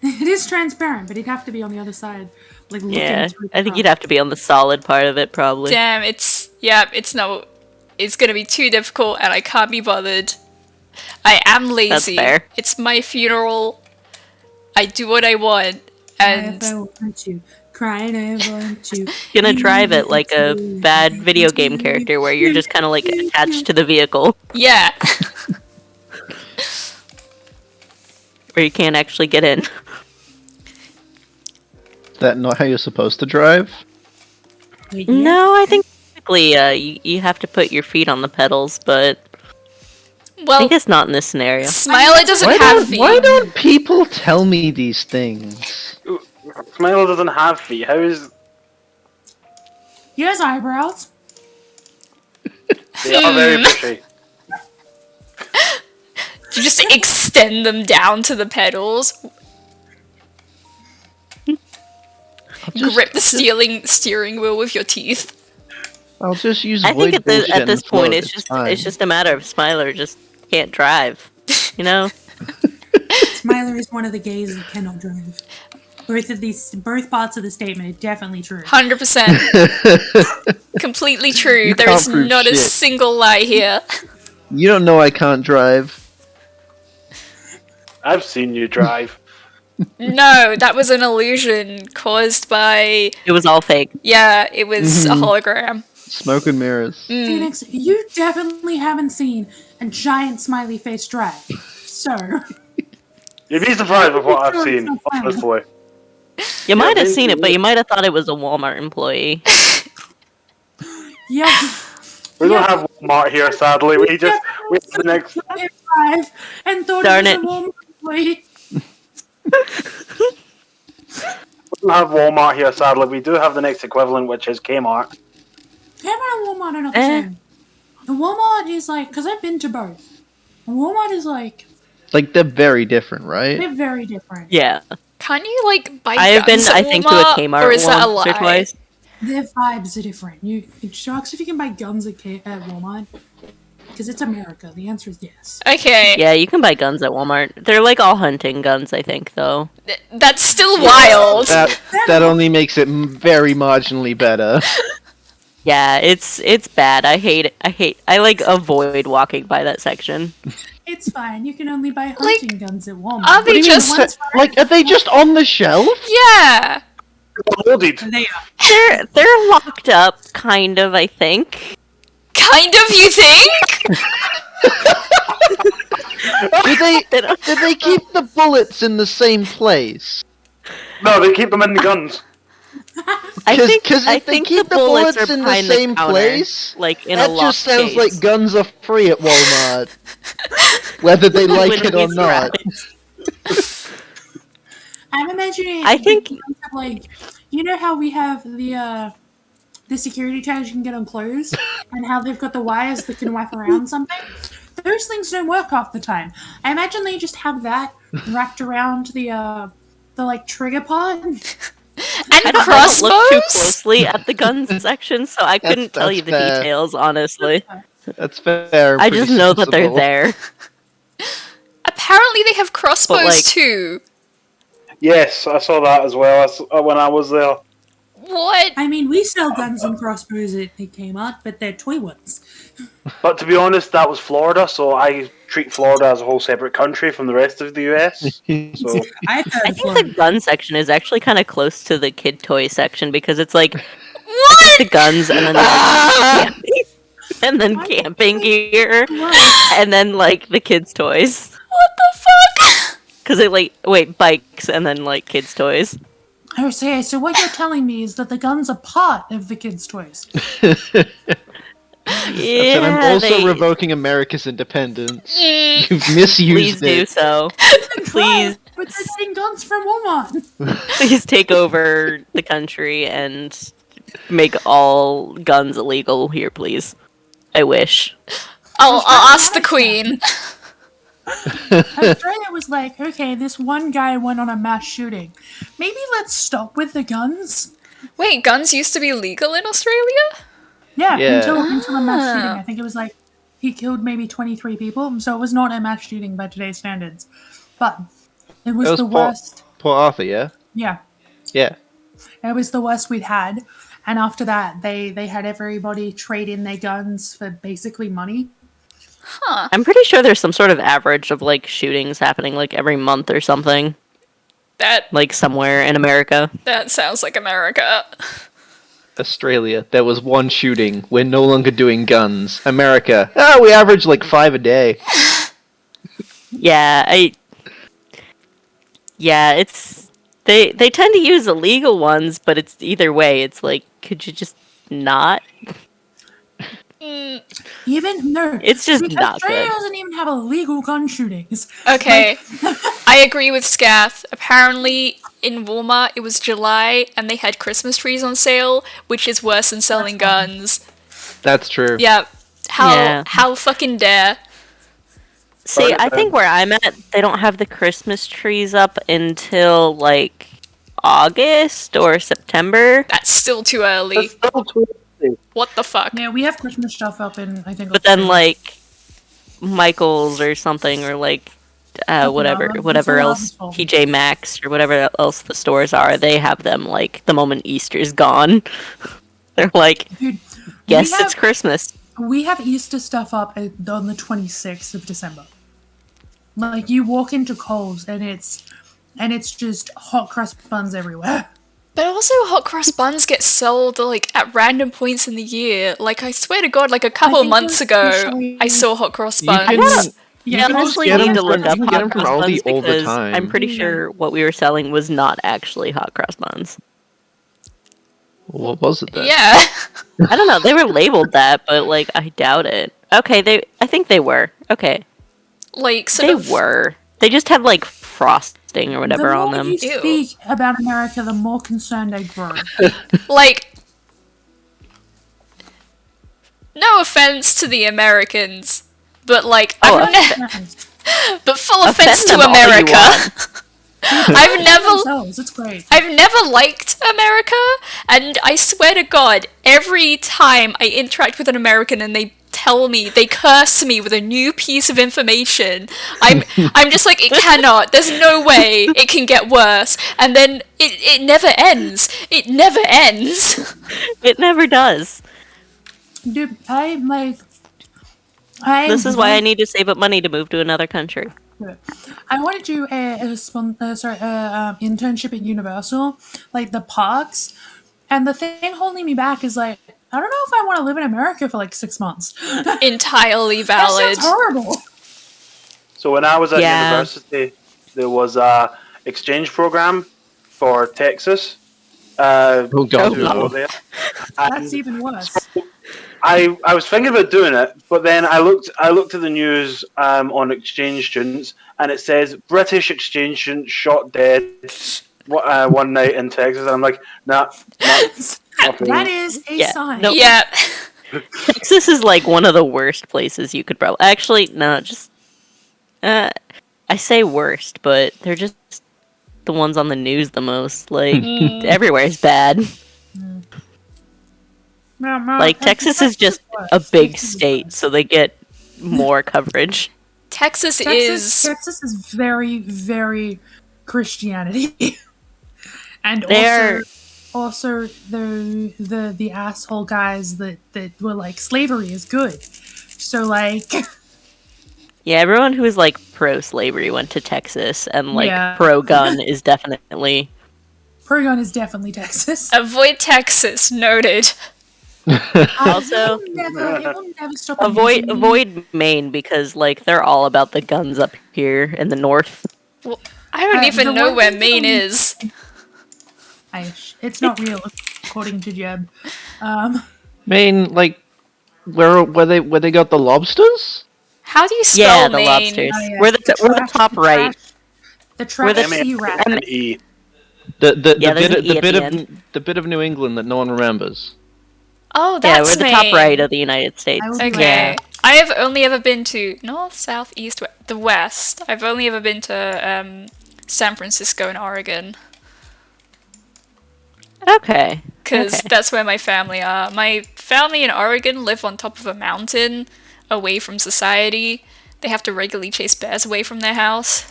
S3: It is transparent, but he'd have to be on the other side, like looking
S4: Yeah,
S3: through.
S4: I think you'd have to be on the solid part of it, probably.
S1: Damn, it's gonna be too difficult and I can't be bothered. I am lazy.
S4: That's fair.
S1: It's my funeral. I do what I want, and
S3: I want to cry and I want to.
S4: Gonna drive it like a bad video game character where you're just kind of like attached to the vehicle,
S1: yeah.
S4: where you can't actually get in.
S2: Is that not how you're supposed to drive?
S3: Wait,
S4: No, I think typically you have to put your feet on the pedals, but I
S1: Well,
S4: think it's not in this scenario.
S1: Smiler doesn't
S2: Why
S1: have
S2: don't,
S1: feet.
S2: why don't people tell me these things?
S5: Smilo doesn't have feet. How is
S3: He has eyebrows.
S5: they are very bushy?
S1: You just extend them down to the pedals. Grip the steering wheel with your teeth.
S2: I'll just use
S4: I
S2: void
S4: think
S2: bullshit
S4: at this
S2: and float,
S4: point it's
S2: fine.
S4: just a matter of Smiler just can't drive. You know?
S3: Smiler is one of the gays that cannot drive. Both parts of the statement are definitely true.
S1: 100%. Completely true.
S2: You
S1: There
S2: can't
S1: is
S2: prove
S1: not a
S2: shit.
S1: single lie here.
S2: You don't know I can't drive.
S5: I've seen you drive.
S1: No, that was an illusion caused by.
S4: It was all fake.
S1: Yeah, it was a hologram.
S2: Smoke and mirrors.
S3: Phoenix, you definitely haven't seen a giant smiley face drive. So,
S5: You'd be surprised with what I've
S3: Sure,
S5: seen,
S3: it's not fun.
S5: honestly.
S4: You might have
S5: they-
S4: seen it, but you might have thought it was a Walmart employee.
S3: yeah,
S5: We don't
S3: Yeah.
S5: have Walmart here, sadly. We have the next.
S3: drive and thought
S4: Darn
S3: it
S4: it.
S3: was a Walmart employee.
S5: We don't have Walmart here, sadly. We do have the next equivalent, which is Kmart.
S3: Kmart and Walmart are not the
S4: Eh.
S3: same. The Walmart is like, because I've been to both. The Walmart is like,
S2: Like, they're very different, right?
S3: they're very different.
S4: Yeah.
S1: Can't you, like, buy
S4: I have been,
S1: guns at
S4: I think, to a
S1: Walmart,
S4: Kmart
S1: or is that a
S4: once or
S1: lie?
S4: twice.
S3: Their vibes are different. Sharks, if you can buy guns at Walmart, because it's America, the answer is yes.
S1: Okay,
S4: Yeah, you can buy guns at Walmart. They're like all hunting guns, I think, though.
S1: that's still wild.
S2: That only makes it very marginally better.
S4: Yeah, it's bad. I hate it. I like avoid walking by that section.
S3: It's fine. You can only buy hunting guns at Walmart.
S1: Are they
S2: What do you mean,
S1: just-
S3: One's
S2: like, are they just on the shelf?
S1: Yeah.
S5: Loaded.
S3: They are.
S4: They're locked up, kind of, I think.
S1: Kind of, you think?
S2: Did they keep the bullets in the same place?
S5: No, they keep them in the guns.
S4: I think
S2: Because
S4: I
S2: if they
S4: think
S2: keep
S4: the
S2: the
S4: bullets
S2: bullets
S4: are
S2: in the
S4: behind
S2: same
S4: counter,
S2: place,
S4: like in a
S2: that
S4: locked
S2: just sounds
S4: case.
S2: like guns are free at Walmart. Whether they like
S4: Wouldn't
S2: it or
S4: be
S2: not.
S4: surprised.
S3: I'm imagining.
S4: I think-
S3: like, you know how we have the security tags you can get on clothes, and how they've got the wires that can wrap around something. Those things don't work half the time. I imagine they just have that wrapped around the like trigger part.
S1: And
S4: I don't look too
S1: crossbows?
S4: closely at the guns section, so I couldn't tell you the
S2: that's fair.
S4: details, honestly.
S2: That's fair.
S4: I just
S2: pretty
S4: know that they're
S2: sensible.
S4: there.
S1: Apparently they have crossbows
S4: like-
S1: too.
S5: Yes, I saw that as well when I was there.
S1: What?
S3: I mean, we sell guns and crossbows at Kmart, but they're toy ones.
S5: But to be honest, that was Florida, so I treat Florida as a whole separate country from the rest of the US. So
S3: I've heard
S4: I
S3: of
S4: think
S3: Florida.
S4: the gun section is actually kind of close to the kid toy section because it's like
S1: What?
S4: the guns and then camping, and then camping gear and then like the kids' toys.
S1: What the fuck?
S4: Because they like bikes and then like kids' toys.
S3: Oh, so what you're telling me is that the guns are part of the kids' toys.
S4: Yeah,
S2: And I'm also
S4: they-
S2: revoking America's independence.
S1: Mm,
S2: You've misused
S4: Please do
S2: it.
S4: so. Please,
S3: But they're getting guns from Walmart.
S4: please take over the country and make all guns illegal here, please. I wish.
S1: I'll ask the queen.
S3: Australia was like, okay, this one guy went on a mass shooting. Maybe let's stop with the guns.
S1: Wait, guns used to be legal in Australia?
S3: Yeah,
S2: Yeah.
S3: until a mass
S1: Ah.
S3: shooting. I think it was like he killed maybe 23 people, so it was not a mass shooting by today's standards. But it was
S2: It was
S3: the worst.
S2: Port Arthur, yeah?
S3: Yeah.
S2: Yeah.
S3: It was the worst we'd had. And after that, they had everybody trade in their guns for basically money.
S1: Huh.
S4: I'm pretty sure there's some sort of average of like shootings happening like every month or something,
S1: That
S4: like somewhere in America.
S1: sounds like America.
S2: Australia, there was one shooting. We're no longer doing guns. America, we average like 5 a day.
S4: Yeah, it's they tend to use illegal ones, but it's either way. It's like, could you just not? It's just not
S3: Australia
S4: good.
S3: doesn't even have illegal gun shootings.
S1: Okay. I agree with Scath. Apparently, in Walmart, it was July, and they had Christmas trees on sale, which is worse than selling guns.
S2: That's true.
S1: Yeah.
S4: Yeah.
S1: How fucking dare?
S4: See, I think where I'm at, they don't have the Christmas trees up until like August or September.
S1: That's still too early.
S5: That's still too early.
S1: What the fuck?
S3: Yeah, we have Christmas stuff up in, I think.
S4: But then like Michael's or something, or like whatever else, TJ Maxx or whatever else the stores are, they have them like the moment Easter's gone. They're like,
S3: Dude,
S4: yes,
S3: we have-
S4: it's Christmas.
S3: We have Easter stuff up on the 26th of December. Like, you walk into Kohl's and it's just hot crust buns everywhere.
S1: But also, hot cross buns get sold like at random points in the year. Like, I swear to God, like a couple of
S3: think
S1: months
S3: it's
S1: ago,
S3: usually-
S1: I saw hot cross
S2: You
S1: buns.
S2: can-
S4: You
S2: can just
S4: honestly
S2: get
S4: need
S2: 'em
S4: to
S2: from-
S4: look
S2: you
S4: up
S2: can get
S4: hot
S2: 'em from
S4: cross
S2: Aldi
S4: buns
S2: all the
S4: because
S2: time.
S4: I'm pretty sure what we were selling was not actually hot cross buns.
S2: What was it then?
S1: Yeah.
S4: I don't know. They were labeled that, but like I doubt it. Okay, I think they were. Okay,
S1: Like, sort
S4: they
S1: of.
S4: were. They just had like frosting or whatever
S3: the
S4: on
S3: more
S4: them.
S3: you
S1: Ew.
S3: speak about America, the more concerned I grow.
S1: Like, no offense to the Americans, but like,
S4: Oh,
S1: but full
S4: offend
S1: offense to
S4: them all you
S1: America.
S4: want.
S1: I've never,
S3: Themselves, it's great.
S1: I've never liked America, and I swear to God, every time I interact with an American and they tell me, they curse me with a new piece of information, I'm just like, it cannot. There's no way it can get worse. And then it never ends. It never ends.
S4: It never does.
S3: Dude, I
S4: This is why I need to save up money to move to another country.
S3: I want to do a internship at Universal, like the parks, and the thing holding me back is like, I don't know if I want to live in America for like 6 months.
S1: Entirely
S3: That
S1: valid.
S3: sounds horrible.
S5: So when I was at
S4: Yeah.
S5: university, there was a exchange program for Texas.
S2: Oh god,
S5: to
S2: no.
S5: go there.
S3: That's
S5: And
S3: even worse.
S5: I was thinking about doing it, but then I looked at the news on exchange students, and it says British exchange student shot dead one night in Texas. And I'm like, nah.
S3: That is a
S4: Yeah,
S3: sign.
S4: no.
S1: Yeah.
S4: Texas is like one of the worst places you could probably. Actually, no, just. I say worst, but they're just the ones on the news the most. Like everywhere is bad. Like Texas is just a big state, so they get more coverage.
S1: Texas
S3: Texas
S1: is
S3: is very, very Christianity, and
S4: They're-
S3: also the asshole guys that were like slavery is good. So like,
S4: Yeah, everyone who is like pro-slavery went to Texas, and like
S3: Yeah.
S4: pro-gun is definitely.
S3: Oregon is definitely Texas.
S1: avoid Texas. Noted.
S4: Also,
S3: it will never stop
S4: avoid
S3: amusing me.
S4: avoid Maine because like they're all about the guns up here in the north.
S1: Well, I don't
S3: the
S1: even know
S3: one
S1: where
S3: thing
S1: Maine
S3: that-
S1: is.
S3: It's not real, according to Jeb.
S2: Maine, like where they got the lobsters?
S1: How do you spell
S4: Yeah, the
S1: Maine?
S4: lobsters.
S3: Oh, yeah.
S4: We're the top right.
S3: The trash
S4: the-
S3: sea rat.
S5: M-E.
S2: The
S4: Yeah, there's
S2: bit
S4: an E at the
S2: the bit of New England that no one remembers.
S1: Oh,
S4: Yeah,
S1: that's
S4: we're the top
S1: Maine.
S4: right of the United States.
S3: I would be
S1: Okay.
S3: right.
S1: I have only ever been to north, south, east, the west. I've only ever been to San Francisco and Oregon
S4: Okay.
S1: because
S4: Okay.
S1: that's where my family are. My family in Oregon live on top of a mountain, away from society. They have to regularly chase bears away from their house.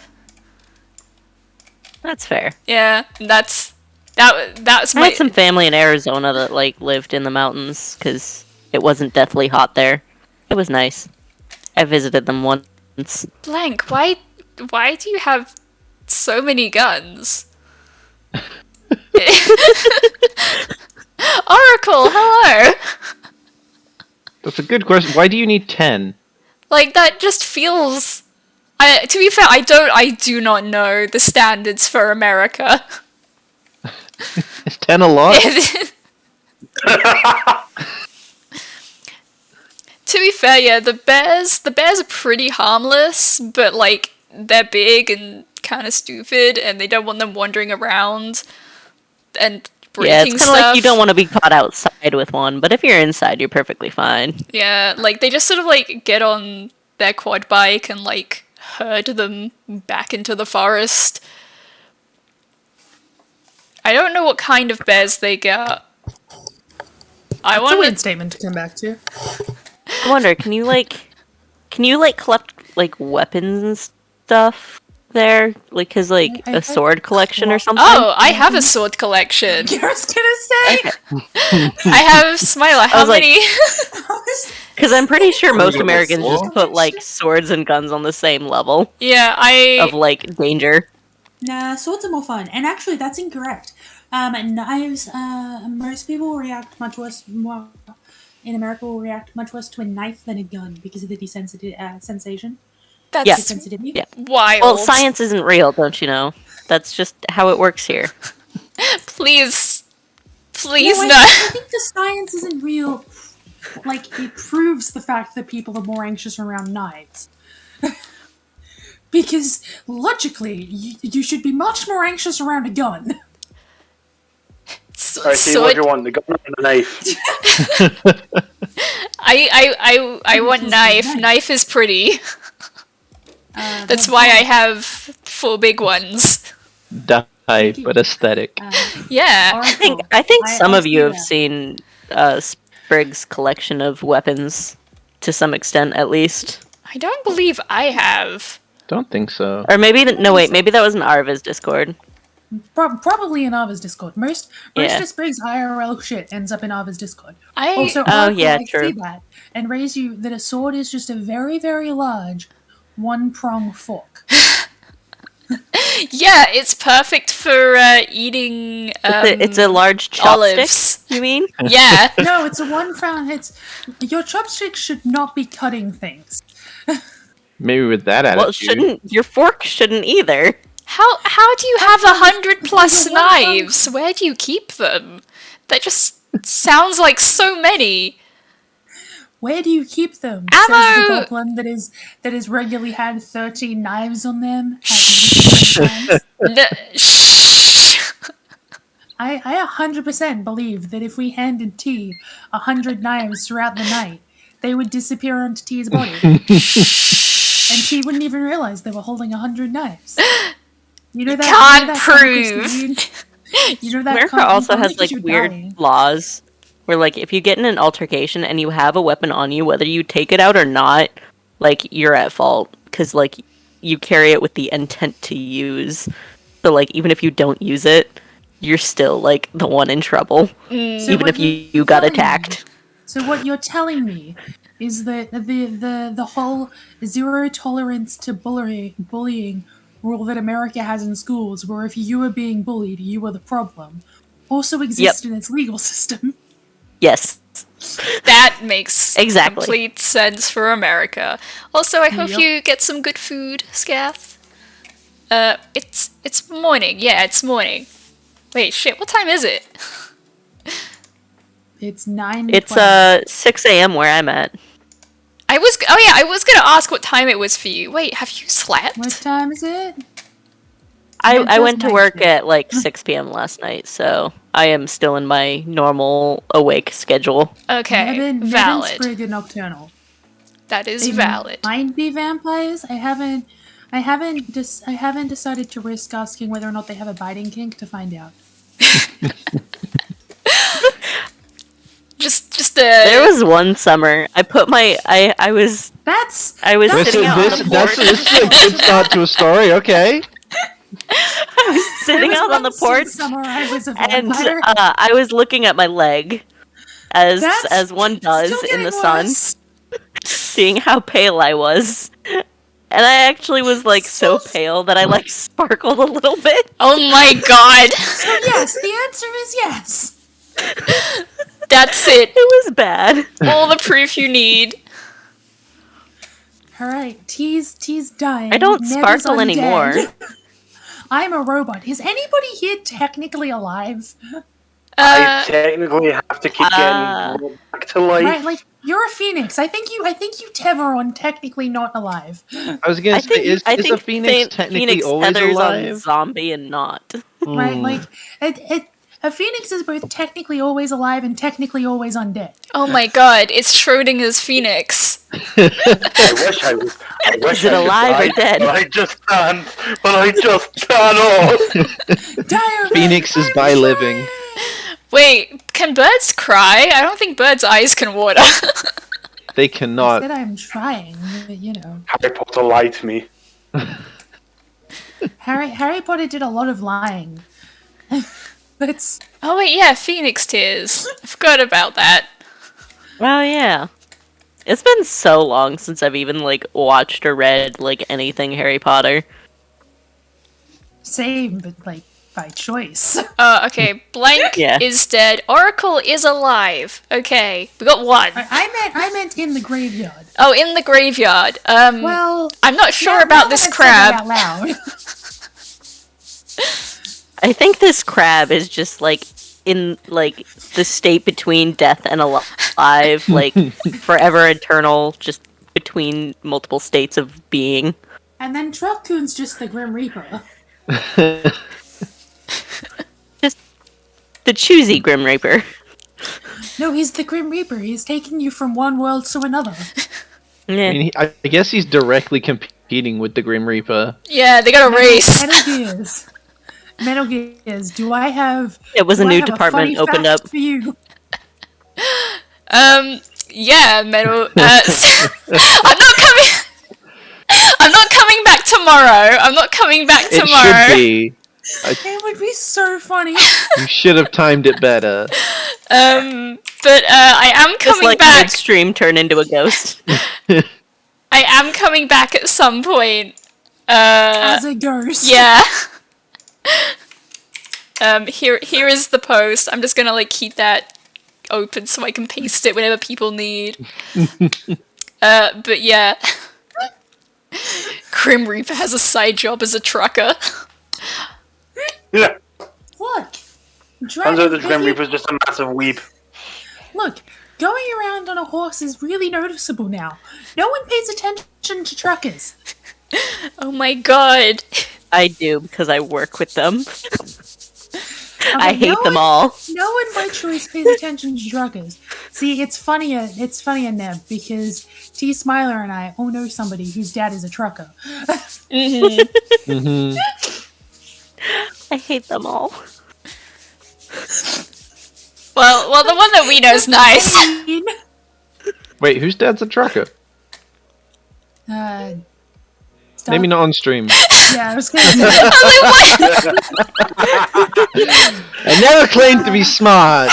S4: That's fair.
S1: Yeah, that's
S4: I
S1: my
S4: had some family in Arizona that like lived in the mountains because it wasn't deathly hot there. It was nice. I visited them once.
S1: blank. Why do you have so many guns? Oracle, hello.
S2: That's a good question. Why do you need 10?
S1: Like that just feels. To be fair, I do not know the standards for America.
S2: Is 10 a lot?
S1: To be fair, yeah, the bears are pretty harmless, but like they're big and kind of stupid, and they don't want them wandering around and breaking
S4: Yeah, it's kind of
S1: stuff.
S4: like you don't want to be caught outside with one, but if you're inside, you're perfectly fine.
S1: Yeah, like they just sort of like get on their quad bike and like herd them back into the forest. I don't know what kind of bears they get. I
S3: It's a
S1: want
S3: weird statement to come back to.
S4: I wonder, can you collect like weapons and stuff there? Like, cause like
S3: I
S4: a
S3: think
S4: sword collection or something?
S1: Oh, I have a sword collection.
S3: I was gonna say.
S1: I have Smiler. How
S4: was like-
S1: many?
S4: Because I'm pretty sure
S6: you
S4: most
S6: gonna
S4: Americans
S6: sword?
S4: just put like swords and guns on the same level
S1: Yeah,
S4: of like danger.
S7: Nah, swords are more fun. And actually, that's incorrect. Knives, most people react much worse, well, in America will react much worse to a knife than a gun because of the sensation.
S1: that's
S4: Yeah.
S7: Sensitivity.
S4: Yeah.
S1: wild.
S4: Well, science isn't real, don't you know? That's just how it works here.
S1: Please
S7: No,
S1: no.
S7: I think the science isn't real. Like, it proves the fact that people are more anxious around knives.
S3: Because logically, you should be much more anxious around a gun.
S5: I see what you want, the gun or the knife.
S1: I want knife.
S7: Nice.
S1: Knife is pretty. That's why I have 4 big ones.
S2: Die, but aesthetic.
S1: Yeah.
S4: I think some of you have
S7: seen.
S4: seen Sprig's collection of weapons to some extent, at least.
S1: I don't believe I have.
S2: Don't think so.
S4: Or maybe maybe that was in Arva's Discord.
S3: Probably in Ava's Discord. Most
S4: Yeah.
S3: of Sprig's IRL shit ends up in Ava's Discord.
S1: I
S3: Also,
S4: Oh,
S3: Oracle,
S4: yeah,
S3: I
S4: true.
S3: see that and raise you that a sword is just a very, very large one-prong fork.
S1: yeah, it's perfect for eating
S4: It's a large chopstick.
S1: olives.
S4: You mean?
S1: Yeah.
S3: No, it's a one-prong. Your chopstick should not be cutting things.
S2: Maybe with that attitude.
S4: Well, shouldn't your fork shouldn't either.
S1: How do you have 100 plus
S3: Because the one prong-
S1: knives? Where do you keep them? That just sounds like so many.
S3: Where do you keep them?
S1: Ammo!
S3: Says the goblin that has regularly had 13 knives on them. At different times.
S1: Shh.
S3: I 100% believe that if we handed T 100 knives throughout the night, they would disappear onto T's body. And T wouldn't even realize they were holding 100 knives. You know that?
S1: Can't
S3: you know that comic
S1: prove.
S3: scene? You know that
S4: America
S3: comic-
S4: also
S3: not
S4: has
S3: only
S4: like
S3: did you
S4: weird
S3: die-
S4: laws where like if you get in an altercation and you have a weapon on you, whether you take it out or not, like you're at fault because like you carry it with the intent to use. So like even if you don't use it, you're still like the one in trouble,
S3: So
S4: even
S3: what
S4: if you got
S3: telling me-
S4: attacked.
S3: So what you're telling me is that the whole zero tolerance to bullying rule that America has in schools, where if you were being bullied, you were the problem, also exists in its legal system.
S4: Yes.
S1: That makes
S4: Exactly.
S1: complete sense for America. Also, I hope
S3: Yep.
S1: you get some good food, Scath. It's morning. Yeah, it's morning. Wait, shit. What time is it?
S3: It's 9.
S4: It's 6 a.m. where I'm at.
S1: I was gonna ask what time it was for you. Wait, have you slept?
S3: What time is it?
S4: I
S3: just
S4: went to
S3: night
S4: work
S3: shift.
S4: at like 6 p.m. last night, so I am still in my normal awake schedule.
S1: Okay,
S3: Nevin
S1: valid.
S3: Sprig and Nocturnal.
S1: That is
S3: They
S1: valid.
S3: might be vampires. I haven't decided to risk asking whether or not they have a biting kink to find out.
S1: Just
S4: There was one summer I put my I was
S3: That's
S4: I was
S2: This
S4: sitting
S2: is,
S4: out on
S2: this,
S4: the
S2: that's,
S4: porch.
S2: this is a good start to a story, okay?
S4: I was sitting out on the porch,
S3: Samurai was a
S4: and
S3: vampire.
S4: I was looking at my leg, as one does
S3: Still
S4: in the
S3: getting
S4: sun,
S3: worse.
S4: seeing how pale I was. And I actually was like so pale that I like sparkled a little bit.
S1: Oh my god.
S3: So yes, the answer is yes.
S1: That's it.
S4: It was bad.
S1: All the proof you need.
S3: All right, T's dying.
S4: I don't
S3: Ned is
S4: sparkle
S3: undead.
S4: anymore.
S3: I'm a robot. Is anybody here technically alive?
S5: I technically have to keep getting brought back to life.
S3: Right, like you're a phoenix. I think you tether on technically not alive.
S2: I was gonna say, is a phoenix technically
S4: Phoenix
S2: always
S4: tethers
S2: alive?
S4: on zombie and not.
S3: Right, like a phoenix is both technically always alive and technically always undead.
S1: Oh my god, it's Schrodinger's phoenix.
S5: I wish I was. I wish
S4: Is it
S5: I could
S4: alive or
S5: die,
S4: dead?
S5: But I just can't. But I just cannot.
S3: Diarrhea,
S2: Phoenix is by living.
S1: Wait, can birds cry? I don't think birds' eyes can water.
S2: They
S3: I
S2: cannot.
S3: said I'm trying, but you know.
S5: Harry Potter lied to me.
S3: Harry Potter did a lot of lying. That's
S1: Oh wait, yeah, phoenix tears. I forgot about that.
S4: Oh yeah. It's been so long since I've even like watched or read like anything Harry Potter.
S3: same, but like by choice.
S1: Okay, Blank
S4: Yeah.
S1: is dead. Oracle is alive. Okay, we got one.
S3: I meant in the graveyard.
S1: Oh, in the graveyard.
S3: Well,
S1: I'm not sure
S3: now
S1: about
S3: that
S1: this
S3: I've said that
S1: crab.
S3: out loud.
S4: I think this crab is just like in like the state between death and alive, like forever eternal, just between multiple states of being.
S3: And then Truckcoon's just the Grim Reaper.
S4: Just the choosy Grim Reaper.
S3: No, he's the Grim Reaper. He's taking you from one world to another.
S4: Yeah.
S2: I mean, I guess he's directly competing with the Grim Reaper.
S1: Yeah, they got a race.
S3: Metal Gears. Do I have?
S4: It was a
S3: do I
S4: new
S3: have
S4: department
S3: funny
S4: opened
S3: fact
S4: up.
S3: for you.
S1: Yeah, metal. I'm not coming. I'm not coming back tomorrow. I'm not coming back
S2: It
S1: tomorrow.
S2: should be.
S3: It would be so funny.
S2: You should have timed it better.
S1: But I am
S4: Just
S1: coming
S4: like
S1: back.
S4: midstream turn into a ghost.
S1: I am coming back at some point.
S3: As a ghost.
S1: Yeah. Here is the post. I'm just gonna like keep that open so I can paste it whenever people need. But yeah. Grim Reaper has a side job as a trucker.
S5: Yeah.
S3: Look.
S5: Turns out the Grim Reaper's just a massive weep.
S3: Look, going around on a horse is really noticeable now. No one pays attention to truckers.
S1: Oh my god.
S4: I do because I work with them.
S3: Okay,
S4: I hate them all.
S3: No one by choice pays attention to truckers. See, it's funnier, Neb, because T. Smiler and I all know somebody whose dad is a trucker.
S2: Hmm.
S4: I hate them all.
S1: Well, the one that we know is nice.
S2: Wait, whose dad's a trucker? Maybe not on stream.
S3: Yeah, I was gonna say.
S2: I never claimed to be smart.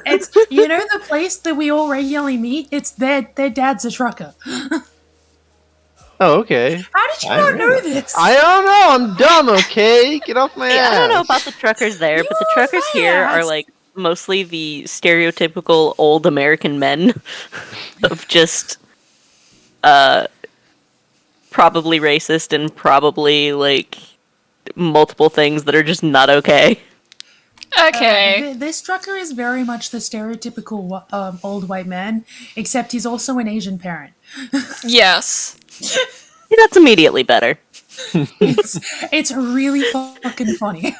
S3: It's the place that we all regularly meet. It's their dad's a trucker.
S2: Oh, okay.
S3: How did you not know this?
S2: I don't know. I'm dumb. Okay, get off my ass.
S4: I don't know about the truckers there, but the
S3: You're
S4: truckers
S3: my
S4: here
S3: ass.
S4: are like mostly the stereotypical old American men of just probably racist and probably like multiple things that are just not okay.
S1: Okay.
S3: This trucker is very much the stereotypical old white man, except he's also an Asian parent.
S1: Yes.
S4: Yeah, that's immediately better.
S3: It's really fucking funny.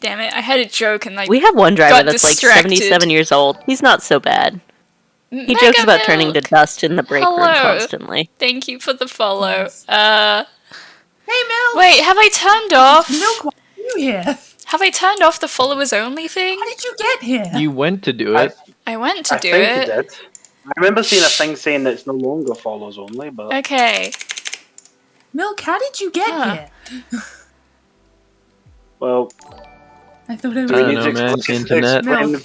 S1: Damn it, I had a joke and like
S4: We have one driver
S1: got
S4: that's like
S1: distracted.
S4: 77 years old. He's not so bad. He jokes about turning to dust in the break room
S1: Hello.
S4: constantly.
S1: Thank you for the follow.
S3: Yes. Hey, Mel.
S1: Wait, have I turned off?
S3: Milk, why are you here?
S1: Have I turned off the followers only thing?
S3: How did you get here?
S2: You went to do it.
S1: I went to
S5: I
S1: do
S5: think
S1: it.
S5: it did. I remember seeing a thing saying that it's no longer follows only, but
S1: Okay.
S3: Milk, how did you get here?
S5: Well,
S3: I thought it
S5: do we
S2: I
S3: was
S5: need
S2: don't
S5: to
S2: know, man. It's the internet.
S5: explain
S3: Milk.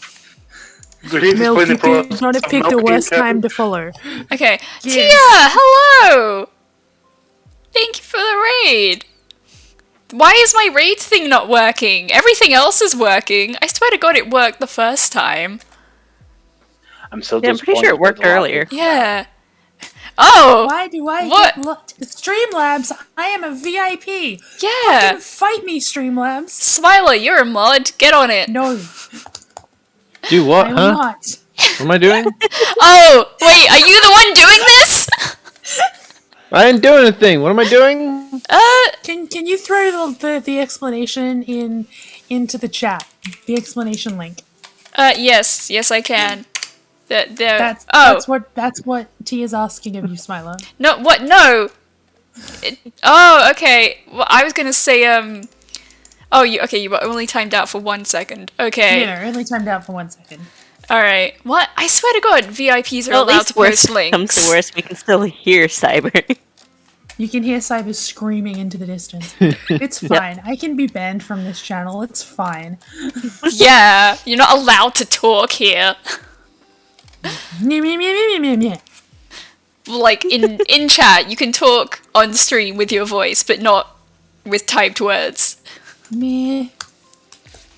S5: do we need to
S3: Milk.
S5: explain
S3: You
S5: the process
S3: could not have
S5: of
S3: picked the
S5: milking
S3: worst time
S5: Kevin?
S3: to follow.
S1: Okay.
S3: Yes.
S1: Tia, hello! Thank you for the raid. Why is my raid thing not working? Everything else is working. I swear to God it worked the first time.
S5: I'm still
S4: Yeah, I'm pretty sure it
S5: disappointed
S4: worked
S5: with the lack
S4: earlier.
S5: of-
S1: Yeah. Oh!
S3: Why do I
S1: What?
S3: get looked? Streamlabs, I am a VIP.
S1: Yeah!
S3: Fucking fight me, Streamlabs.
S1: Smiler, you're a mod. Get on it.
S3: No,
S2: Do what,
S3: I will
S2: huh?
S3: not.
S2: What am I doing?
S1: Oh! Wait, are you the one doing this?
S2: I didn't do anything. What am I doing?
S3: Can you throw the explanation into the chat? The explanation link.
S1: Yes. Yes, I can.
S3: That's
S1: oh.
S3: that's what T is asking of you, Smiler.
S1: No, what? No! Oh, okay. Well, I was gonna say, Oh, okay, you were only timed out for 1 second. Okay.
S3: Yeah, only timed out for 1 second.
S1: Alright. What? I swear to God, VIPs are
S4: Well, at
S1: allowed
S4: least
S1: to post
S4: worst
S1: links.
S4: comes to worst, we can still hear Cyber.
S3: You can hear Cyber screaming into the distance. It's fine. I can be banned from this channel. It's fine.
S1: Yeah, you're not allowed to talk here.
S3: Meh, meh, meh, meh, meh, meh.
S1: Like, in chat, you can talk on stream with your voice, but not with typed words.
S3: Meh.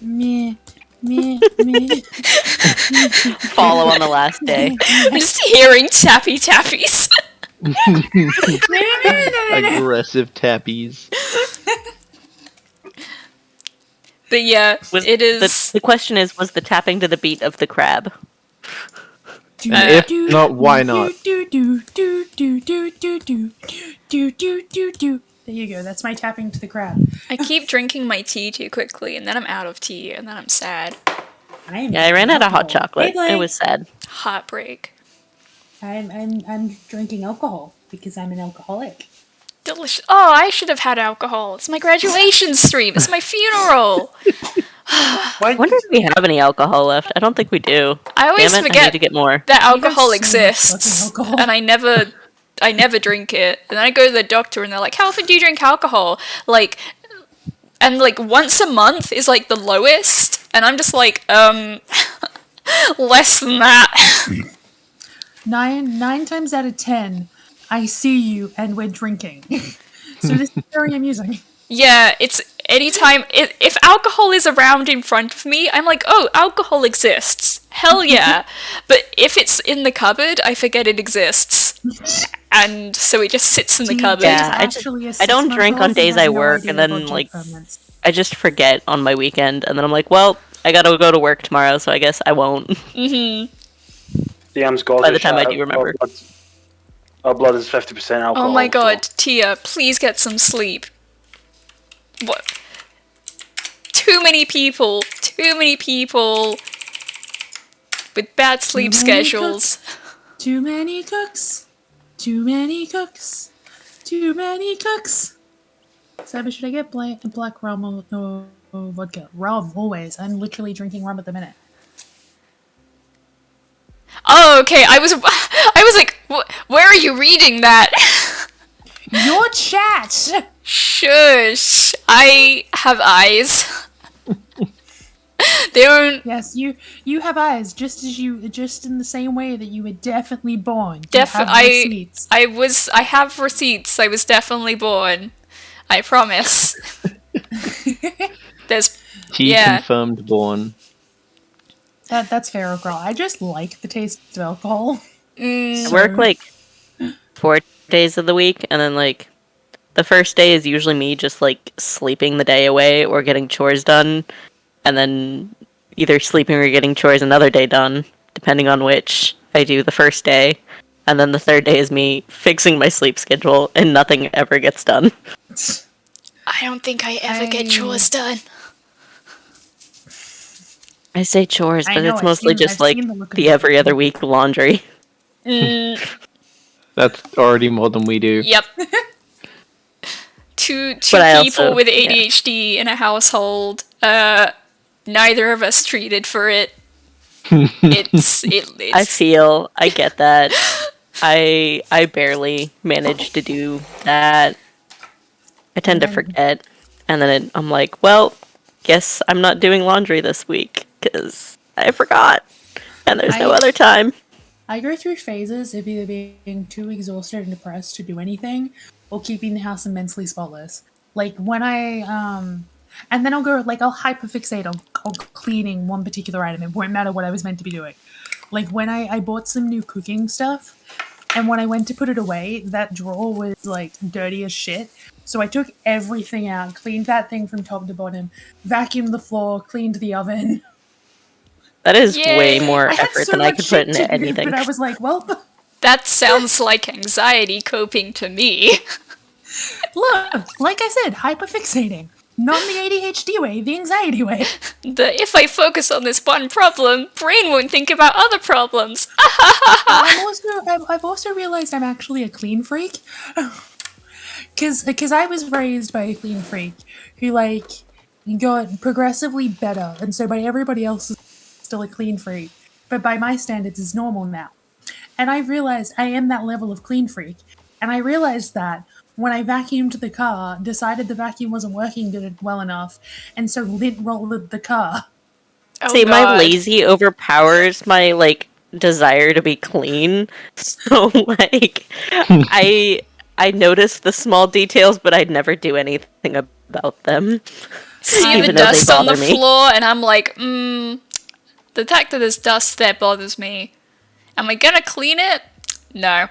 S3: Meh. Meh. Meh.
S4: Follow on the last day.
S1: I'm just hearing tappy tappies.
S2: Aggressive tappies.
S1: But yeah,
S4: Was
S1: it is...
S4: the question is, was the tapping to the beat of the crab?
S3: Do,
S2: If
S3: do,
S2: not, why not?
S3: Do, do, do, do, do, do, do, do, do, do, do. There you go. That's my tapping to the crab.
S1: I keep drinking my tea too quickly, and then I'm out of tea, and then I'm sad.
S4: Yeah, I ran out of hot chocolate.
S3: Wait,
S4: It was sad.
S1: Heartbreak.
S7: I'm drinking alcohol because I'm an alcoholic.
S1: Delicious. Oh, I should have had alcohol. It's my graduation stream. It's my funeral.
S4: I wonder if we have any alcohol left. I don't think we do.
S1: I always
S4: Damn it, I
S1: forget
S4: need to get more.
S1: that
S3: You have
S1: alcohol
S3: so much
S1: exists,
S3: fucking alcohol.
S1: and I never drink it. And then I go to the doctor, and they're like, "How often do you drink alcohol?" Like, and like once a month is like the lowest, and I'm just like, less than that.
S3: Nine times out of 10, I see you and we're drinking. So this is very amusing.
S1: Yeah, it's anytime if alcohol is around in front of me, I'm like, oh, alcohol exists. Hell yeah. But if it's in the cupboard, I forget it exists. And so it just sits in the cupboard.
S4: Yeah, I don't drink on days I work, and then, like, I just forget on my weekend, and then I'm like, well, I gotta go to work tomorrow, so I guess I won't.
S1: Mm-hmm.
S5: DM's got
S4: By the time I do remember.
S5: Our blood is 50% alcohol.
S1: Oh my
S5: so-
S1: god, Tia, please get some sleep. What? Too many people with bad sleep
S3: Too many
S1: schedules.
S3: Too many cooks. Too many cooks. Too many cooks. Sabba, should I get black rum or vodka? Rum, always. I'm literally drinking rum at the minute.
S1: Oh, okay. I was like, where are you reading that?
S3: Your chat!
S1: Shush. I have eyes. They don't.
S3: Yes, you have eyes, just in the same way that you were definitely born. You have receipts.
S1: I have receipts. I was definitely born. I promise. There's.
S2: T
S1: Yeah.
S2: confirmed born.
S3: That's fair, girl. I just like the taste of alcohol.
S4: I work like 4 days of the week, and then like the first day is usually me just like sleeping the day away or getting chores done, and then either sleeping or getting chores another day done, depending on which I do the first day. And then the third day is me fixing my sleep schedule, and nothing ever gets done.
S1: I don't think I ever get chores done.
S4: I say chores,
S3: I
S4: but
S3: know,
S4: it's
S3: I've
S4: mostly
S3: seen-
S4: just
S3: I've
S4: like
S3: seen the look of
S4: the
S3: your
S4: every other week laundry.
S2: That's already more than we do.
S1: Yep. Two
S4: But I
S1: people
S4: also-
S1: with
S4: yeah.
S1: ADHD in a household. Neither of us treated for it. It's
S4: I get that. I barely managed to do that. I tend to forget, and then I'm like, well, guess I'm not doing laundry this week because I forgot, and there's no other time.
S7: I go through phases of either being too exhausted and depressed to do anything, or keeping the house immensely spotless. Like when and then I'll go I'll hyperfixate on cleaning one particular item. It won't matter what I was meant to be doing. Like when I bought some new cooking stuff, and when I went to put it away, that drawer was dirty as shit. So I took everything out, cleaned that thing from top to bottom, vacuumed the floor, cleaned the oven.
S4: That is
S1: Yay.
S4: way more
S7: I had
S4: effort
S7: so
S4: than I
S7: much
S4: could
S7: shit
S4: put
S7: to
S4: into
S7: do,
S4: anything.
S7: but I was like, well,
S1: That sounds like anxiety coping to me.
S7: look, like I said, hyperfixating. Not in the ADHD way, the anxiety way.
S1: If I focus on this one problem, brain won't think about other problems.
S7: I've also realized I'm actually a clean freak. Because I was raised by a clean freak who, got progressively better, and so by everybody else is still a clean freak, but by my standards is normal now. And I realized I am that level of clean freak, and I realized that when I vacuumed the car, decided the vacuum wasn't working well enough, and so lint rolled the car.
S1: Oh,
S4: See, my
S1: God.
S4: lazy overpowers my desire to be clean. So I notice the small details, but I'd never do anything about them.
S1: See the
S4: even though they
S1: dust on the
S4: bother me.
S1: floor, and I'm like, the fact that there's dust there bothers me. Am I gonna clean it? No.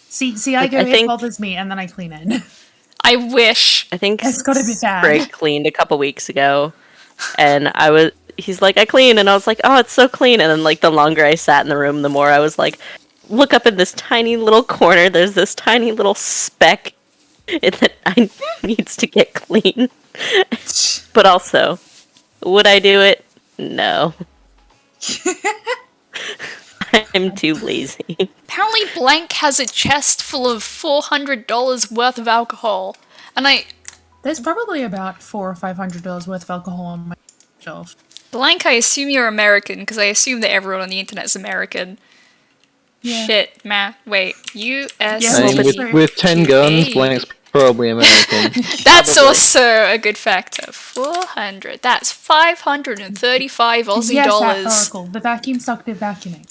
S7: See, I go,
S4: I think-
S7: it bothers me, and then I clean it.
S1: I wish.
S4: I think
S7: It's gotta be bad.
S4: Sprig cleaned a couple weeks ago, and he's like, I clean, and I was like, oh, it's so clean. And then the longer I sat in the room, the more I was like, look up in this tiny little corner, there's this tiny little speck that I needs to get clean. But also, would I do it? No. I'm too lazy.
S1: Apparently Blank has a chest full of $400 worth of alcohol. And
S7: There's probably about $400 or $500 worth of alcohol on my shelf.
S1: Blank, I assume you're American, because I assume that everyone on the internet is American.
S7: Yeah.
S1: Shit, man. Wait, US.
S7: Yeah,
S2: I mean,
S7: well,
S2: with,
S7: but-
S2: with 10 guns, Blank's probably American.
S1: That's also a good factor. 400. That's 535 Aussie
S7: Yes,
S1: dollars.
S7: that Oracle. The vacuum sucked at vacuuming.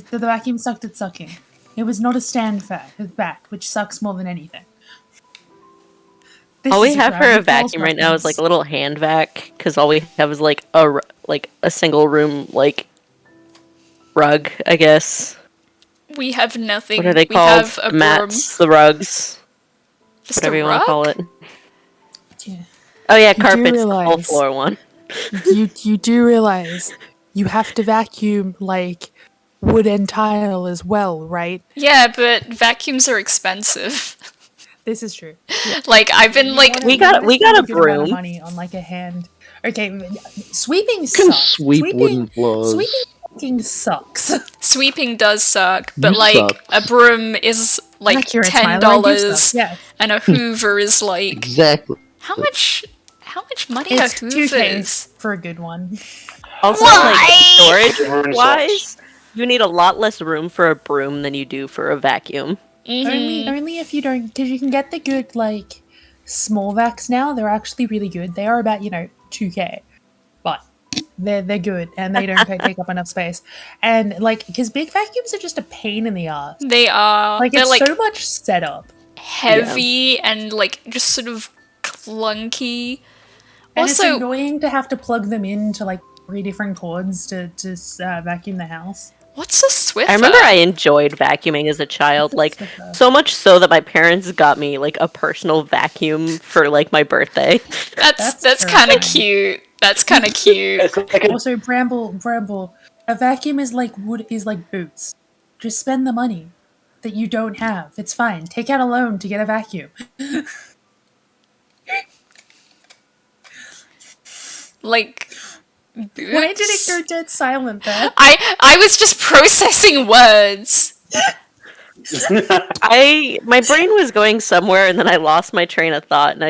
S7: The vacuum sucked at sucking. It was not a stand vac, which sucks more than anything. This
S4: All we
S7: is
S4: have for a
S7: Gravity Falls
S4: vacuum right now is
S7: reference.
S4: a little hand vac, because all we have is a single room rug, I guess.
S1: We have nothing.
S4: What are they
S1: we
S4: called?
S1: have a
S4: The mats, the rugs,
S1: Just
S4: whatever
S1: a
S4: you
S1: rug?
S4: want to call it.
S7: Yeah.
S4: Oh yeah,
S7: do
S4: carpet's the whole
S7: realize-
S4: floor one.
S7: You do realize you have to vacuum wood and tile as well, right?
S1: Yeah, but vacuums are expensive.
S7: This is true.
S1: I've been
S4: We got a
S7: good amount of
S4: broom.
S7: money on a hand. Okay, sweeping
S2: You can
S7: sucks.
S2: sweep wooden floors.
S7: Sweeping fucking sucks.
S1: sweeping does suck, but
S2: You suck.
S1: a broom is
S7: Accurate, Smiley,
S1: $10,
S7: suck, yeah.
S1: and a Hoover is
S2: Exactly.
S1: how much money
S7: It's
S1: are Hoovers?
S7: $2K for a good one.
S4: Also,
S1: Why?
S4: storage wise, you need a lot less room for a broom than you do for a vacuum.
S7: Only if you don't, because you can get the good small vacs now. They're actually really good. They are about $2K, but they're good and they don't take up enough space. And because big vacuums are just a pain in the ass.
S1: They are. They're
S7: It's so much setup.
S1: heavy and just sort of clunky.
S7: And it's
S1: Also,
S7: annoying to have to plug them into 3 different cords to vacuum the house.
S1: what's a Swiffer?
S4: I remember I enjoyed vacuuming as a child, so much so that my parents got me a personal vacuum for my birthday.
S1: That's kind of cute. That's kind of cute.
S5: It's like a,
S7: Also, Bramble, a vacuum is like boots. Just spend the money that you don't have. It's fine. Take out a loan to get a vacuum.
S1: Boots?
S7: Why did it go dead silent there?
S1: I was just processing words.
S4: My brain was going somewhere, and then I lost my train of thought, and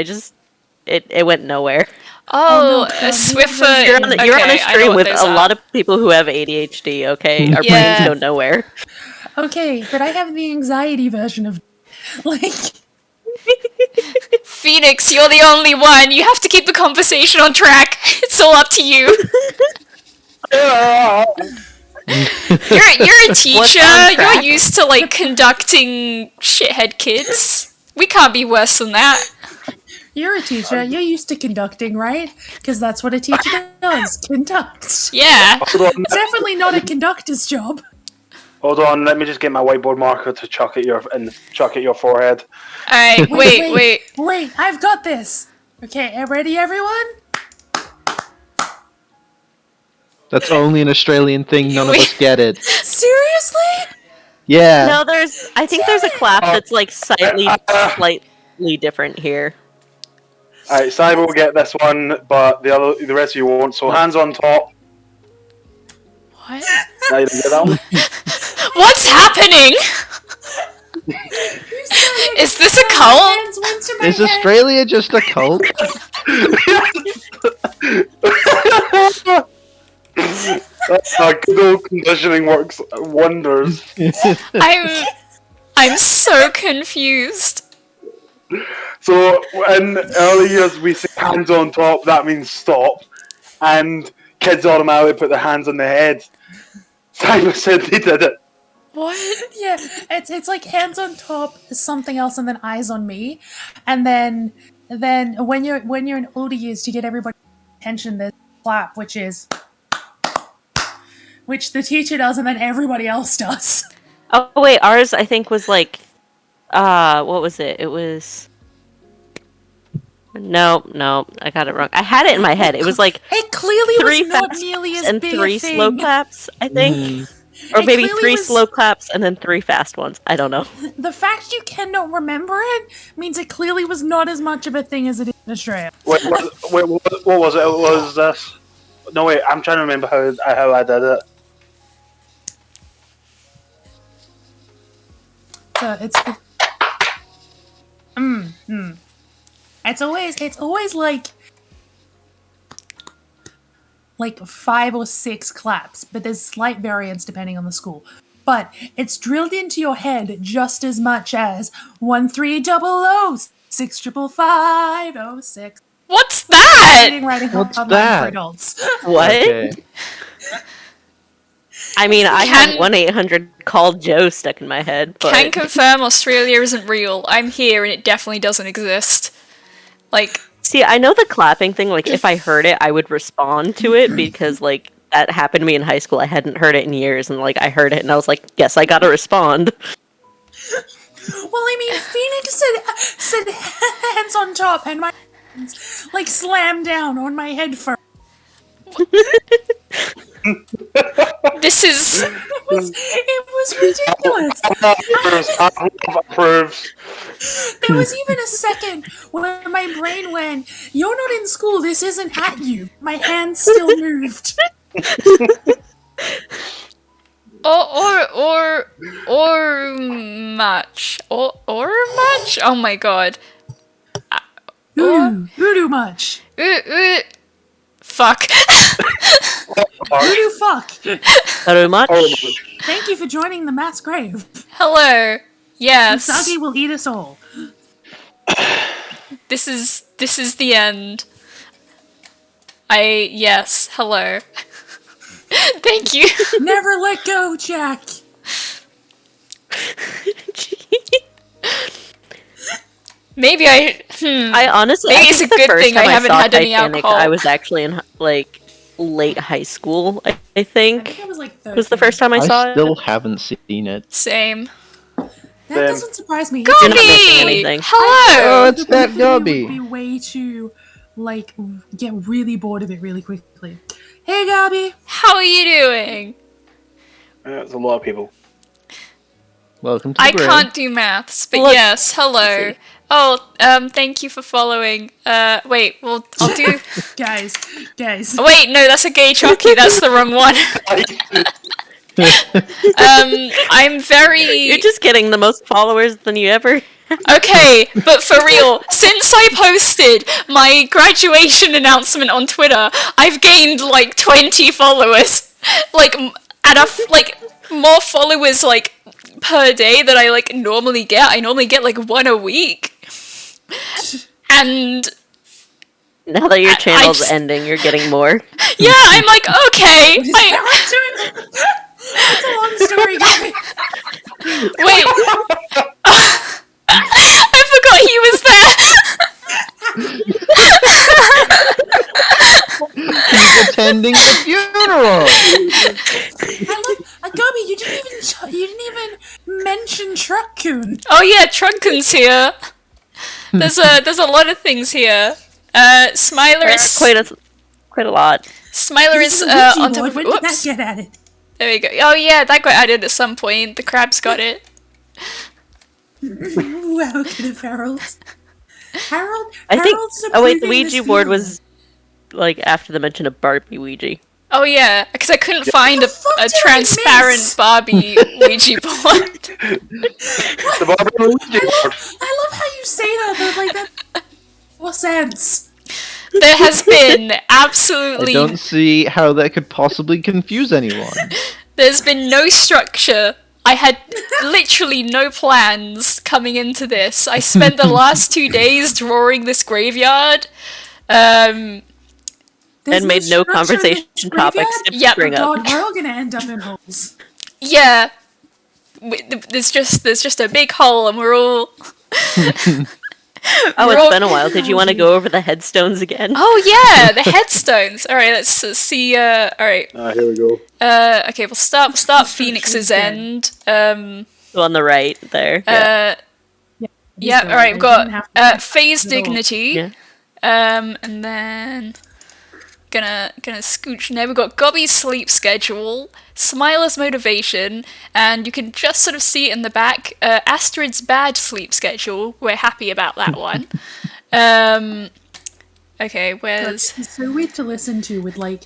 S4: it went nowhere.
S1: Oh,
S7: no,
S1: a
S7: God,
S1: Swiffer.
S4: You're on a
S1: Okay, I know
S4: stream
S1: what
S4: with
S1: those
S4: a
S1: are.
S4: lot of people who have ADHD. Okay, our
S1: Yeah.
S4: brains go nowhere.
S7: Okay, but I have the anxiety version of
S1: Phoenix, you're the only one. You have to keep the conversation on track. It's all up to you. You're a teacher. You're used to like conducting shithead kids. We can't be worse than that.
S3: You're a teacher. You're used to conducting, right? Because that's what a teacher does. Conduct.
S1: Yeah.
S3: It's definitely not a conductor's job.
S5: Hold on, let me just get my whiteboard marker to chuck at your forehead.
S1: Alright, wait.
S3: Wait, I've got this. Okay, ready, everyone?
S2: That's only an Australian thing. None of us get it.
S3: Seriously?
S2: Yeah.
S4: No, I think there's a clap that's like slightly different here.
S5: Alright, Cyber will get this one, but the rest of you won't. So hands on top.
S1: What?
S5: Now you don't get that one.
S1: What's happening? Is this a cult?
S2: Is Australia just a cult?
S5: That's how good old conditioning works wonders.
S1: I'm so confused.
S5: So in early years we say hands on top, that means stop, and kids automatically put their hands on their head. Simon said they did it.
S1: What?
S3: Yeah, it's like hands on top, something else, and then eyes on me, and then when you're in older years to get everybody's attention, there's clap, which the teacher does, and then everybody else does.
S4: Oh wait, ours I think was like, what was it? It was. No, I got it wrong. I had it in my head. It was like
S3: It clearly
S4: three
S3: was not
S4: fast
S3: nearly
S4: claps
S3: as
S4: and
S3: big a
S4: three
S3: thing.
S4: slow claps, I think. Or
S3: It
S4: maybe
S3: clearly
S4: three
S3: was-
S4: slow claps and then three fast ones. I don't know.
S3: The fact you cannot remember it means it clearly was not as much of a thing as it is in Australia.
S5: Wait, what was it? It was this. No, wait, I'm trying to remember how I did it.
S3: So it's the, It's always like 5 or 6 claps, but there's slight variance depending on the school. But it's drilled into your head just as much as 1300 6556.
S1: What's that?
S3: Writing
S2: What's
S3: online
S2: that?
S3: for adults.
S4: What?
S2: Okay.
S4: I mean, I have
S1: Can-
S4: 1-800-CALL Joe stuck in my head, but
S1: Can confirm Australia isn't real. I'm here and it definitely doesn't exist. Like,
S4: see, I know the clapping thing. Like, if I heard it, I would respond to it because, like, that happened to me in high school. I hadn't heard it in years, and like, I heard it, and I was like, "Yes, I gotta respond."
S3: Well, I mean, Phoenix said hands on top, and my hands like slammed down on my head first.
S1: this is.
S3: It was ridiculous.
S5: Approves.
S3: There was even a second where my brain went, "You're not in school. This isn't at you." My hands still moved.
S1: Or much. Or much? Oh my god.
S3: Voodoo much.
S1: Fuck.
S3: Voodoo fuck.
S4: Very much.
S3: Thank you for joining the mass grave.
S1: Hello. Yes.
S3: Usagi will eat us all.
S1: This is the end. Yes, hello. Thank you.
S3: Never let go, Jack.
S1: Maybe I
S4: honestly,
S1: Maybe
S4: I
S1: it's
S4: think
S1: a
S4: the
S1: good
S4: first
S1: thing
S4: time
S1: I haven't
S4: saw
S1: had any
S4: Titanic,
S1: alcohol.
S4: I was actually in like late high school. I
S3: I
S4: think
S3: think I was like 13.
S4: was the first time I saw
S2: I still
S4: it.
S2: haven't seen it.
S1: Same.
S3: That doesn't surprise me.
S4: You're not missing
S1: Gobby!
S4: anything.
S1: Hello!
S2: Oh, it's that
S3: Would
S2: Gobby.
S3: be way to like get really bored of it really quickly. Hey, Gabby.
S1: How are you doing?
S5: It's a lot of people.
S2: Welcome to
S1: I
S2: the grave.
S1: can't do maths, but
S4: Look,
S1: yes, hello. Oh, thank you for following. Wait, well, I'll do...
S3: Guys.
S1: Oh, wait, no, that's a gay Chucky, that's the wrong one. I'm very...
S4: You're just getting the most followers than you ever.
S1: Okay, but for real, since I posted my graduation announcement on Twitter, I've gained like 20 followers. Like, more followers like per day that I like normally get. I normally get like 1 a week. And
S4: Now that your
S1: I
S4: channel's
S1: just-
S4: ending, you're getting more.
S1: yeah, I'm like, okay.
S3: That's a long story, Gabby.
S1: Wait. I forgot he was there.
S2: He's attending the funeral.
S3: I love Gabby. You didn't even mention Truck-kun.
S1: Oh yeah, Trunken's here. There's a lot of things here. Smiler is
S4: Quite a lot.
S1: Smiler is
S3: Ouija
S1: on top
S3: board.
S1: of.
S3: When did that
S1: Whoops.
S3: get added?
S1: There we go. Oh yeah, that got added at some point. The crabs got it.
S3: Wow, could have Harold's.
S4: I think.
S3: Harold's
S4: Oh wait, the
S3: approving this
S4: Ouija board
S3: funeral.
S4: was like after the mention of Barbie Ouija.
S1: Oh yeah, because I couldn't find a
S3: fuck do I
S1: transparent
S3: miss?
S1: Barbie Ouija board.
S5: The Barbie Ouija board.
S3: I love how you say that. Though, like that. What sense?
S1: There has been
S2: I
S1: absolutely
S2: don't see how that could possibly confuse anyone.
S1: there's been no structure. I had literally no plans coming into this. I spent the last 2 days drawing this graveyard.
S3: There's
S4: And made no
S3: structure in
S4: conversation
S3: this
S4: topics to
S3: graveyard?
S1: Yep.
S4: bring up.
S3: God, we're all gonna end up in holes.
S1: Yeah. There's just a big hole and we're all
S4: Oh,
S1: We're
S4: it's
S1: all-
S4: been a while. Did you want to go over the headstones again?
S1: Oh yeah, the headstones. All right, let's see. All right.
S5: Here we go.
S1: Okay, we'll start Phoenix's end.
S4: On the right there. Yeah.
S1: Yeah. All right, we've got Phase Dignity.
S4: Yeah.
S1: And then gonna scooch now. We've got Gobby's sleep schedule, Smiler's motivation, and you can just sort of see it in the back. Astrid's bad sleep schedule. We're happy about that one. Okay, where's
S3: It's so weird to listen to with like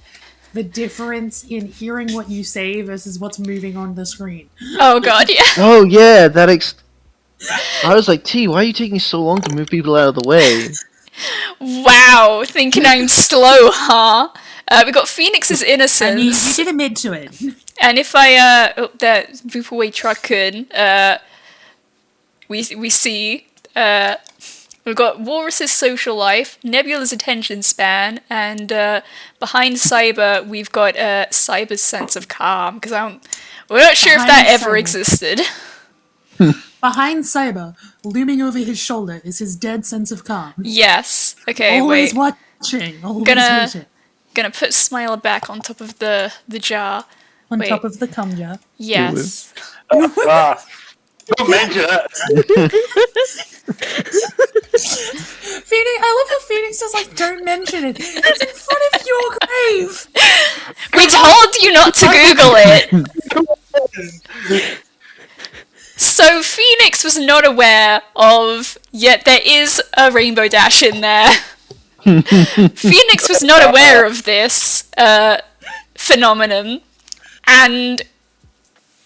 S3: the difference in hearing what you say versus what's moving on the screen.
S1: oh god, yeah.
S2: Oh yeah, I was like, T, why are you taking so long to move people out of the way?
S1: Wow, thinking I'm slow, huh? We got Phoenix's
S3: I mean,
S1: innocence.
S3: you did admit to it.
S1: And if I that Vaporwave Truckun, we see we've got Walrus's social life, Nebula's attention span, and behind Cyber we've got Cyber's sense of calm because we're not sure if that
S3: Behind
S1: ever
S3: Cyber.
S1: existed.
S3: Behind Cyber, looming over his shoulder, is his dead sense of calm.
S1: Yes. Okay.
S3: Always
S1: wait.
S3: watching, always
S1: Gonna-
S3: waiting.
S1: Gonna put Smiler back on top of the jar.
S3: On
S1: wait.
S3: top of the cum jar.
S1: Yes.
S5: Ah, don't mention it.
S3: Phoenix, I love how Phoenix is like, don't mention it. It's in front of your grave.
S1: We told you not to Google it. So Phoenix was not aware of, yet there is a Rainbow Dash in there. Phoenix was not aware of this phenomenon, and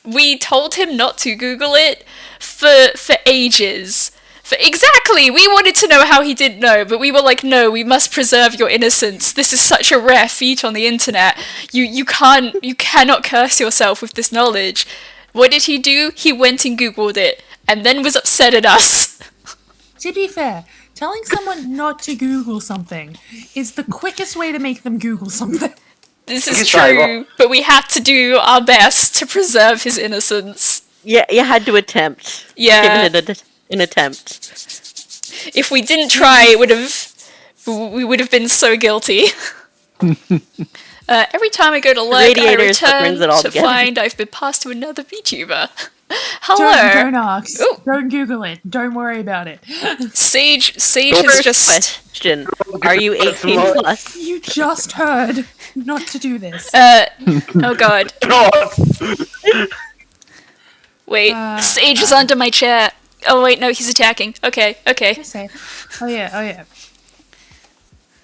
S1: we told him not to Google it for ages. Exactly, we wanted to know how he didn't know, but we were like, no, we must preserve your innocence. This is such a rare feat on the internet. You cannot curse yourself with this knowledge. What did he do? He went and Googled it, and then was upset at us.
S3: To be fair, telling someone not to Google something is the quickest way to make them Google something.
S1: This is
S5: He's right,
S1: true, but we had to do our best to preserve his innocence.
S4: Yeah, you had to attempt.
S1: Yeah.
S4: Give it an attempt.
S1: If we didn't try, we would have been so guilty. Every time I go to lurk, I
S4: Radiator is what brings
S1: return
S4: it all
S1: to
S4: together.
S1: find I've been passed to another VTuber. Hello,
S3: Don't ask.
S1: Ooh.
S3: Don't Google it. Don't worry about it.
S1: Sage is
S4: First
S1: just
S4: question: are you 18 plus?
S3: You just heard not to do this.
S1: oh god.
S5: God.
S1: Wait, Sage is under my chair. Oh wait, no, he's attacking. Okay.
S3: Say, oh yeah.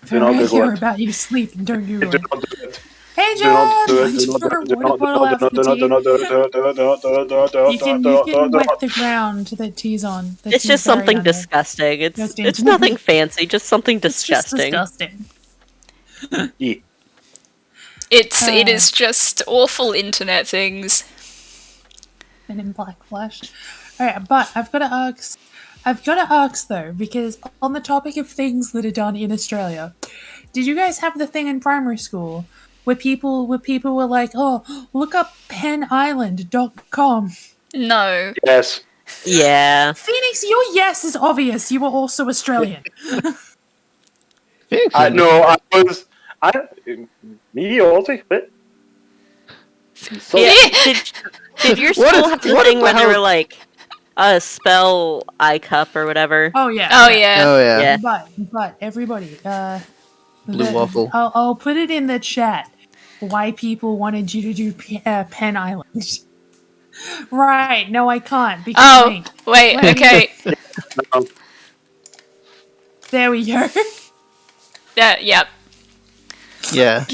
S5: Do not
S3: Very
S5: Google
S3: hear
S5: it.
S3: about you sleep and don't Google
S5: Do
S3: it.
S5: not do it.
S3: Hey
S5: Do not
S3: John,
S5: do
S3: let's
S5: it. Do not
S3: pour a
S5: do
S3: water bottle out for
S5: it. Do
S3: tea.
S5: not do it. Do not do it.
S3: You can wet the ground that tea's on. The
S4: It's
S3: tea's
S4: just
S3: buried
S4: something
S3: under.
S4: disgusting. It's
S3: Just
S4: it's
S3: into-
S4: nothing fancy, just something
S3: It's just
S4: disgusting.
S3: disgusting.
S5: Yeah.
S1: It is just awful internet things.
S3: Men in Black Flesh. Alright, but I've got to ask, I've got to ask though, because on the topic of things that are done in Australia, did you guys have the thing in primary school where people were like, "Oh, look up penisland.com."
S1: No.
S5: Yes.
S4: Yeah.
S3: Phoenix, your yes is obvious. You were also Australian.
S2: Phoenix
S5: I
S2: is-
S5: no, I was. Me Aussie, but so
S4: Yeah. Did your
S2: What
S4: school
S2: is-
S4: have the
S2: what
S4: thing
S2: the
S4: where they
S2: hell-
S4: were like, spell I cup or whatever?
S3: Oh yeah.
S1: Oh yeah.
S2: Oh yeah.
S4: Yeah.
S3: But everybody,
S2: Blue waffle.
S3: I'll put it in the chat. Why people wanted you to do Pen Island? Right? No, I can't because
S1: Oh
S3: link.
S1: wait.
S3: Let me-
S1: Okay.
S5: um,
S3: There we go.
S1: Yeah. Yep.
S2: Yeah.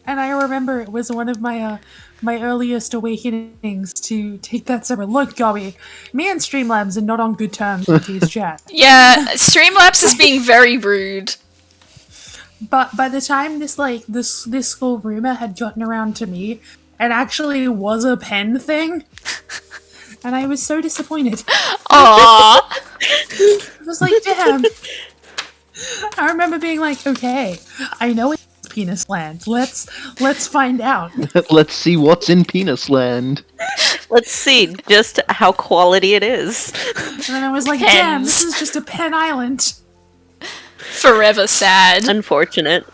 S3: And I remember it was one of my my earliest awakenings to take that separate. Look, Gobby, me and Streamlabs are not on good terms with his chat.
S1: Yeah. Streamlabs is being very rude.
S3: But by the time this school rumor had gotten around to me, it actually was a pen thing, and I was so disappointed.
S1: Aww.
S3: I was like, damn. I remember being like, okay, I know it's penis land. Let's find out.
S2: Let's see what's in Penis Land.
S4: Let's see just how quality it is.
S3: And then I was like, damn,
S1: Pens.
S3: this is just a pen island.
S1: Forever sad.
S4: Unfortunate.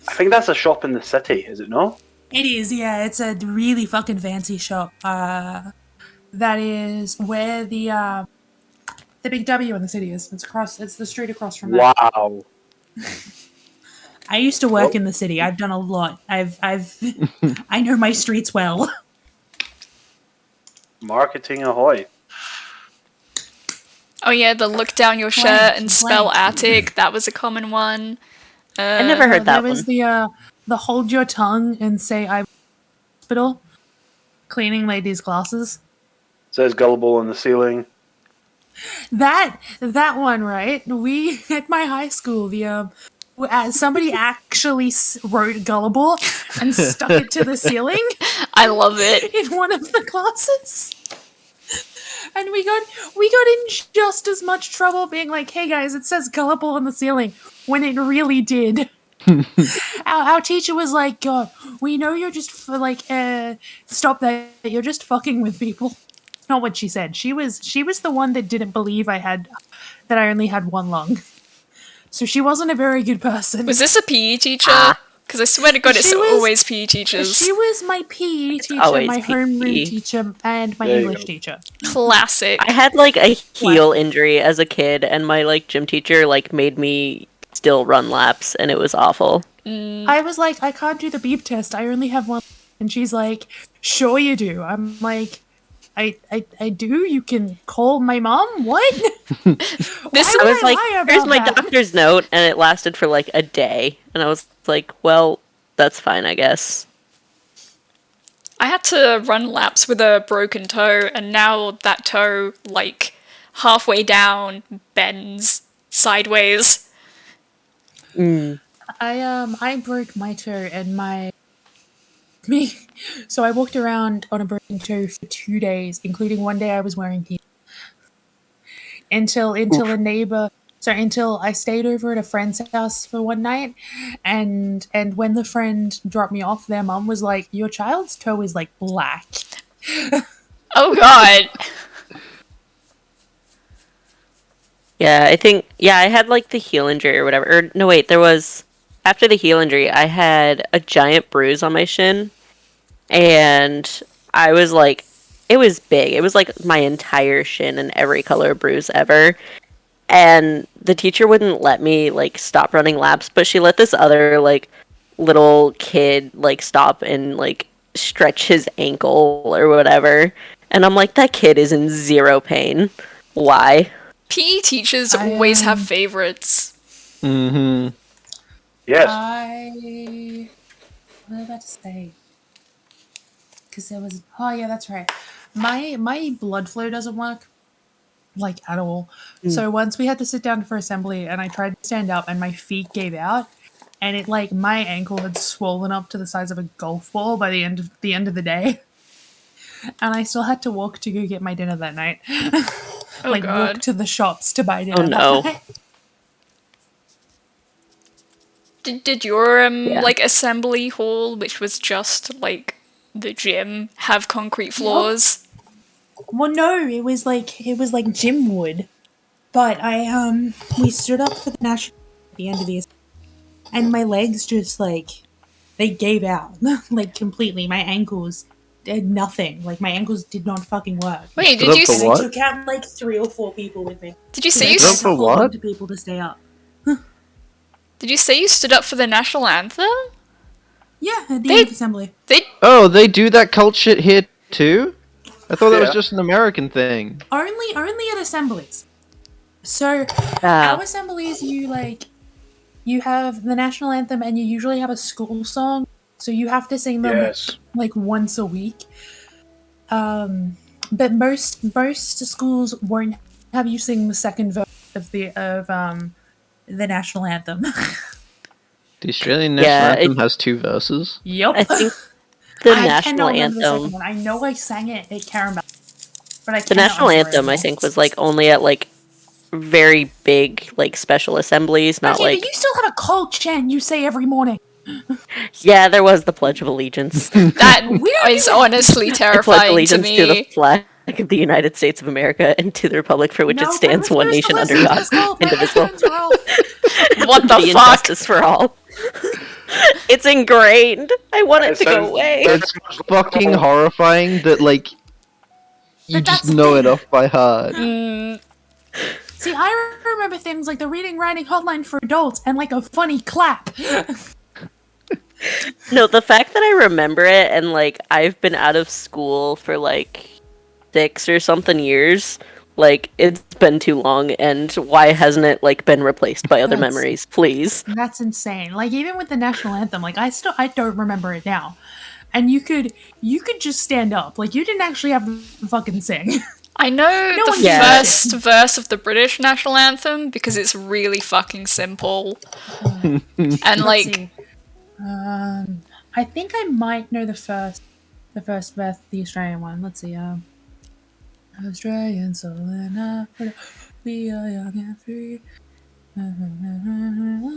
S5: I think that's a shop in the city, is it not?
S3: It is, yeah. It's a really fucking fancy shop. That is where the big W in the city is. It's the street across from that.
S5: Wow.
S3: I used to work in the city. I've done a lot. I've I know my streets well.
S5: Marketing ahoy.
S1: Oh yeah, the look down your shirt and spell attic. That was a common one.
S4: I never heard that
S3: There was
S4: one.
S3: the hold your tongue and say I'm hospital cleaning ladies' glasses.
S5: Says gullible on the ceiling.
S3: That one, right? We at my high school, somebody actually wrote gullible and stuck it to the ceiling
S1: I love it.
S3: in one of the classes. And we got in just as much trouble being like, "Hey guys, it says gullible on the ceiling," when it really did. Our teacher was like, "God, we know you're just stop that. You're just fucking with people." Not what she said. She was the one that didn't believe I only had one lung. So she wasn't a very good person.
S1: Was this a PE teacher? Because I swear to God, it's
S3: She was-
S1: always PE teachers.
S3: She was my PE teacher,
S4: always
S3: my homeroom
S4: PE.
S3: teacher, and my
S5: There you
S3: English
S5: go.
S3: teacher.
S1: Classic.
S4: I had like a heel injury as a kid, and my like gym teacher like made me still run laps, and it was awful.
S3: I was like, I can't do the beep test. I only have one. And she's like, sure you do. I'm like, I do? You can call my mom? What?
S1: This
S3: Why
S4: I
S3: would
S4: was like,
S3: lie
S4: "Here's
S3: about
S4: my
S3: that?"
S4: doctor's note," and it lasted for like a day, and I was like, "Well, that's fine, I guess."
S1: I had to run laps with a broken toe, and now that toe, like, halfway down, bends sideways.
S3: I broke my toe and me. So I walked around on a broken toe for 2 days, including one day I was wearing heels. Until I stayed over at a friend's house for one night, and when the friend dropped me off, their mum was like, "Your child's toe is like black."
S1: Oh god.
S4: Yeah, I had like the heel injury or whatever. Or no, wait, after the heel injury, I had a giant bruise on my shin, and I was like, it was big. It was like my entire shin and every color bruise ever. And the teacher wouldn't let me like stop running laps, but she let this other like little kid like stop and like stretch his ankle or whatever. And I'm like, that kid is in zero pain. Why?
S1: PE teachers always have favorites.
S2: Mm-hmm.
S5: Yes.
S3: What was I about to say? Because there was. Oh yeah, that's right. My blood flow doesn't work, like, at all. So once we had to sit down for assembly, and I tried to stand up, and my feet gave out, and it like my ankle had swollen up to the size of a golf ball by the end of the day. and I still had to walk to go get my dinner that night.
S1: Oh
S3: Walk
S1: god.
S3: to the shops to buy dinner.
S4: Oh, no.
S3: That night.
S1: Did your
S4: Yeah.
S1: like assembly hall, which was just like the gym, have concrete floors?
S3: Well, no, it was like gym wood, but we stood up for the national at the end of the and my legs just like they gave out like completely. My ankles did nothing. Like my ankles did not fucking work.
S1: Wait,
S2: Stood
S1: did
S2: up
S1: you
S2: for
S1: s-
S2: what?
S3: I took out like 3 or 4 people with me.
S1: did you say you
S2: Stood up
S1: s-
S2: for what?
S3: To people to stay up.
S1: did you say you stood up for the national anthem?
S3: Yeah, at the
S1: They-
S3: end of assembly.
S1: They
S2: Oh, they do that cult shit here too? I thought that was
S5: Yeah.
S2: just an American thing.
S3: Only at assemblies. So
S4: Ah.
S3: our assemblies, you have the national anthem, and you usually have a school song. So you have to sing them
S5: Yes.
S3: like once a week. But most schools won't have you sing the second verse of the national anthem.
S2: The Australian
S4: Yeah,
S2: national anthem has 2 verses.
S3: Yep.
S4: I think the
S3: I
S4: national
S3: cannot remember the second
S4: anthem.
S3: one. I know I sang it at Caramel, but I
S4: The
S3: cannot
S4: national
S3: remember
S4: anthem, I
S3: anymore.
S4: think, was like only at like very big like special assemblies, not
S3: Okay,
S4: like.
S3: but you still have a cult chant you say every morning.
S4: Yeah, there was the Pledge of Allegiance.
S1: that
S3: We don't
S1: is
S3: do that.
S1: honestly
S4: I pledge
S1: terrifying to
S4: allegiance to the
S1: me.
S4: flag of the United States of America and to the republic for which
S3: No,
S4: it stands, one
S3: Purpose
S4: nation under
S3: Listen,
S4: God,
S3: let's go,
S4: indivisible,
S3: Purpose Ralph.
S1: What the
S4: liberty and
S1: fuck?
S4: justice for all. It's ingrained. I want it
S5: It
S4: to go
S5: sounds
S4: away.
S5: very
S2: It's
S5: much like
S2: fucking
S5: normal.
S2: horrifying that, like, you
S3: But
S2: just
S3: that's the
S2: know it
S3: thing.
S2: off by heart.
S3: See, I remember things like the reading writing hotline for adults and like a funny clap.
S4: No, the fact that I remember it and like I've been out of school for like 6 or something years, like it's been too long, and why hasn't it like been replaced by other
S3: That's-
S4: memories, please?
S3: That's insane. Like even with the national anthem, like I don't remember it now. And you could just stand up. Like you didn't actually have to fucking sing.
S1: I know
S3: No
S1: the
S3: one
S4: Yeah.
S1: first verse of the British national anthem because it's really fucking simple. And
S3: Let's
S1: like,
S3: see. I think I might know the first verse, the Australian one. Let's see. Australian soul and Africa, we are young and free.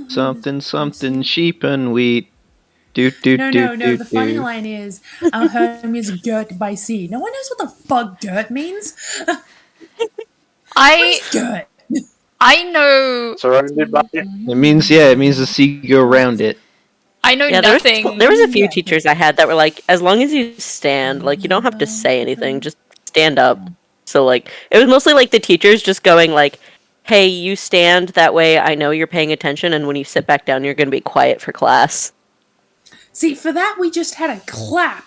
S2: Something, sheep and wheat. Do, do,
S3: No,
S2: do,
S3: no, no.
S2: do,
S3: The funny
S2: do.
S3: line is, our home is girt by sea. No one knows what the fuck dirt means.
S1: I
S3: Girt.
S1: know
S5: Surrounded by
S2: It means the sea go around it.
S1: I know
S4: Yeah,
S1: nothing.
S4: there was a few
S3: Yeah.
S4: teachers I had that were like, as long as you stand, like you don't have to say anything, just stand up. So like it was mostly like the teachers just going like, "Hey, you stand that way. I know you're paying attention, and when you sit back down, you're going to be quiet for class."
S3: See, for that we just had a clap.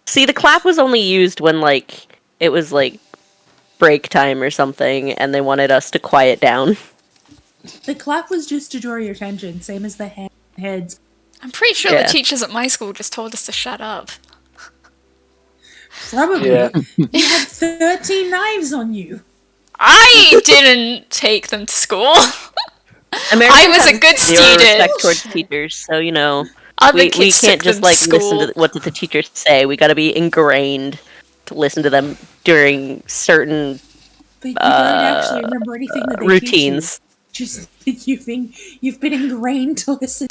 S4: See, the clap was only used when like it was like break time or something, and they wanted us to quiet down.
S3: The clap was just to draw your attention, same as the heads.
S1: I'm pretty sure
S4: Yeah.
S1: the teachers at my school just told us to shut up.
S3: Probably.
S5: Yeah.
S3: You had 13 knives on you.
S1: I didn't take them to school.
S4: Americans
S1: I was a
S4: have
S1: good
S4: zero
S1: student.
S4: respect towards teachers, so you know
S1: Other
S4: we
S1: kids
S4: can't
S1: took
S4: just
S1: them
S4: like
S1: to
S4: listen
S1: school.
S4: to what did the teachers say. We got to be ingrained to listen to them during certain
S3: But you don't actually remember anything that they
S4: routines.
S3: teach you. Just you've been ingrained to listen.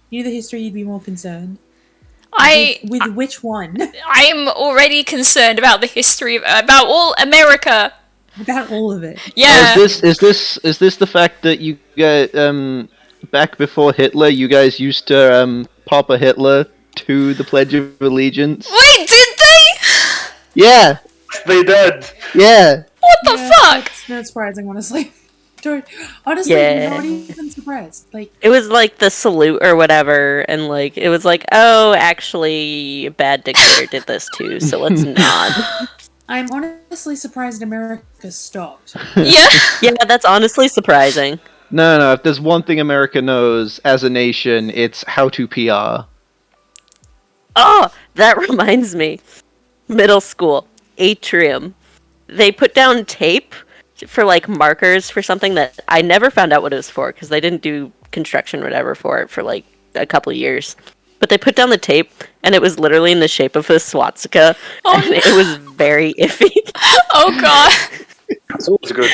S3: You know the history, you'd be more concerned. With which one?
S1: I am already concerned about the history about all America.
S3: About all of it.
S1: Yeah.
S2: Is this the fact that you guys back before Hitler, you guys used to pop a Hitler to the Pledge of Allegiance?
S1: Wait, did they?
S2: Yeah,
S5: they did.
S2: yeah.
S1: What the
S3: Yeah,
S1: fuck?
S3: That's not surprising, honestly. Honestly,
S4: Yeah.
S3: not even surprised. Like,
S4: It was like the salute or whatever, and like it was like, oh, actually, a bad dictator did this too, so let's nod.
S3: I'm honestly surprised America stopped.
S1: Yeah.
S4: Yeah, that's honestly surprising.
S2: No. If there's one thing America knows as a nation, it's how to PR.
S4: Oh, that reminds me. Middle school, atrium. They put down tape for like markers for something that I never found out what it was for because they didn't do construction or whatever for it for like a couple of years. but they put down the tape, and it was literally in the shape of a swastika, and it was very iffy.
S1: Oh god.
S5: That's always a good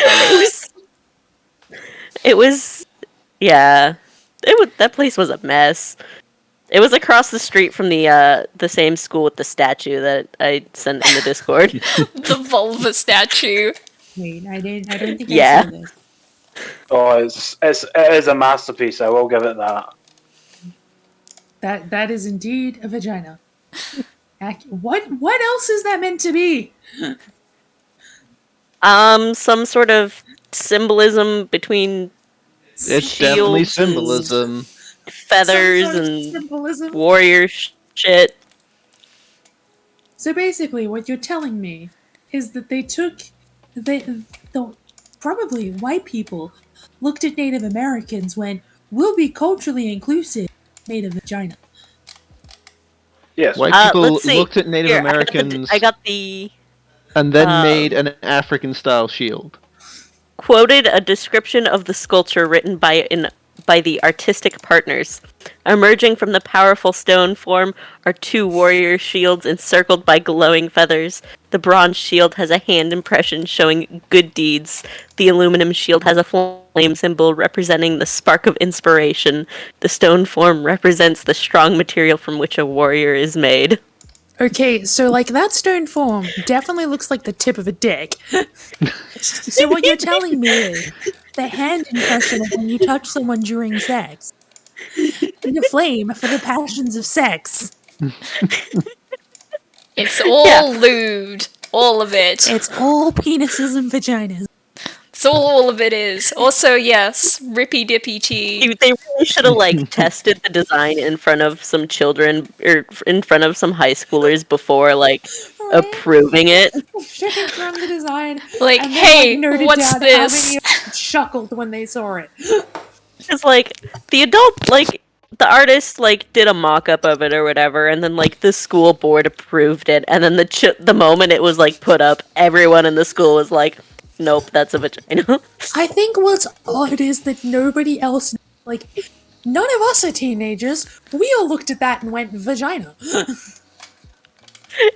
S4: It was, yeah. That place was a mess. It was across the street from the same school with the statue that I sent in the Discord.
S1: The vulva statue.
S7: Wait, I don't think
S4: Yeah.
S7: I saw this.
S5: Oh, it is a masterpiece. I will give it that.
S3: That is indeed a vagina. What else is that meant to be?
S4: Some sort of symbolism between
S2: It's definitely
S4: shields and
S2: symbolism.
S4: feathers
S3: Some sort of
S4: and
S3: symbolism.
S4: warrior shit.
S3: So basically, what you're telling me is that they took the probably white people looked at Native Americans, went, "We'll be culturally inclusive," made a vagina.
S5: Yes.
S2: White people
S4: Let's see.
S2: looked at Native
S4: Here,
S2: Americans
S4: I got the
S2: and then made an African-style shield.
S4: quoted a description of the sculpture written by the artistic partners. Emerging from the powerful stone form are two warrior shields encircled by glowing feathers. The bronze shield has a hand impression showing good deeds. The aluminum shield has a flame symbol representing the spark of inspiration. The stone form represents the strong material from which a warrior is made.
S3: Okay, so like that stone form definitely looks like the tip of a dick. So what you're telling me is the hand impression of when you touch someone during sex. And a flame for the passions of sex.
S1: It's all lewd. All of it.
S3: It's all penises and vaginas.
S1: It's all of it is. Also, yes, rippy dippy tea.
S4: They really should have tested the design in front of some children or in front of some high schoolers before approving it.
S3: Shooting from the design.
S1: Like,
S3: and then,
S1: hey,
S3: noted
S1: what's
S3: down
S1: this?
S3: How many of them chuckled when they saw it.
S4: Because the adult the artist did a mock-up of it or whatever, and then the school board approved it, and then the moment it was put up, everyone in the school was like, nope, that's a vagina.
S3: I think what's odd is that nobody else, none of us are teenagers. We all looked at that and went, vagina.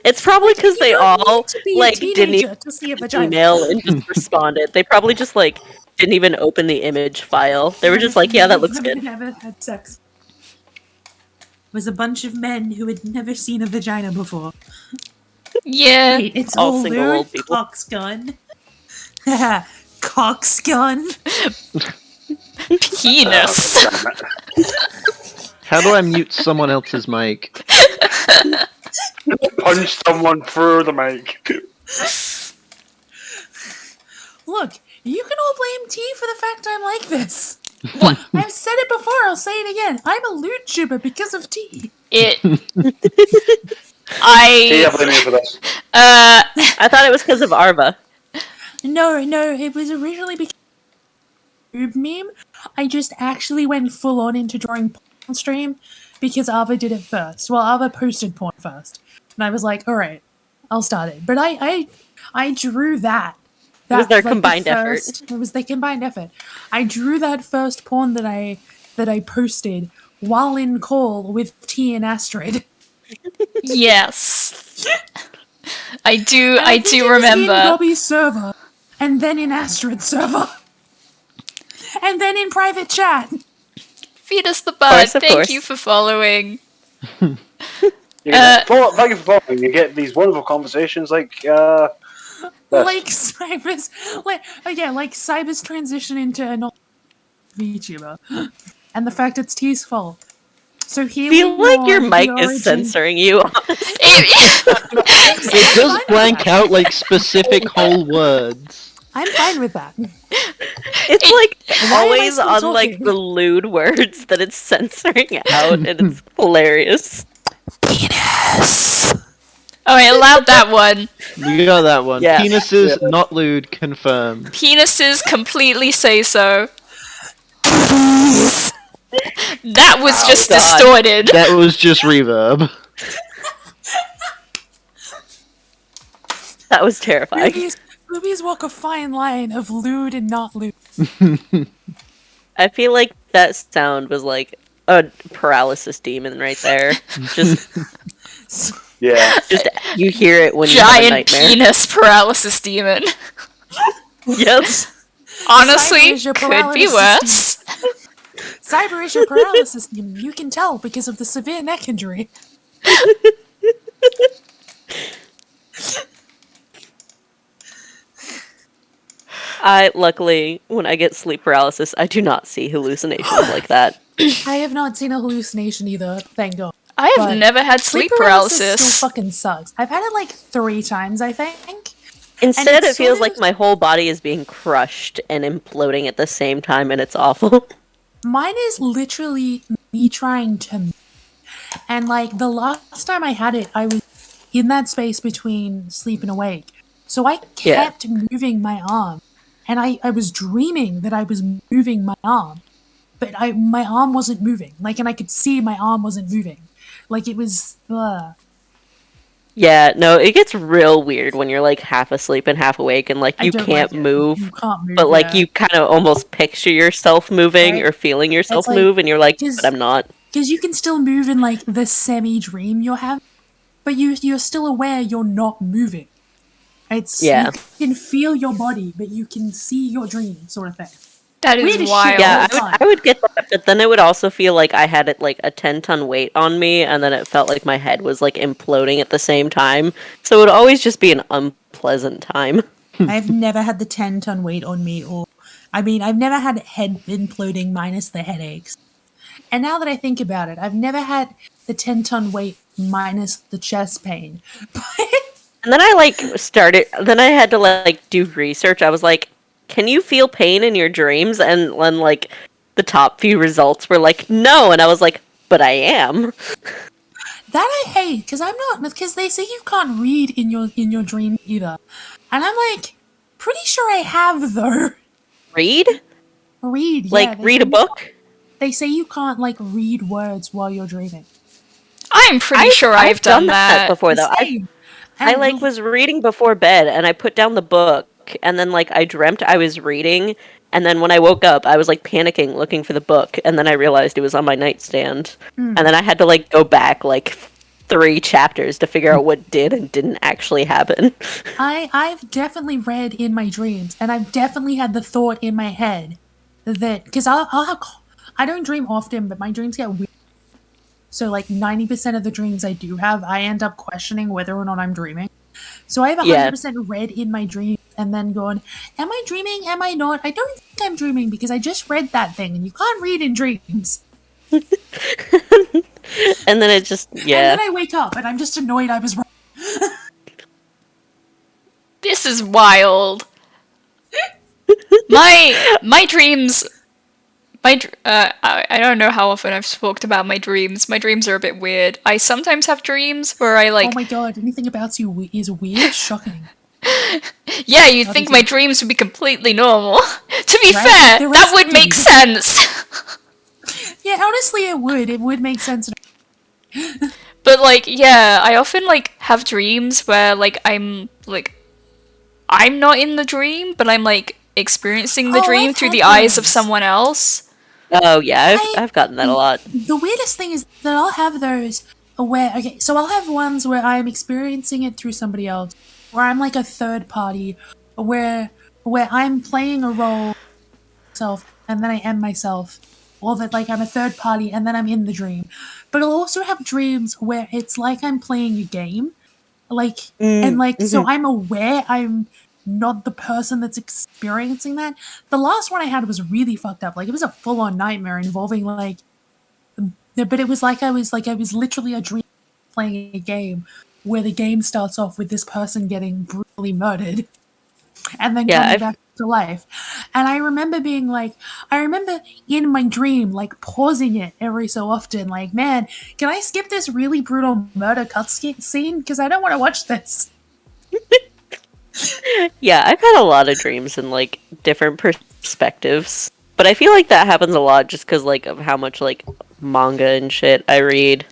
S4: It's probably because they all
S3: to be a
S4: didn't
S3: teenager
S4: even
S3: to see a vagina.
S4: email and just responded. They probably just didn't even open the image file. They were just yeah, that looks good.
S3: Never had sex. It was a bunch of men who had never seen a vagina before.
S1: Yeah.
S3: Wait, it's
S4: All
S3: all
S4: single
S3: lewd?
S4: old people.
S3: Cocksgun. Cocksgun.
S1: Penis.
S5: Damn it.
S2: How do I mute someone else's mic?
S5: Punch someone through the mic.
S3: Look, you can all blame T for the fact I'm like this.
S1: What?
S3: I've said it before, I'll say it again. I'm a lewd tuber because of T.
S1: It.
S5: Hey, I blame you for this.
S4: I thought it was because of Arva.
S3: No, it was originally because of the meme. I just actually went full on into drawing porn stream because Ava did it first. Well, Ava posted porn first. And I was like, alright, I'll start it. But I drew that.
S4: It was their
S3: the
S4: combined
S3: first-
S4: effort.
S3: It was their combined effort. I drew that first porn that I posted while in call with T and Astrid.
S1: Yes. I do
S3: And think
S1: do
S3: it was in
S1: remember.
S3: Dobby's server, and then in Astrid's server, and then in private chat.
S1: Feed us the bud.
S4: of
S1: Thank
S4: course.
S1: you for following.
S5: Thank you for following. You get these wonderful conversations like
S3: Like Cyber's, like Cyber's transition into a non-VTuber, and the fact it's T's fault. So here
S4: I feel
S3: we
S4: like your
S3: know
S4: mic
S3: the
S4: is
S3: origin-
S4: censoring you.
S2: It does blank out specific whole words.
S3: I'm fine with that.
S4: It's
S3: Why am I
S4: always
S3: still
S4: on
S3: talking?
S4: the lewd words that it's censoring out, and it's hilarious.
S1: Oh, I allowed that one.
S2: We got that one.
S4: Yeah.
S2: Penises not lewd confirmed.
S1: Penises completely say so. That was just
S4: God.
S1: distorted.
S2: That was just reverb.
S4: That was terrifying.
S3: Movies walk a fine line of lewd and not lewd.
S4: I feel like that sound was a paralysis demon right there. Just
S5: Yeah.
S4: just you hear it when you have a
S1: Giant
S4: nightmare.
S1: penis paralysis demon.
S4: Yep.
S1: Honestly,
S3: Cyber is your
S1: could be
S3: paralysis
S1: worse.
S3: Cyber is your paralysis demon. You can tell because of the severe neck injury.
S4: Luckily, when I get sleep paralysis, I do not see hallucinations like that.
S3: I have not seen a hallucination either, thank God.
S1: I have
S3: But
S1: never had sleep paralysis.
S3: still fucking sucks. I've had it like 3 times, I think.
S4: Instead,
S3: it's
S4: it feels
S3: sort
S4: like
S3: of-
S4: my whole body is being crushed and imploding at the same time, and it's awful.
S3: Mine is literally me trying to. And like the last time I had it, I was in that space between sleep and awake. So I kept moving my arm. And I was dreaming that I was moving my arm. But my arm wasn't moving. Like, and I could see my arm wasn't moving. Like, it was.
S4: Yeah, no, it gets real weird when you're like half asleep and half awake, and like
S3: I
S4: you
S3: don't
S4: can't
S3: like it.
S4: move,
S3: You can't move.
S4: but like
S3: yeah.
S4: you kind of almost picture yourself moving
S3: Right.
S4: or feeling yourself
S3: It's like-
S4: move, and you're like,
S3: Cause-
S4: but I'm not.
S3: Because you can still move in like the semi-dream you're having, but you're still aware you're not moving. It's
S4: Yeah.
S3: You can feel your body, but you can see your dream, sort of thing.
S1: That is
S3: Weird as shit.
S1: wild.
S4: Yeah,
S3: all the
S4: I would get that, but then it would also feel like I had it like a 10-ton weight on me, and then it felt like my head was like imploding at the same time. So it would always just be an unpleasant time.
S3: I've never had the 10-ton weight on me, I've never had head imploding minus the headaches. And now that I think about it, I've never had the 10-ton weight minus the chest pain.
S4: And then then I had to like do research. I was like, can you feel pain in your dreams? And when like the top few results were like, no. And I was like, but I am.
S3: That I hate, because they say you can't read in your dream either. And I'm like, pretty sure I have though.
S4: Read?
S3: Read,
S4: Like, read a book?
S3: They say you can't like read words while you're dreaming.
S1: I'm pretty sure I've done that
S4: before though.
S3: Same.
S4: I
S3: And
S4: like was reading before bed and I put down the book and then like I dreamt I was reading and then when I woke up I was like panicking looking for the book and then I realized it was on my nightstand. And then I had to like go back like 3 chapters to figure out what did and didn't actually happen.
S3: I've definitely read in my dreams, and I've definitely had the thought in my head that because I don't dream often, but my dreams get weird. So like 90% of the dreams I do have, I end up questioning whether or not I'm dreaming. So I have 100% read in my dreams and then going, am I dreaming? Am I not? I don't think I'm dreaming because I just read that thing, and you can't read in dreams.
S4: And then it just
S3: And then I wake up and I'm just annoyed I was wrong.
S1: This is wild. My dreams. I don't know how often I've spoken about my dreams. My dreams are a bit weird. I sometimes have dreams where I like.
S3: Oh my god, anything about you is weird, shocking.
S1: Yeah, you'd think my dreams would be completely normal. To be
S3: Right?
S1: fair,
S3: The
S1: that
S3: rest
S1: would
S3: do.
S1: make sense.
S3: Yeah, honestly, it would. It would make sense.
S1: But like, yeah, I often like have dreams where like I'm not in the dream, but I'm like experiencing the
S3: Oh,
S1: dream
S3: I've
S1: through
S3: had
S1: the eyes of
S3: those.
S1: someone else.
S4: oh yeah,
S3: I-
S4: I've gotten that a lot.
S3: The weirdest thing is that I'll have those where, okay, so I'll have ones where I'm experiencing it through somebody else, where I'm like a third party, where I'm playing a role myself and then I am myself, or that like I'm a third party and then I'm in the dream. But I'll also have dreams where it's like I'm playing a game, like and like so I'm aware I'm not the person that's experiencing that. The last one I had was really fucked up. Like it was a full-on nightmare involving like, but it was like I was literally a dream playing a game where the game starts off with this person getting brutally murdered and then
S4: Yeah,
S3: coming
S4: I've-
S3: back to life. And I remember being like, I remember in my dream, like pausing it every so often, like, man, can I skip this really brutal murder cutscene? Because I don't want to watch this.
S4: Yeah, I've had a lot of dreams in like different perspectives. But I feel like that happens a lot just because like of how much like manga and shit I read.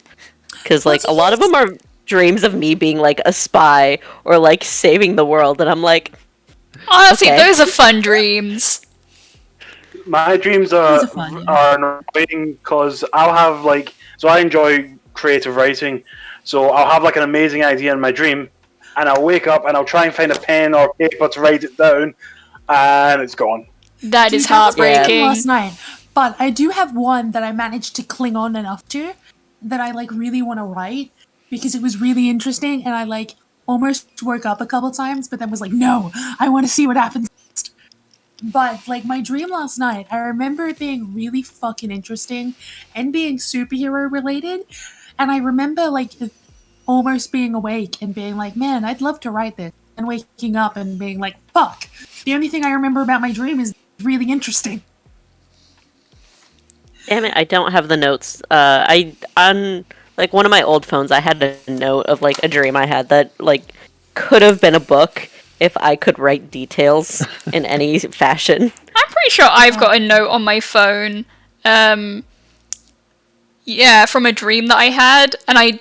S4: Because like a lot of them are dreams of me being like a spy or like saving the world, and I'm like,
S1: Honestly,
S4: Okay.
S1: those are fun dreams.
S5: My dreams
S7: Those are fun, yeah.
S5: are annoying because I'll have so I enjoy creative writing, so I'll have like an amazing idea in my dream, and I'll wake up and I'll try and find a pen or paper to write it down, and it's gone.
S1: That is
S3: Dude, that was my dream
S1: heartbreaking.
S3: last night. But I do have one that I managed to cling on enough to that I really want to write because it was really interesting, and I almost woke up a couple times, but then was like, no, I want to see what happens next. But my dream last night, I remember it being really fucking interesting and being superhero related, and I remember almost being awake and being like, man, I'd love to write this, and waking up and being like, fuck, the only thing I remember about my dream is really interesting.
S4: Damn it, I don't have the notes. On one of my old phones, I had a note of a dream I had that could have been a book if I could write details in any fashion.
S1: I'm pretty sure I've got a note on my phone. Yeah, from a dream that I had, and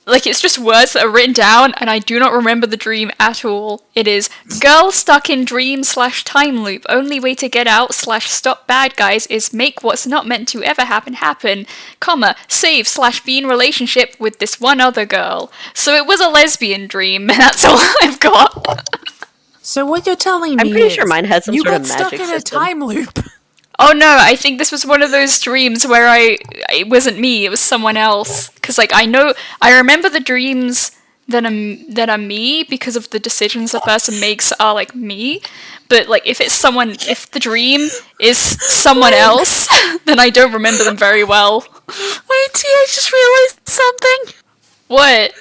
S1: it's just words that are written down, and I do not remember the dream at all. It is, girl stuck in dream/time loop. Only way to get out/stop bad guys is make what's not meant to ever happen, comma, save/be in relationship with this one other girl. So it was a lesbian dream, and that's all I've got.
S3: So what you're telling me
S4: I'm pretty
S3: is
S4: sure mine has some
S3: you
S4: sort
S3: got
S4: of
S3: stuck
S4: magic
S3: in
S4: system.
S3: a time loop.
S1: Oh no, I think this was one of those dreams where it wasn't me, it was someone else. Because I remember the dreams that are me because of the decisions the person makes are me. But if the dream is someone else, then I don't remember them very well.
S3: Wait, T, I just realized something.
S1: What?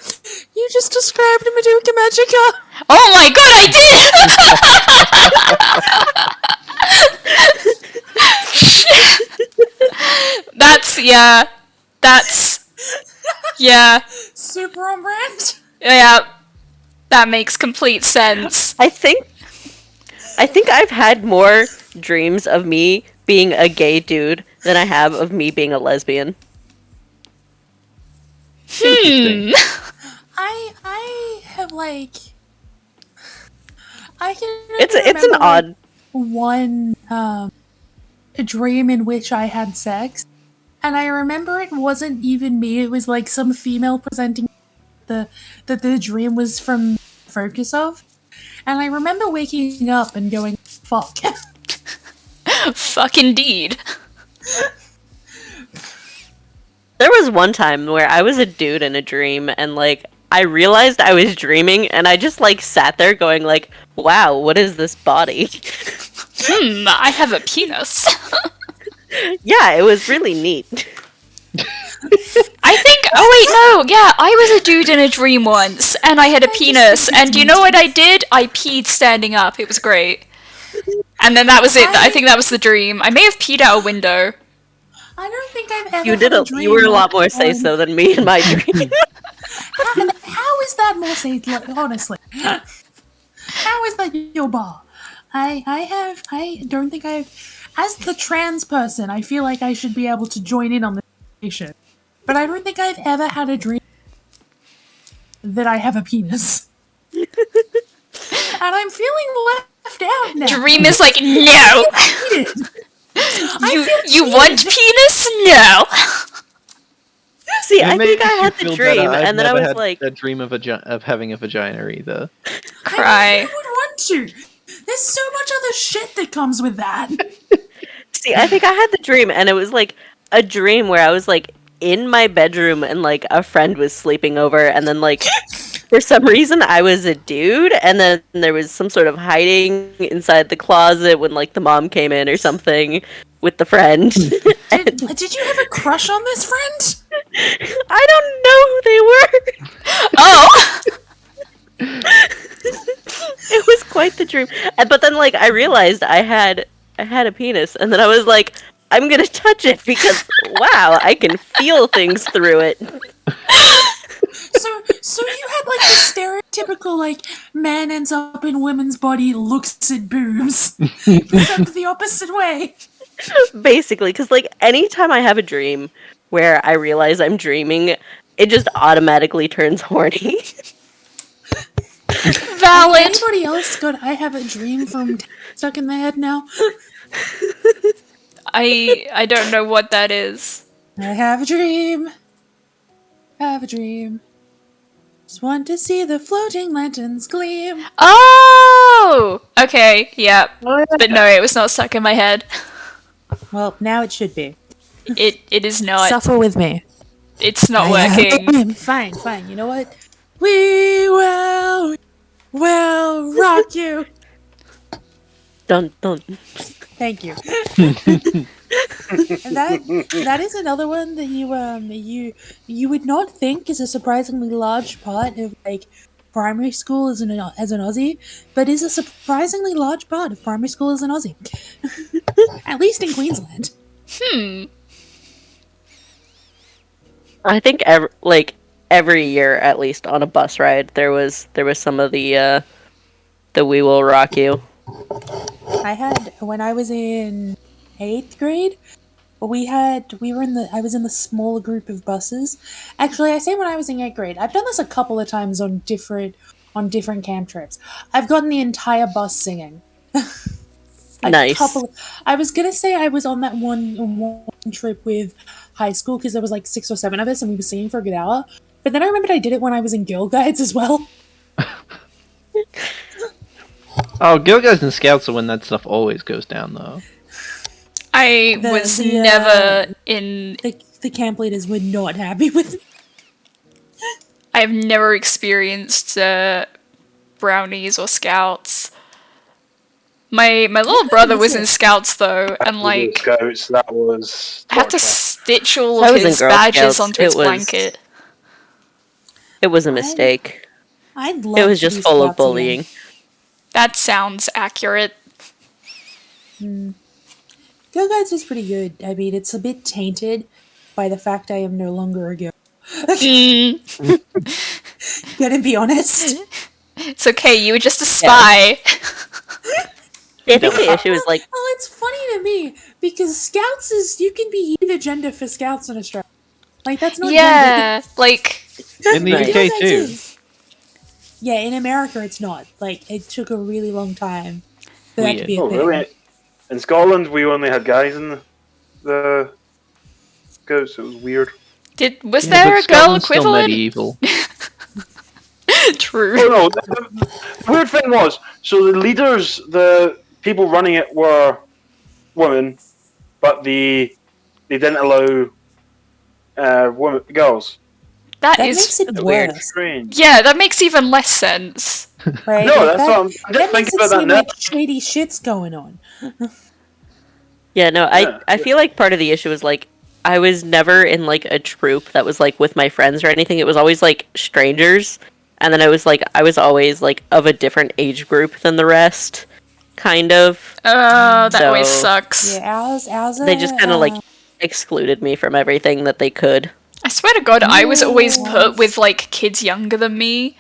S3: You just described Madoka Magica.
S1: Oh my god, I did! Yeah.
S3: Super on brand.
S1: Yeah. That makes complete sense.
S4: I think I've had more dreams of me being a gay dude than I have of me being a lesbian.
S2: Interesting.
S3: I have I can
S4: It's an
S3: remember,
S4: odd.
S3: one a dream in which I had sex, and I remember it wasn't even me. It was some female presenting that the dream was from the focus of, and I remember waking up and going, "Fuck."
S1: Fuck indeed.
S4: There was one time where I was a dude in a dream, and I realized I was dreaming, and I just sat there going wow, what is this body?
S1: I have a penis.
S4: Yeah, it was really neat.
S1: I think. Oh wait, no. Yeah, I was a dude in a dream once, and I had a penis. And you know what I did? I peed standing up. It was great. And then that was it. I think that was the dream. I may have peed out a window.
S3: I don't think I've ever.
S4: You
S3: had
S4: did.
S3: a dream
S4: You were a lot more
S3: on-
S4: say so than me in my dream.
S3: How is that more safe? Honestly, how is that your bar? I don't think I've. As the trans person, I feel like I should be able to join in on the conversation, but I don't think I've ever had a dream that I have a penis, and I'm feeling left out now.
S1: Dream is no. You want penis? No.
S4: See,
S2: It
S4: I
S2: makes
S4: think I
S2: you
S4: had the
S2: feel
S4: dream,
S2: better. I've
S4: and then I
S2: never
S4: was
S2: had
S4: like,
S2: a dream of having a vagina either.
S1: Cry.
S3: Who would want to? There's so much other shit that comes with that.
S4: see, I think I had the dream, and it was a dream where I was in my bedroom, and a friend was sleeping over, and then for some reason I was a dude, and then there was some sort of hiding inside the closet when the mom came in or something with the friend.
S3: Did you have a crush on this friend?
S4: I don't know who they were.
S1: Oh.
S4: It was quite the dream. But then I realized I had a penis, and then I was like, I'm gonna touch it because wow, I can feel things through it.
S3: So you had the stereotypical man ends up in women's body, looks at boobs, except the opposite way.
S4: Basically, because anytime I have a dream where I realize I'm dreaming, it just automatically turns horny.
S1: Valid.
S3: Anybody else got I have a dream from stuck in their head now?
S1: I don't know what that is.
S7: I have a dream. Have a dream. Just want to see the floating lanterns gleam.
S1: Oh! Okay, yeah.
S5: Oh,
S1: But no, it was not stuck in my head.
S7: Well, now it should be.
S1: It is not.
S7: Suffer with me.
S1: It's not
S7: I have a
S1: working.
S7: dream. Fine, fine. You know what? We will rock you.
S4: Dun dun.
S7: Thank you. And that is another one that you would not think is a surprisingly large part of like primary school as an Aussie, but is a surprisingly large part of primary school as an Aussie. At least in Queensland.
S4: I think every year, at least on a bus ride, there was some of the "We Will Rock You."
S7: I had when I was in 8th grade. I was in the small group of buses. Actually, I say when I was in 8th grade. I've done this a couple of times on different camp trips. I've gotten the entire bus singing.
S4: Nice.
S7: I was gonna say I was on that one trip with high school because there was like 6 or 7 of us and we were singing for a good hour. But then I remembered I did it when I was in Girl Guides as well.
S2: Oh, Girl Guides and Scouts are when that stuff always goes down, though.
S1: I was never in.
S7: The camp leaders were not happy with me.
S1: I've never experienced brownies or scouts. My little brother was in scouts though, and like
S5: Scouts, that was.
S1: I had to
S5: torture.
S1: stitch all
S4: I
S1: of
S4: was in
S1: his
S4: Girl
S1: badges
S4: Scouts.
S1: onto his
S4: It was-
S1: blanket.
S4: It was a mistake.
S7: I'd love
S4: It was
S7: to
S4: just
S7: do
S4: full of
S7: Scouts again.
S4: bullying.
S1: That sounds accurate.
S7: Girl Guides was pretty good. I mean, it's a bit tainted by the fact I am no longer a girl. Gonna be honest.
S1: It's okay, you were just a spy.
S4: I think the issue is like
S7: Oh, it's funny to me because Scouts is you can be either gender for Scouts in Australia. Like that's not gender.
S1: Yeah, like
S2: In the
S4: Right.
S2: UK
S7: Girl Guides
S2: too.
S7: is. Yeah, in America it's not. Like it took a really long time for that to
S2: Weird.
S7: be a
S5: Oh,
S7: thing.
S5: really? In Scotland, we only had guys in the Scouts. It was weird.
S1: was
S2: Yeah,
S1: there
S2: but
S1: a girl
S2: Scotland's still
S1: equivalent?
S2: medieval.
S1: True.
S5: Oh no! The weird thing was, so the leaders, the people running it were women, but they didn't allow girls.
S1: That
S7: That
S1: is
S7: makes it
S4: weird.
S7: worse,
S5: Strange.
S1: yeah, that makes even less sense.
S7: right?
S5: No,
S7: Like,
S5: that's what I'm just
S7: that makes
S5: thinking
S7: it
S5: about that
S7: seem
S5: now.
S7: like shady shit's going on.
S4: Yeah, no,
S5: Yeah.
S4: I feel like part of the issue is like I was never in like a troop that was like with my friends or anything. It was always like strangers, and then I was always like of a different age group than the rest, kind of.
S1: That always
S4: So-
S1: sucks.
S7: Yeah, ours.
S4: They just kind of like excluded me from everything that they could.
S1: I swear to God, I was always
S7: No.
S1: put with like kids younger than me,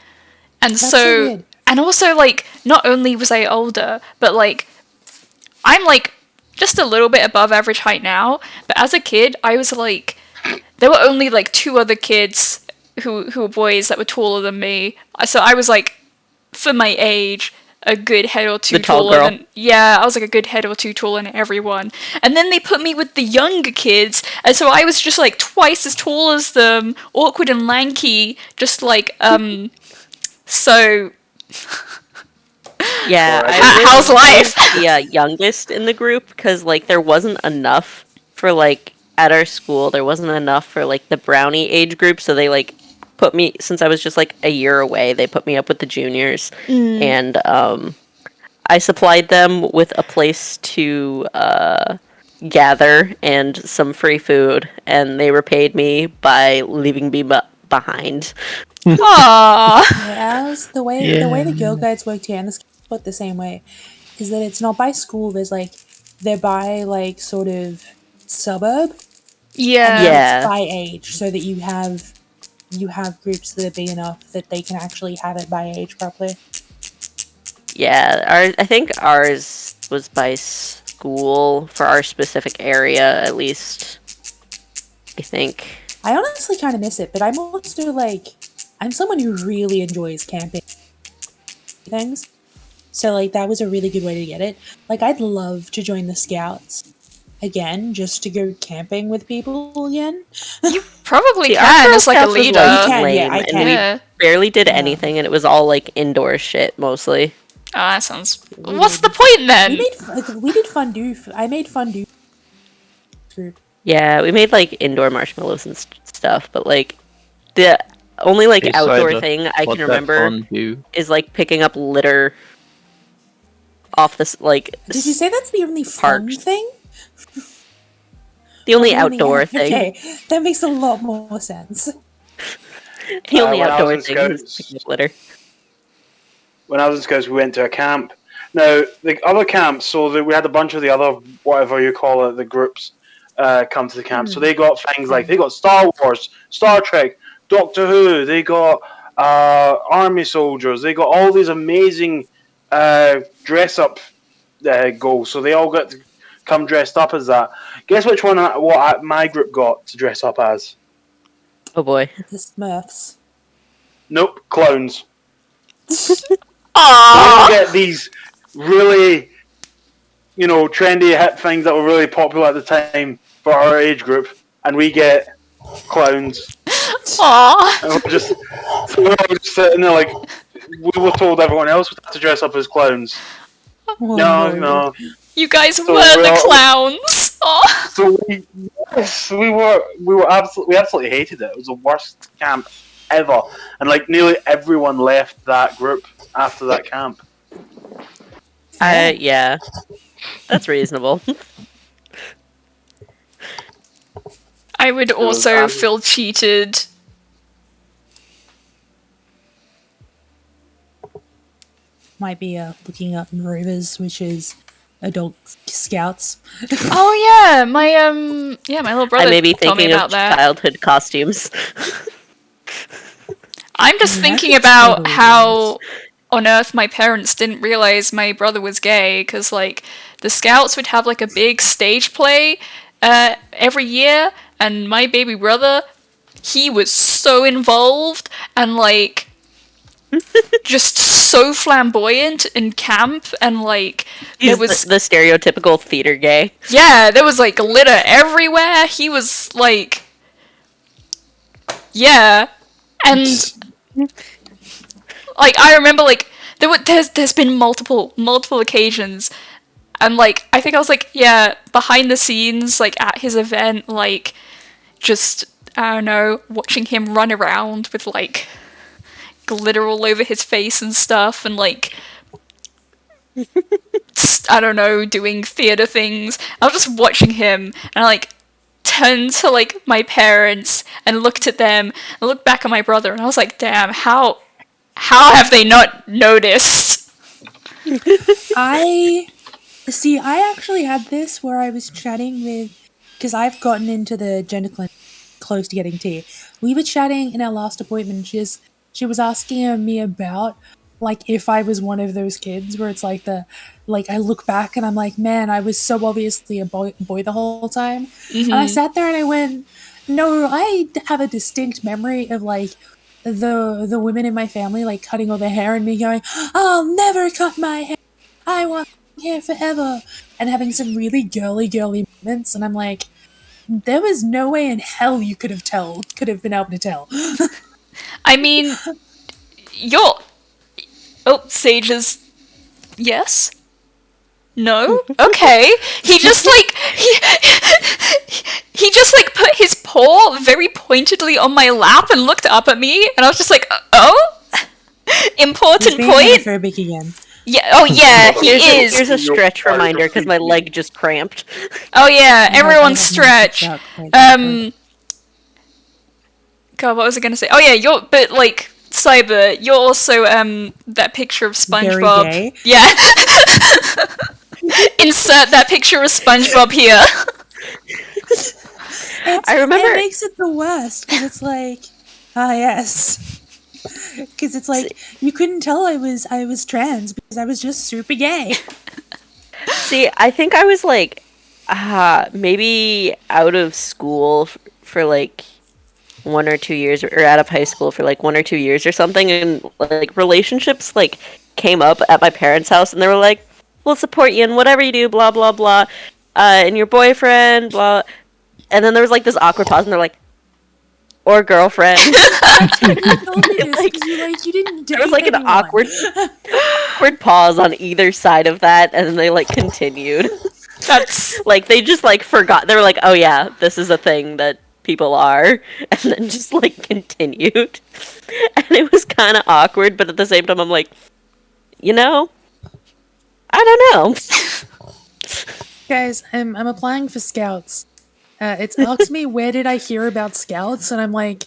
S1: and
S7: That's so
S1: so
S7: weird.
S1: and also like not only was I older, but like I'm like just a little bit above average height now. But as a kid, I was like there were only like 2 other kids who were boys that were taller than me. So I was like for my age a good head or 2
S4: The tall
S1: taller
S4: girl.
S1: than I was like a good head or 2 taller than everyone. And then they put me with the younger kids, and so I was just like twice as tall as them, awkward and lanky, just like so
S4: Yeah,
S5: Sorry.
S4: I
S1: How's
S4: was
S1: life?
S4: the youngest in the group because like there wasn't enough for like at our school. There wasn't enough for like the brownie age group, so they like put me since I was just like a year away. They put me up with the juniors, and I supplied them with a place to gather and some free food, and they repaid me by leaving me behind.
S1: aww.
S7: Yeah, ours, the way the Girl Guides work here, and the Scouts work the same way, is that it's not by school. They're by like sort of suburb, and
S1: Yeah.
S7: then
S4: Yeah.
S7: it's by age, so that you have groups that are big enough that they can actually have it by age properly.
S4: Yeah, I think ours was by school for our specific area, at least. I think.
S7: I honestly kind of miss it, but I'm also like, I'm someone who really enjoys camping things. So like that was a really good way to get it. Like I'd love to join the Scouts, again just to go camping with people again.
S1: You probably
S4: See, our
S1: can
S4: Girl
S1: as like a
S4: Scouts was,
S1: leader.
S4: like,
S7: can,
S4: lame,
S7: yeah, I
S4: and
S7: can.
S4: we
S1: Yeah.
S4: barely did anything, and it was all like indoor shit mostly.
S1: Ah, that sounds. What's the point then?
S7: We did fondue. I made fondue.
S4: Yeah, we made like indoor marshmallows and stuff, but like the only like
S2: Hey,
S4: outdoor
S2: Cyber,
S4: thing I
S2: what's
S4: can
S2: that
S4: remember
S2: fondue?
S4: is like picking up litter off this like.
S7: Did you say that's the only fun
S4: Parks.
S7: thing?
S4: The only
S7: The only
S4: outdoor thing?
S7: Okay, that makes a lot more sense.
S4: The only
S5: when I was
S4: outdoor
S5: in
S4: thing is
S5: Scouts-
S4: picking up litter.
S5: When I was in Scouts, we went to a camp. Now, the other camps, so that we had a bunch of the other, whatever you call it, the groups come to the camp. So they got things like, they got Star Wars, Star Trek, Doctor Who, they got army soldiers, they got all these amazing dress-up goals. So they all got to come dressed up as that. Guess which one my group got to dress up as?
S4: Oh boy.
S7: The Smurfs.
S5: Nope, clowns.
S1: Aww.
S5: We get these really, trendy hip things that were really popular at the time for our age group, and we get clowns.
S1: Aww.
S5: And we're all just sitting there like, we were told everyone else would have to dress up as clowns.
S7: Oh,
S5: No.
S1: You guys were
S5: we're
S1: the
S5: all-
S1: clowns. Aw.
S5: So we absolutely hated it. It was the worst camp ever, and like nearly everyone left that group after that camp.
S4: Yeah. That's reasonable.
S1: I would also
S5: um,
S1: feel cheated.
S7: Might be looking up Rovers, which is adult scouts.
S1: Oh yeah, my little brother
S4: I may be
S1: told me
S4: thinking
S1: about
S4: of
S1: that.
S4: childhood costumes.
S1: I'm just
S7: Yeah,
S1: thinking
S7: that's
S1: about
S7: totally
S1: how on Earth my parents didn't realize my brother was gay because like the scouts would have like a big stage play every year, and my baby brother, he was so involved and like just so flamboyant in camp, and like
S4: He's
S1: there was
S4: the stereotypical theater gay.
S1: yeah, there was like glitter everywhere. He was like, yeah, and like I remember like there's been multiple occasions, and like I think I was like yeah behind the scenes like at his event like just I don't know watching him run around with like glitter all over his face and stuff, and like I don't know, doing theater things. I was just watching him, and I like turned to like my parents and looked at them and looked back at my brother, and I was like, damn, how have they not noticed?
S7: I actually had this where I was chatting with, because I've gotten into the gender close to getting tea. We were chatting in our last appointment. She was asking me about like if I was one of those kids where it's like I look back and I'm like, man, I was so obviously a boy the whole time. And I sat there and I went, no, I have a distinct memory of like the women in my family like cutting all their hair and me going, I'll never cut my hair. I want my hair forever. And having some really girly moments, and I'm like, there was no way in hell you could have been able to tell.
S1: I mean, you're. Oh, Sage's. Yes? No? Okay. He just like. He just like put his paw very pointedly on my lap and looked up at me, and I was just like, oh? Important
S7: He's being
S1: point?
S7: homophobic again.
S1: Yeah, oh yeah, he is.
S4: Here's a stretch reminder because my leg just cramped.
S1: Oh yeah, everyone
S7: I
S1: stretch.
S7: have no idea.
S1: God, what was I gonna say? Oh yeah, but like Cyber, you're also that picture of
S7: Very
S1: SpongeBob.
S7: gay.
S1: Yeah. Insert that picture of SpongeBob here.
S4: I remember-
S7: It makes it the worst because it's like, yes. Because it's like you couldn't tell I was trans because I was just super gay.
S4: See, I think I was like, maybe out of school for like 1 or 2 years, or out of high school for like 1 or 2 years or something, and like relationships like came up at my parents' house, and they were like, "We'll support you in whatever you do," blah blah blah. and your boyfriend, blah. And then there was like this awkward pause, and they're like, or girlfriend.
S7: You didn't date
S4: There was like an
S7: anyone.
S4: awkward pause on either side of that, and then they like continued.
S1: That's
S4: Like they just like forgot. They were like, "Oh yeah, this is a thing that people are," and then just like continued. And it was kind of awkward, but at the same time, I'm like, you know, I don't know.
S3: Guys, I'm applying for Scouts. It's asked me where did I hear about Scouts, and I'm like,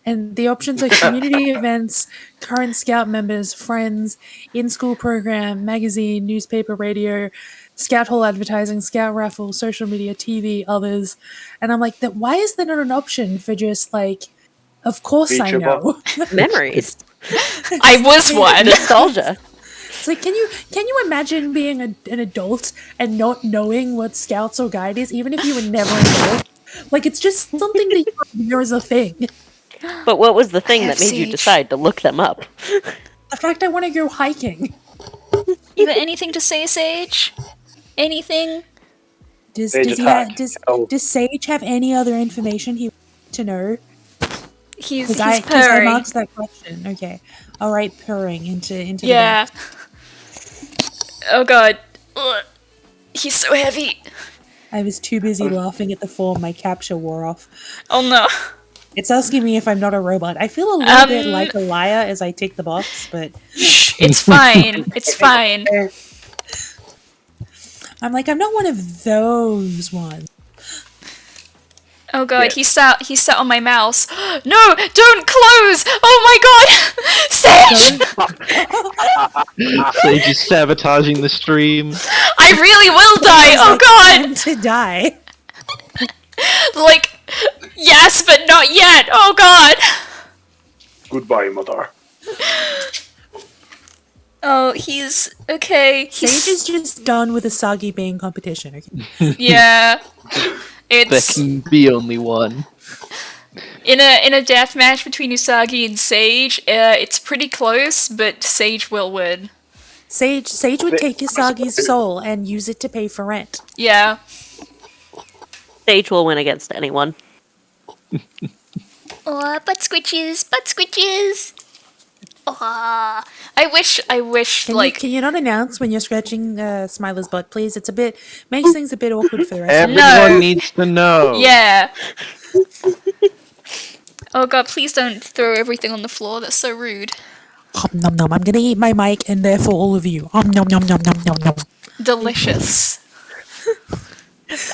S3: and the options are community events, current Scout members, friends, in-school program, magazine, newspaper, radio, Scout hall advertising, Scout raffle, social media, TV, others. And I'm like, that why is there not an option for just like, of course
S5: Feature
S3: I know.
S4: Memories,
S1: I was one.
S4: nostalgia.
S3: It's like, can you imagine being an adult and not knowing what Scouts or Guide is, even if you were never an adult? Like, it's just something that you're as a thing.
S4: But what was the thing
S1: have
S4: that made you
S1: Sage.
S4: decide to look them up?
S3: The fact I want to go hiking.
S1: You got anything to say, Sage? Anything?
S3: Does
S5: Sage
S3: does he
S5: attack.
S3: ha- does
S5: Oh.
S3: does Sage have any other information he wants to know?
S1: He's
S3: Because I
S1: purring.
S3: asked that question. Okay, all right, purring into the
S1: Yeah.
S3: back.
S1: Oh god. Ugh. He's so heavy.
S3: I was too busy laughing at the form my capture wore off.
S1: Oh no.
S3: It's asking me if I'm not a robot. I feel a little bit like a liar as I tick the box, but
S1: Shh, it's fine. It's fine.
S3: I'm like, I'm not one of those ones.
S1: Oh god,
S5: Yeah.
S1: he sat on my mouse. No, don't close! Oh my god! Sage!
S2: Sage is sabotaging the stream.
S1: I really will die! Oh god!
S3: Time to die.
S1: Like, yes, but not yet! Oh god!
S5: Goodbye, mother.
S1: Oh, he's okay.
S3: Sage
S1: He's
S3: is just done with the soggy being competition. Okay.
S1: yeah.
S2: There
S1: It's
S2: can be only one.
S1: in a death match between Usagi and Sage. It's pretty close, but Sage will win.
S3: Sage would take Usagi's soul and use it to pay for rent.
S1: Yeah.
S4: Sage will win against anyone.
S1: Oh, butt squitches, butt squitches. Oh, I wish,
S3: Can you not announce when you're scratching Smiler's butt, please? It's makes things a bit awkward for the rest of
S2: Everyone
S3: us.
S1: No.
S2: needs to know.
S1: Yeah. Oh god, please don't throw everything on the floor. That's so rude.
S3: Nom nom. I'm gonna eat my mic, and therefore all of you. Nom nom nom nom nom nom.
S1: Delicious.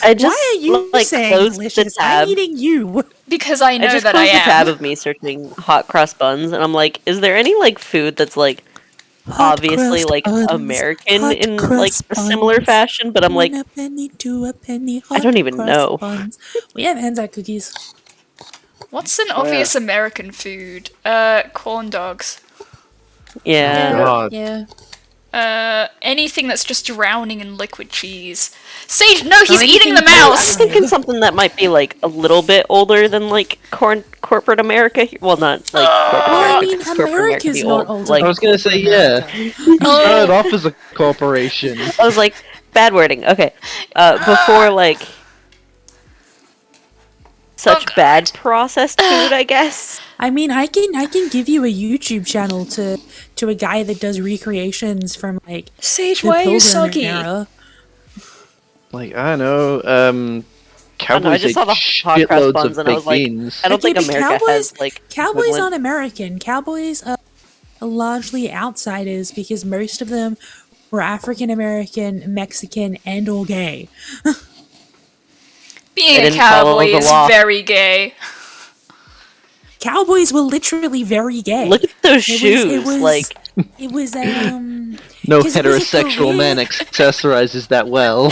S4: I just
S3: Why are you
S4: like
S3: saying
S4: closed
S3: delicious?
S4: the tab.
S3: I'm eating you.
S1: Because I know
S4: I just
S1: that
S4: closed
S1: I
S4: the tab
S1: am.
S4: of me searching hot cross buns, and I'm like, is there any like food that's like obviously
S3: crust
S4: like
S3: buns,
S4: American
S3: hot
S4: in
S3: crust
S4: like a similar
S3: buns.
S4: fashion? But I'm like,
S3: 1 penny, 2 penny.
S4: I don't even
S3: hot
S4: know.
S3: crust buns. We have Anzac cookies.
S1: What's an obvious American food? Corn dogs.
S4: yeah.
S2: God.
S3: Yeah.
S1: Anything that's just drowning in liquid cheese. Sage, no, he's
S3: Or
S1: eating the
S3: anything
S4: I was
S1: mouse!
S4: thinking something that might be like a little bit older than like corporate America. Well, not like corporate
S3: Well, I
S4: America.
S3: mean,
S4: because corporate America
S3: America's
S4: be
S3: not
S4: old.
S3: older.
S4: Like
S2: I was gonna say, yeah. He started off as a corporation.
S4: I was like, bad wording. Okay, before like such
S1: God.
S4: bad processed food, I guess.
S3: I mean, I can give you a YouTube channel to a guy that does recreations from like
S1: Sage,
S3: the
S1: why are you
S3: Pilgrim
S1: soggy?
S3: era.
S2: Like, I don't know,
S4: I don't know,
S2: Cowboys
S4: I just
S2: ate
S4: saw the hot cross
S2: shitloads
S4: buns
S2: of
S4: and I was
S2: baked
S4: like,
S2: beans.
S4: I don't
S3: Okay,
S4: think
S3: but
S4: America has like
S3: Cowboys
S4: equivalent-
S3: aren't American. Cowboys are largely outsiders because most of them were African American, Mexican, and or gay.
S1: Being
S4: They
S1: a
S4: didn't follow
S1: cowboy
S4: the
S1: is
S4: law.
S1: very gay.
S3: Cowboys were literally very gay.
S4: Look at those
S3: It was-
S4: shoes.
S3: it was-
S4: like
S3: It was
S2: No
S3: 'cause it was a
S2: heterosexual man
S3: career.
S2: accessorizes that well.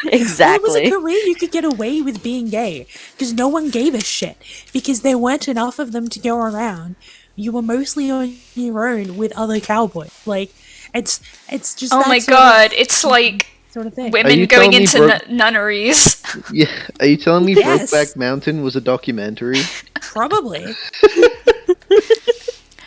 S4: exactly.
S3: It was a career you could get away with being gay because no one gave a shit because there weren't enough of them to go around. You were mostly on your own with other cowboys. Like it's just
S1: Oh
S3: that
S1: my
S3: sort
S1: god, it's like
S3: of thing.
S1: women
S2: you
S1: going
S2: telling me
S1: into nunneries.
S2: Yeah, are you telling me
S3: Yes.
S2: Brokeback Mountain was a documentary?
S3: Probably.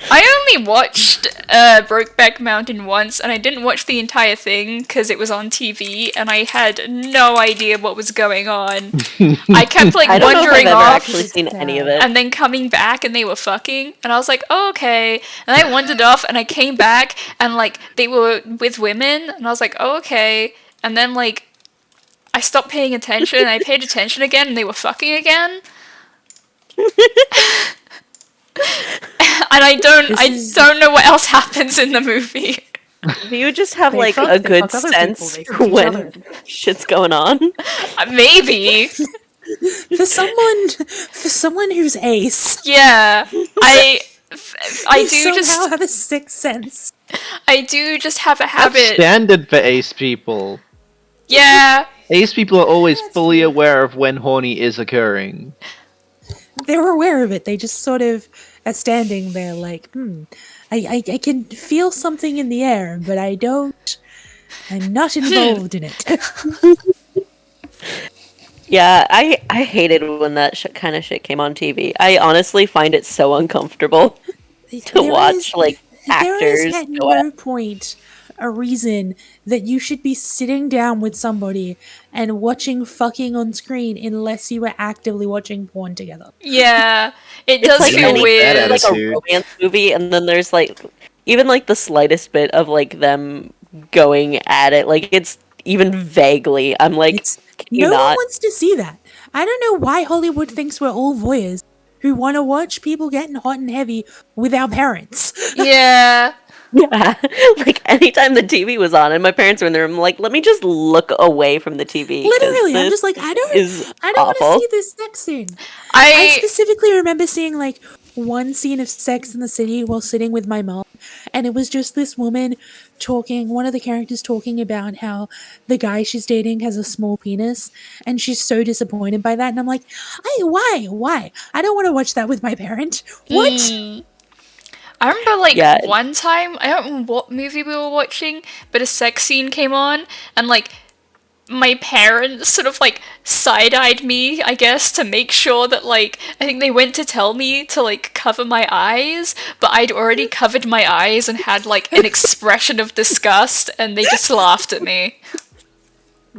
S1: I only watched Brokeback Mountain once, and I didn't watch the entire thing because it was on TV, and I had no idea what was going on. I kept like
S4: I don't know if I've
S1: wandering
S4: ever
S1: off,
S4: actually seen any of it.
S1: and then coming back, and they were fucking, and I was like, oh, okay. And I wandered off, and I came back, and like they were with women, and I was like, oh, okay. And then like I stopped paying attention, and I paid attention again, and they were fucking again. And I don't know what else happens in the movie.
S4: Do you just have
S3: They
S4: like
S3: fuck-
S4: a
S3: they
S4: good
S3: fuck other
S4: sense
S3: people, they fuck each
S4: when
S3: other.
S4: shit's going on?
S1: Maybe.
S3: For someone who's ace,
S1: Yeah. I do
S3: somehow
S1: just
S3: have a sixth sense.
S1: I do just have a
S2: That's
S1: habit.
S2: standard for ace people.
S1: Yeah.
S2: Ace people are always fully aware of when horny is occurring.
S3: They're aware of it. They just sort of are standing there like, I can feel something in the air, but I'm not involved in it.
S4: Yeah, I hated when that kind of shit came on TV. I honestly find it so uncomfortable to
S3: There
S4: watch
S3: is-
S4: like
S3: There
S4: actors
S3: is at
S4: go at.
S3: no point a reason that you should be sitting down with somebody and watching fucking on screen unless you were actively watching porn together.
S1: Yeah. It
S4: It's
S1: does
S4: like
S1: feel
S2: any-
S1: weird.
S2: that
S4: like a
S2: attitude.
S4: romance movie, and then there's like even like the slightest bit of like them going at it, like it's even vaguely. I'm like,
S3: It's
S4: can you
S3: no one
S4: not?
S3: wants to see that. I don't know why Hollywood thinks we're all voyeurs who want to watch people getting hot and heavy with our parents.
S1: Yeah.
S4: Yeah, like anytime the TV was on and my parents were in the room, I'm like, let me just look away from the TV. 'cause
S3: Literally, I'm
S4: this
S3: just like, I don't
S4: is
S3: want to
S4: awful.
S3: see this sex scene. I
S1: I
S3: specifically remember seeing like one scene of Sex in the City while sitting with my mom, and it was just this woman talking, one of the characters talking about how the guy she's dating has a small penis, and she's so disappointed by that. And I'm like, why? I don't want to watch that with my parent. What?
S1: I remember like
S4: Yeah.
S1: one time, I don't remember what movie we were watching, but a sex scene came on, and like my parents sort of like side-eyed me, I guess, to make sure that like I think they went to tell me to like cover my eyes, but I'd already covered my eyes and had like an expression of disgust, and they just laughed at me.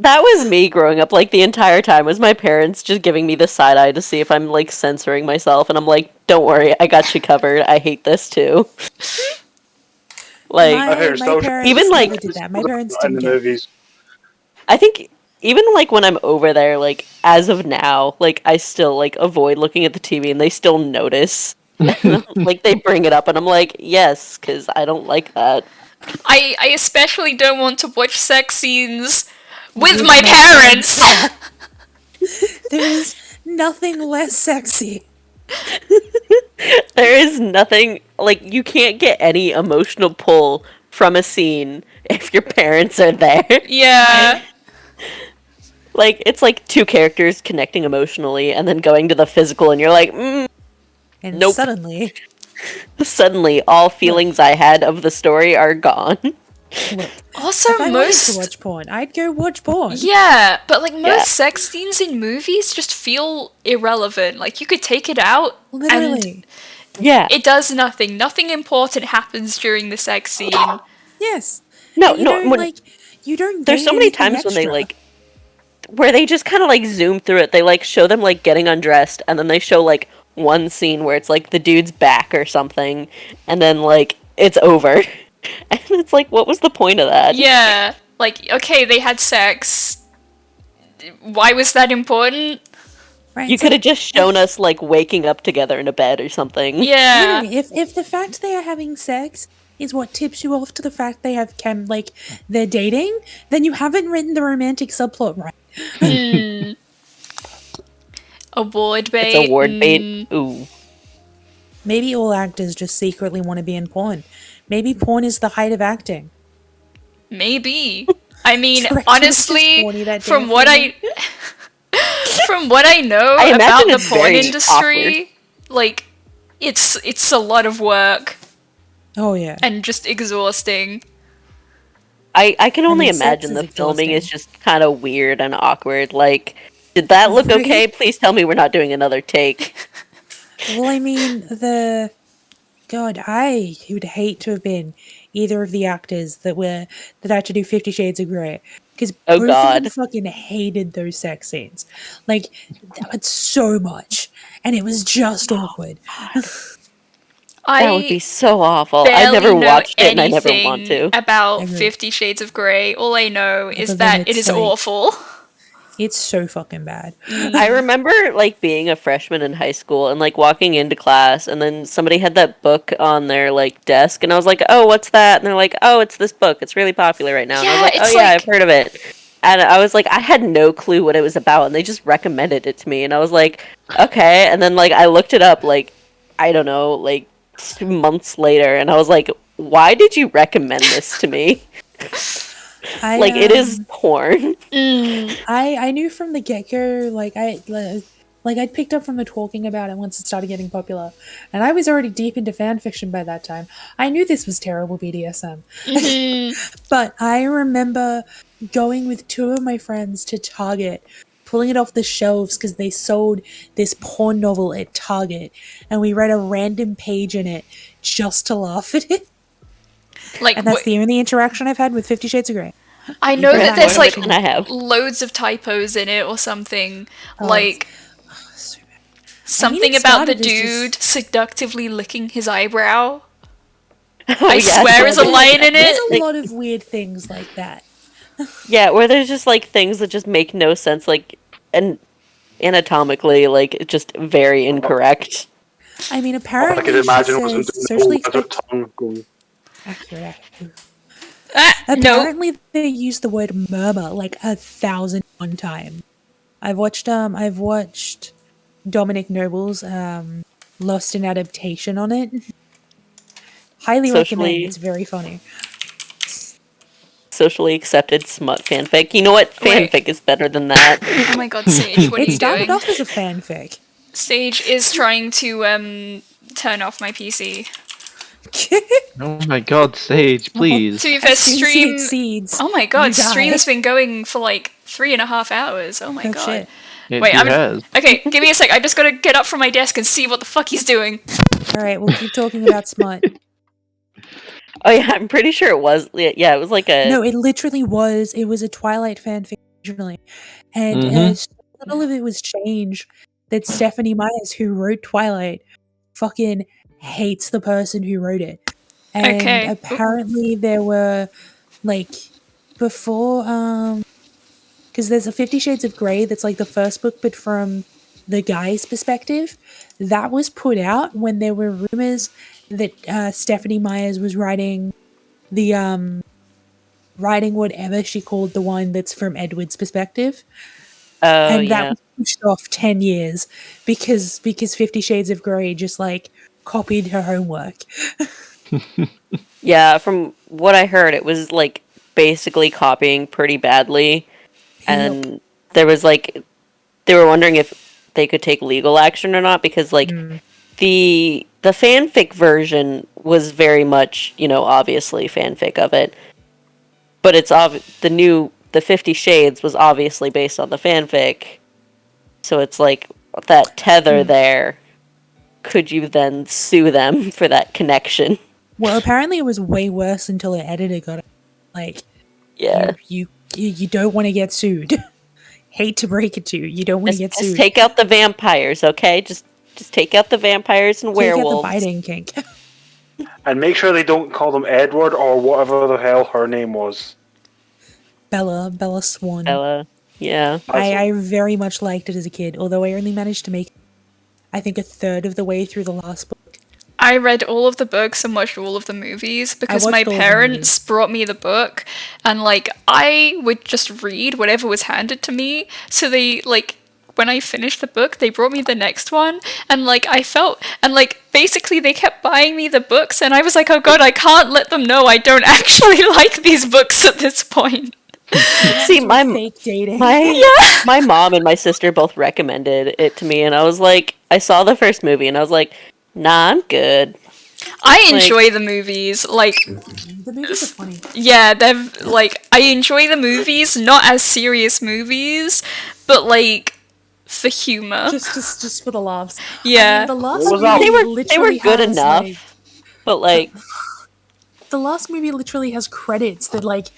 S4: That was me growing up, like the entire time was my parents just giving me the side eye to see if I'm like censoring myself, and I'm like, don't worry, I got you covered. I hate this too. Like,
S3: my
S5: heard so-
S3: parents
S4: Even, like-
S3: never did that. My parents
S5: in
S3: didn't
S5: the
S3: get it.
S5: movies.
S4: I think even like when I'm over there, like as of now, like I still like avoid looking at the TV, and they still notice. Like they bring it up, and I'm like, yes, because I don't like that.
S1: I especially don't want to watch sex scenes with my parents.
S3: There is nothing less sexy.
S4: There is nothing like you can't get any emotional pull from a scene if your parents are there.
S1: Yeah.
S4: Like it's like two characters connecting emotionally and then going to the physical, and you're like,
S3: And
S4: Nope.
S3: suddenly,
S4: suddenly all feelings I had of the story are gone.
S3: look,
S1: Also,
S3: if I wanted to
S1: most
S3: watch porn, I'd go watch porn.
S1: yeah, but like most
S4: Yeah.
S1: sex scenes in movies just feel irrelevant. Like you could take it out, and
S3: Literally.
S4: Yeah.
S1: it does nothing. Nothing important happens during the sex scene.
S3: Yes.
S4: No,
S3: And you
S4: no,
S3: don't,
S4: when-
S3: like, you don't
S4: There's
S3: gain
S4: so many
S3: anything
S4: times when they
S3: extra.
S4: like where they just kind of like zoom through it. They like show them like getting undressed, and then they show like one scene where it's like the dude's back or something, and then like it's over. And it's like, what was the point of that?
S1: Yeah, like okay, they had sex. Why was that important?
S3: Right,
S4: You
S3: it's
S4: could
S3: like,
S4: have just shown us like waking up together in a bed or something.
S1: Yeah,
S3: literally, if the fact they are having sex is what tips you off to the fact they have like they're dating, then you haven't written the romantic subplot right.
S1: award bait.
S4: It's award bait. Ooh.
S3: Maybe all actors just secretly want to be in porn. Maybe porn is the height of acting.
S1: Maybe. I mean,
S3: Director was just
S1: honestly,
S3: horny that day
S1: from
S3: of
S1: what
S3: filming.
S1: from what I know
S4: I
S1: about
S4: imagine
S1: the
S4: it's
S1: porn
S4: very
S1: industry, like it's a lot of work
S3: Oh yeah.
S1: and just exhausting.
S4: I can only
S3: mean, sex
S4: imagine
S3: is
S4: the filming is
S3: exhausting.
S4: just kind of weird and awkward. Like, did that look okay? Please tell me we're not doing another take.
S3: Well, I mean,
S7: God, I would hate to have been either of the actors that had to do 50 Shades of Grey. Because
S4: Oh,
S7: both of them
S4: God.
S7: fucking hated those sex scenes. Like, that was so much. And it was just awkward.
S4: That would be
S1: I
S4: so awful. I
S1: barely
S4: never
S1: know
S4: watched it, and I never want
S1: anything
S4: to.
S1: about
S7: Agreed.
S1: 50 Shades of Grey. All I know is
S7: Other than
S1: that it
S7: it's
S1: is
S7: like-
S1: awful.
S7: It's so fucking bad.
S4: I remember like being a freshman in high school and like walking into class, and then somebody had that book on their like desk, and I was like, "Oh, what's that?" And they're like, "Oh, it's this book. It's really popular right now." And I was
S1: Yeah,
S4: like, "Oh
S1: it's
S4: yeah,
S1: like-
S4: I've heard of it." And I was like, I had no clue what it was about, and they just recommended it to me, and I was like, "Okay." And then like I looked it up, like I don't know, like 2 months later, and I was like, "Why did you recommend this to me?" Like it is porn.
S7: I knew from the get go, like I'd picked up from the talking about it once it started getting popular, and I was already deep into fan fiction by that time. I knew this was terrible BDSM, but I remember going with two of my friends to Target, pulling it off the shelves because they sold this porn novel at Target, and we read a random page in it just to laugh at it.
S1: Like,
S7: And that's the only interaction I've had with 50 Shades of Grey.
S1: I know
S7: Right.
S1: that there's
S7: What
S1: like
S4: can I have?
S1: loads of typos in it or something.
S7: Oh,
S1: like
S7: so bad.
S1: something
S7: it
S1: about the
S7: started as
S1: dude seductively licking his eyebrow.
S4: Oh,
S1: I
S4: yeah,
S1: swear is a
S4: there's-
S1: line in
S7: There's
S1: it.
S7: a lot of weird things like that.
S4: Yeah, where there's just like things that just make no sense, like and anatomically, like it's just very incorrect.
S7: I mean,
S5: All I
S7: apparently
S5: could imagine
S7: she
S5: was him
S7: says
S5: doing the
S7: socially
S5: whole desert
S7: expected.
S5: tongue going.
S7: Accurate.
S1: No.
S7: Apparently, they use the word murmur like 1,001 times. I've watched Dominic Noble's Lost in Adaptation on it. Highly recommend.
S4: Socially-
S7: It's very funny.
S4: Socially accepted smut fanfic. You know what?
S1: Wait.
S4: Fanfic is better than that.
S1: Oh my god, Sage, what are
S7: It
S1: you
S7: started
S1: doing?
S7: off as a fanfic.
S1: Sage is trying to turn off my PC.
S2: Oh my god, Sage, please.
S1: To be fair,
S7: As soon as it
S1: stream.
S7: exceeds,
S1: Oh my god,
S7: you die.
S1: stream's been going for like 3.5 hours. Oh my
S7: Oh,
S1: god.
S7: shit.
S2: It
S1: Wait, I'm
S2: has.
S1: okay. Give me a sec. I just gotta get up from my desk and see what the fuck he's doing.
S7: All right, we'll keep talking about smut.
S4: Oh yeah, I'm pretty sure it was. Yeah, it was like a.
S7: No, it literally was. It was a Twilight fanfic originally, and so little of it was changed that Stephanie Myers, who wrote Twilight, fucking hates the person who wrote it. And
S1: Okay.
S7: apparently there were like before because there's a 50 Shades of Grey that's like the first book but from the guy's perspective. That was put out when there were rumors that Stephanie Myers was writing the writing whatever she called the one that's from Edward's perspective.
S4: Oh
S7: And that
S4: yeah.
S7: was pushed off 10 years because 50 Shades of Grey just like copied her homework.
S4: Yeah, from what I heard, it was like basically copying pretty badly, and there was like they were wondering if they could take legal action or not because like the fanfic version was very much, you know, obviously fanfic of it, but it's the 50 Shades was obviously based on the fanfic, so it's like that tether there. Could you then sue them for that connection?
S7: Well, apparently it was way worse until an editor got it. Like,
S4: Yeah.
S7: you don't want to get sued. Hate to break it to you, you don't want to get
S4: Just
S7: sued.
S4: take out the vampires, okay? Just take out the vampires and
S7: Take out the
S4: werewolves.
S7: biting kink.
S5: And make sure they don't call them Edward or whatever the hell her name was.
S7: Bella Swan.
S4: Ella. Yeah.
S7: I very much liked it as a kid, although I only managed to make, I think, a third of the way through the last book.
S1: I read all of the books and watched all of the movies because
S7: watched
S1: my
S7: all of the
S1: parents brought me the book and like I would just read whatever was handed to me. So they like when I finished the book, they brought me the next one and like I felt and like basically they kept buying me the books and I was like, "Oh god, I can't let them know I don't actually like these books at this point."
S4: See, my
S7: Fake dating.
S4: my mom and my sister both recommended it to me, and I was like, I saw the first movie, and I was like, nah, I'm good.
S1: I enjoy the movies. Like
S7: The movies are funny.
S1: yeah, they're like I enjoy the movies, not as serious movies, but like for humor.
S7: Just for the laughs.
S1: Yeah.
S7: I mean, the last
S5: What was
S7: movie
S5: that?
S4: They were
S7: literally
S4: good
S7: has,
S4: enough.
S7: like,
S4: But like,
S3: The last movie literally has credits that like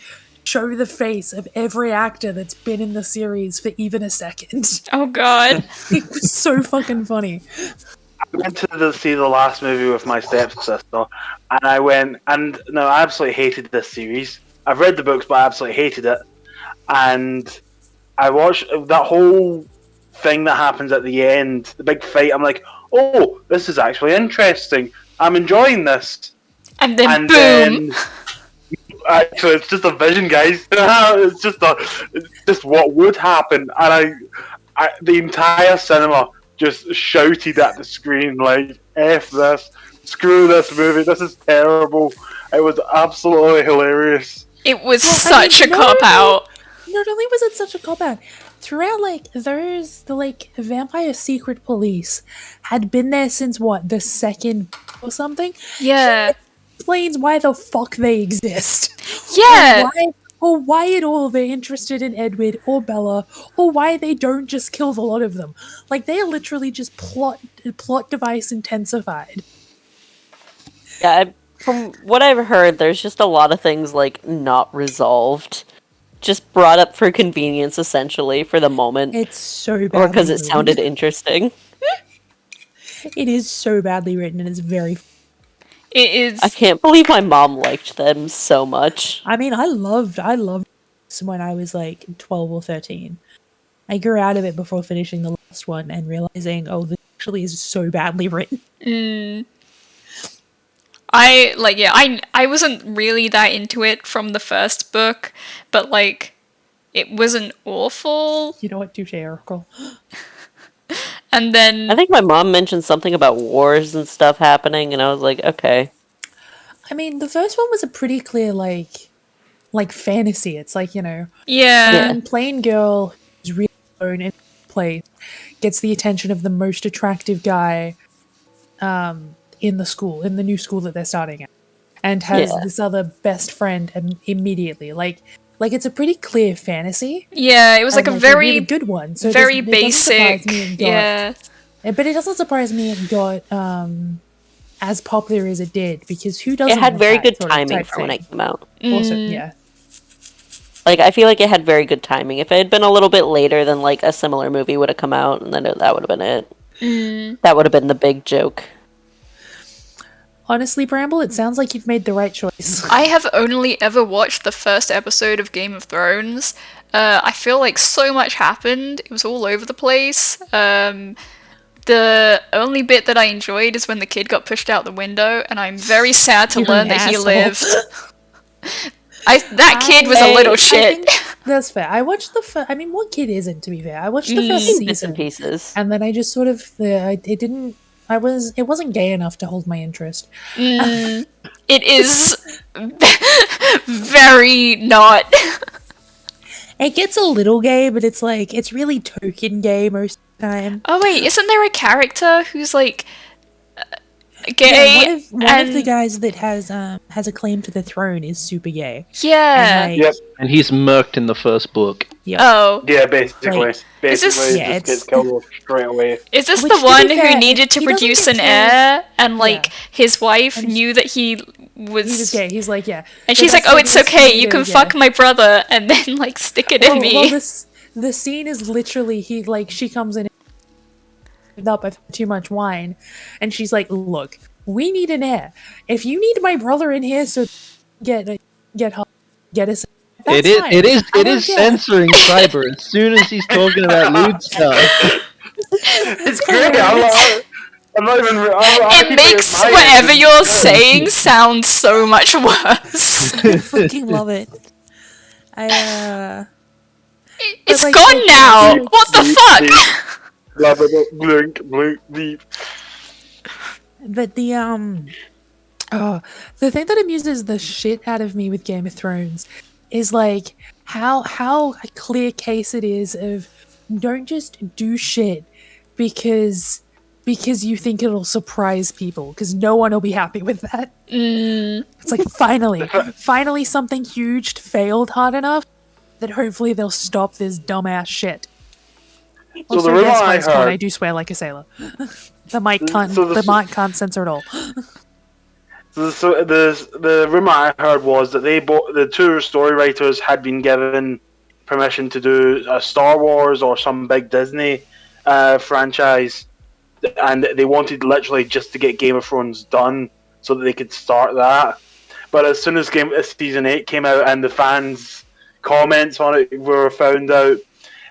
S3: show the face of every actor that's been in the series for even a second.
S1: Oh god.
S3: It was so fucking funny.
S5: I went to see the last movie with my stepsister, and I went, and no, I absolutely hated this series. I've read the books, but I absolutely hated it. And I watched that whole thing that happens at the end, the big fight. I'm like, oh, this is actually interesting. I'm enjoying this.
S1: And then
S5: And
S1: boom.
S5: then, actually, it's just a vision, guys. It's just what would happen, and the entire cinema just shouted at the screen like, "F this! Screw this movie! This is terrible!" It was absolutely hilarious.
S1: It was
S3: Well, I
S1: such
S3: mean,
S1: a cop out.
S3: Not only was it such a cop out, throughout like the vampire secret police had been there since what, the second or something?
S1: Yeah.
S3: Explains why the fuck they exist.
S1: Yeah.
S3: Or why at all they're interested in Edward or Bella, or why they don't just kill the lot of them. Like, they are literally just plot device intensified.
S4: yeah, from what I've heard, there's just a lot of things like not resolved, just brought up for convenience, essentially, for the moment,
S3: It's so bad.
S4: or because it sounded interesting.
S3: It is so badly written, and it's very...
S1: It is.
S4: I can't believe my mom liked them so much.
S3: I mean, I loved when I was like 12 or 13. I grew out of it before finishing the last one and realizing, oh, this actually is so badly written.
S1: I wasn't really that into it from the first book, but like it wasn't awful.
S3: You know what, touche, Oracle.
S1: And then
S4: I think my mom mentioned something about wars and stuff happening, and I was like, okay.
S3: I mean, the first one was a pretty clear, like fantasy. It's like, you know,
S1: yeah.
S3: some plain girl who's really alone in a place gets the attention of the most attractive guy in the new school that they're starting at, and has this other best friend immediately. Like it's a pretty clear fantasy.
S1: Yeah, it was like
S3: and,
S1: a
S3: a
S1: very
S3: really good one. So
S1: very
S3: it doesn't surprise
S1: basic.
S3: me it got-
S1: Yeah.
S3: But it doesn't surprise me it got as popular as it did, because who doesn't?
S4: It had
S3: want
S4: very
S3: that
S4: good
S3: sort of
S4: timing
S3: type
S4: for when
S3: thing?
S4: it came out.
S3: Also, yeah.
S4: Like, I feel like it had very good timing. If it had been a little bit later, then like a similar movie would have come out, and then that would have been it. That would have been the big joke.
S3: Honestly, Bramble, it sounds like you've made the right choice.
S1: I have only ever watched the first episode of Game of Thrones. I feel like so much happened. It was all over the place. The only bit that I enjoyed is when the kid got pushed out the window, and I'm very sad to
S3: You're
S1: learn
S3: an
S1: that he
S3: asshole.
S1: lived. That kid was a little
S3: I
S1: shit.
S3: think that's fair. I watched the first... I mean, what kid isn't, to be fair? I watched the first
S4: Bits
S3: season,
S4: and pieces.
S3: and then I just sort of... it didn't... It wasn't gay enough to hold my interest.
S1: It is very not.
S3: It gets a little gay, but it's like... It's really token gay most of the time.
S1: Oh wait, isn't there a character who's like gay?
S3: Yeah, one of the guys that has a claim to the throne is super gay.
S1: Yeah.
S3: And, like,
S5: Yep.
S2: And he's murked in the first book.
S1: Oh.
S5: Yeah, basically.
S3: Like,
S5: basically,
S3: yeah,
S5: just gets killed off straight away.
S1: Is this
S3: Which,
S1: the
S3: to be
S1: one
S3: fair,
S1: who needed to
S3: he doesn't
S1: produce an
S3: declare-
S1: heir, and like his wife knew that he
S3: He was gay. He's like, yeah.
S1: and
S3: But
S1: she's like,
S3: that's
S1: "Oh,
S3: the
S1: it's
S3: best
S1: okay.
S3: thing
S1: You
S3: to
S1: can
S3: do,
S1: fuck
S3: yeah.
S1: my brother, and then like stick it in me."
S3: Well, the scene is literally she comes in up with too much wine, and she's like, "Look, we need an heir. If you need my brother in here, so get us, that's fine.
S2: It is
S3: I don't care."
S2: censoring Cyber as soon as he's talking about lewd stuff.
S5: It's great. I'm not even.
S1: It makes whatever you're saying sound so much worse.
S3: I freaking love it.
S1: It's
S3: like,
S1: gone
S3: so-
S1: now.
S3: so-
S1: What the fuck?
S5: Blah, blah, blah, blink, blink, deep.
S3: But the thing that amuses the shit out of me with Game of Thrones is like how a clear case it is of don't just do shit because you think it'll surprise people, because no one will be happy with that. It's like finally something huge failed hard enough that hopefully they'll stop this dumbass shit.
S5: So
S3: Also,
S5: the rumor
S3: yes,
S5: I
S3: Vice Lord,
S5: heard.
S3: I do swear like a sailor. The mic can't
S5: So the-
S3: the mic can't censor it all.
S5: So the rumor I heard was that the two story writers had been given permission to do a Star Wars or some big Disney franchise, and they wanted literally just to get Game of Thrones done so that they could start that. But as soon as season 8 came out and the fans' comments on it were found out,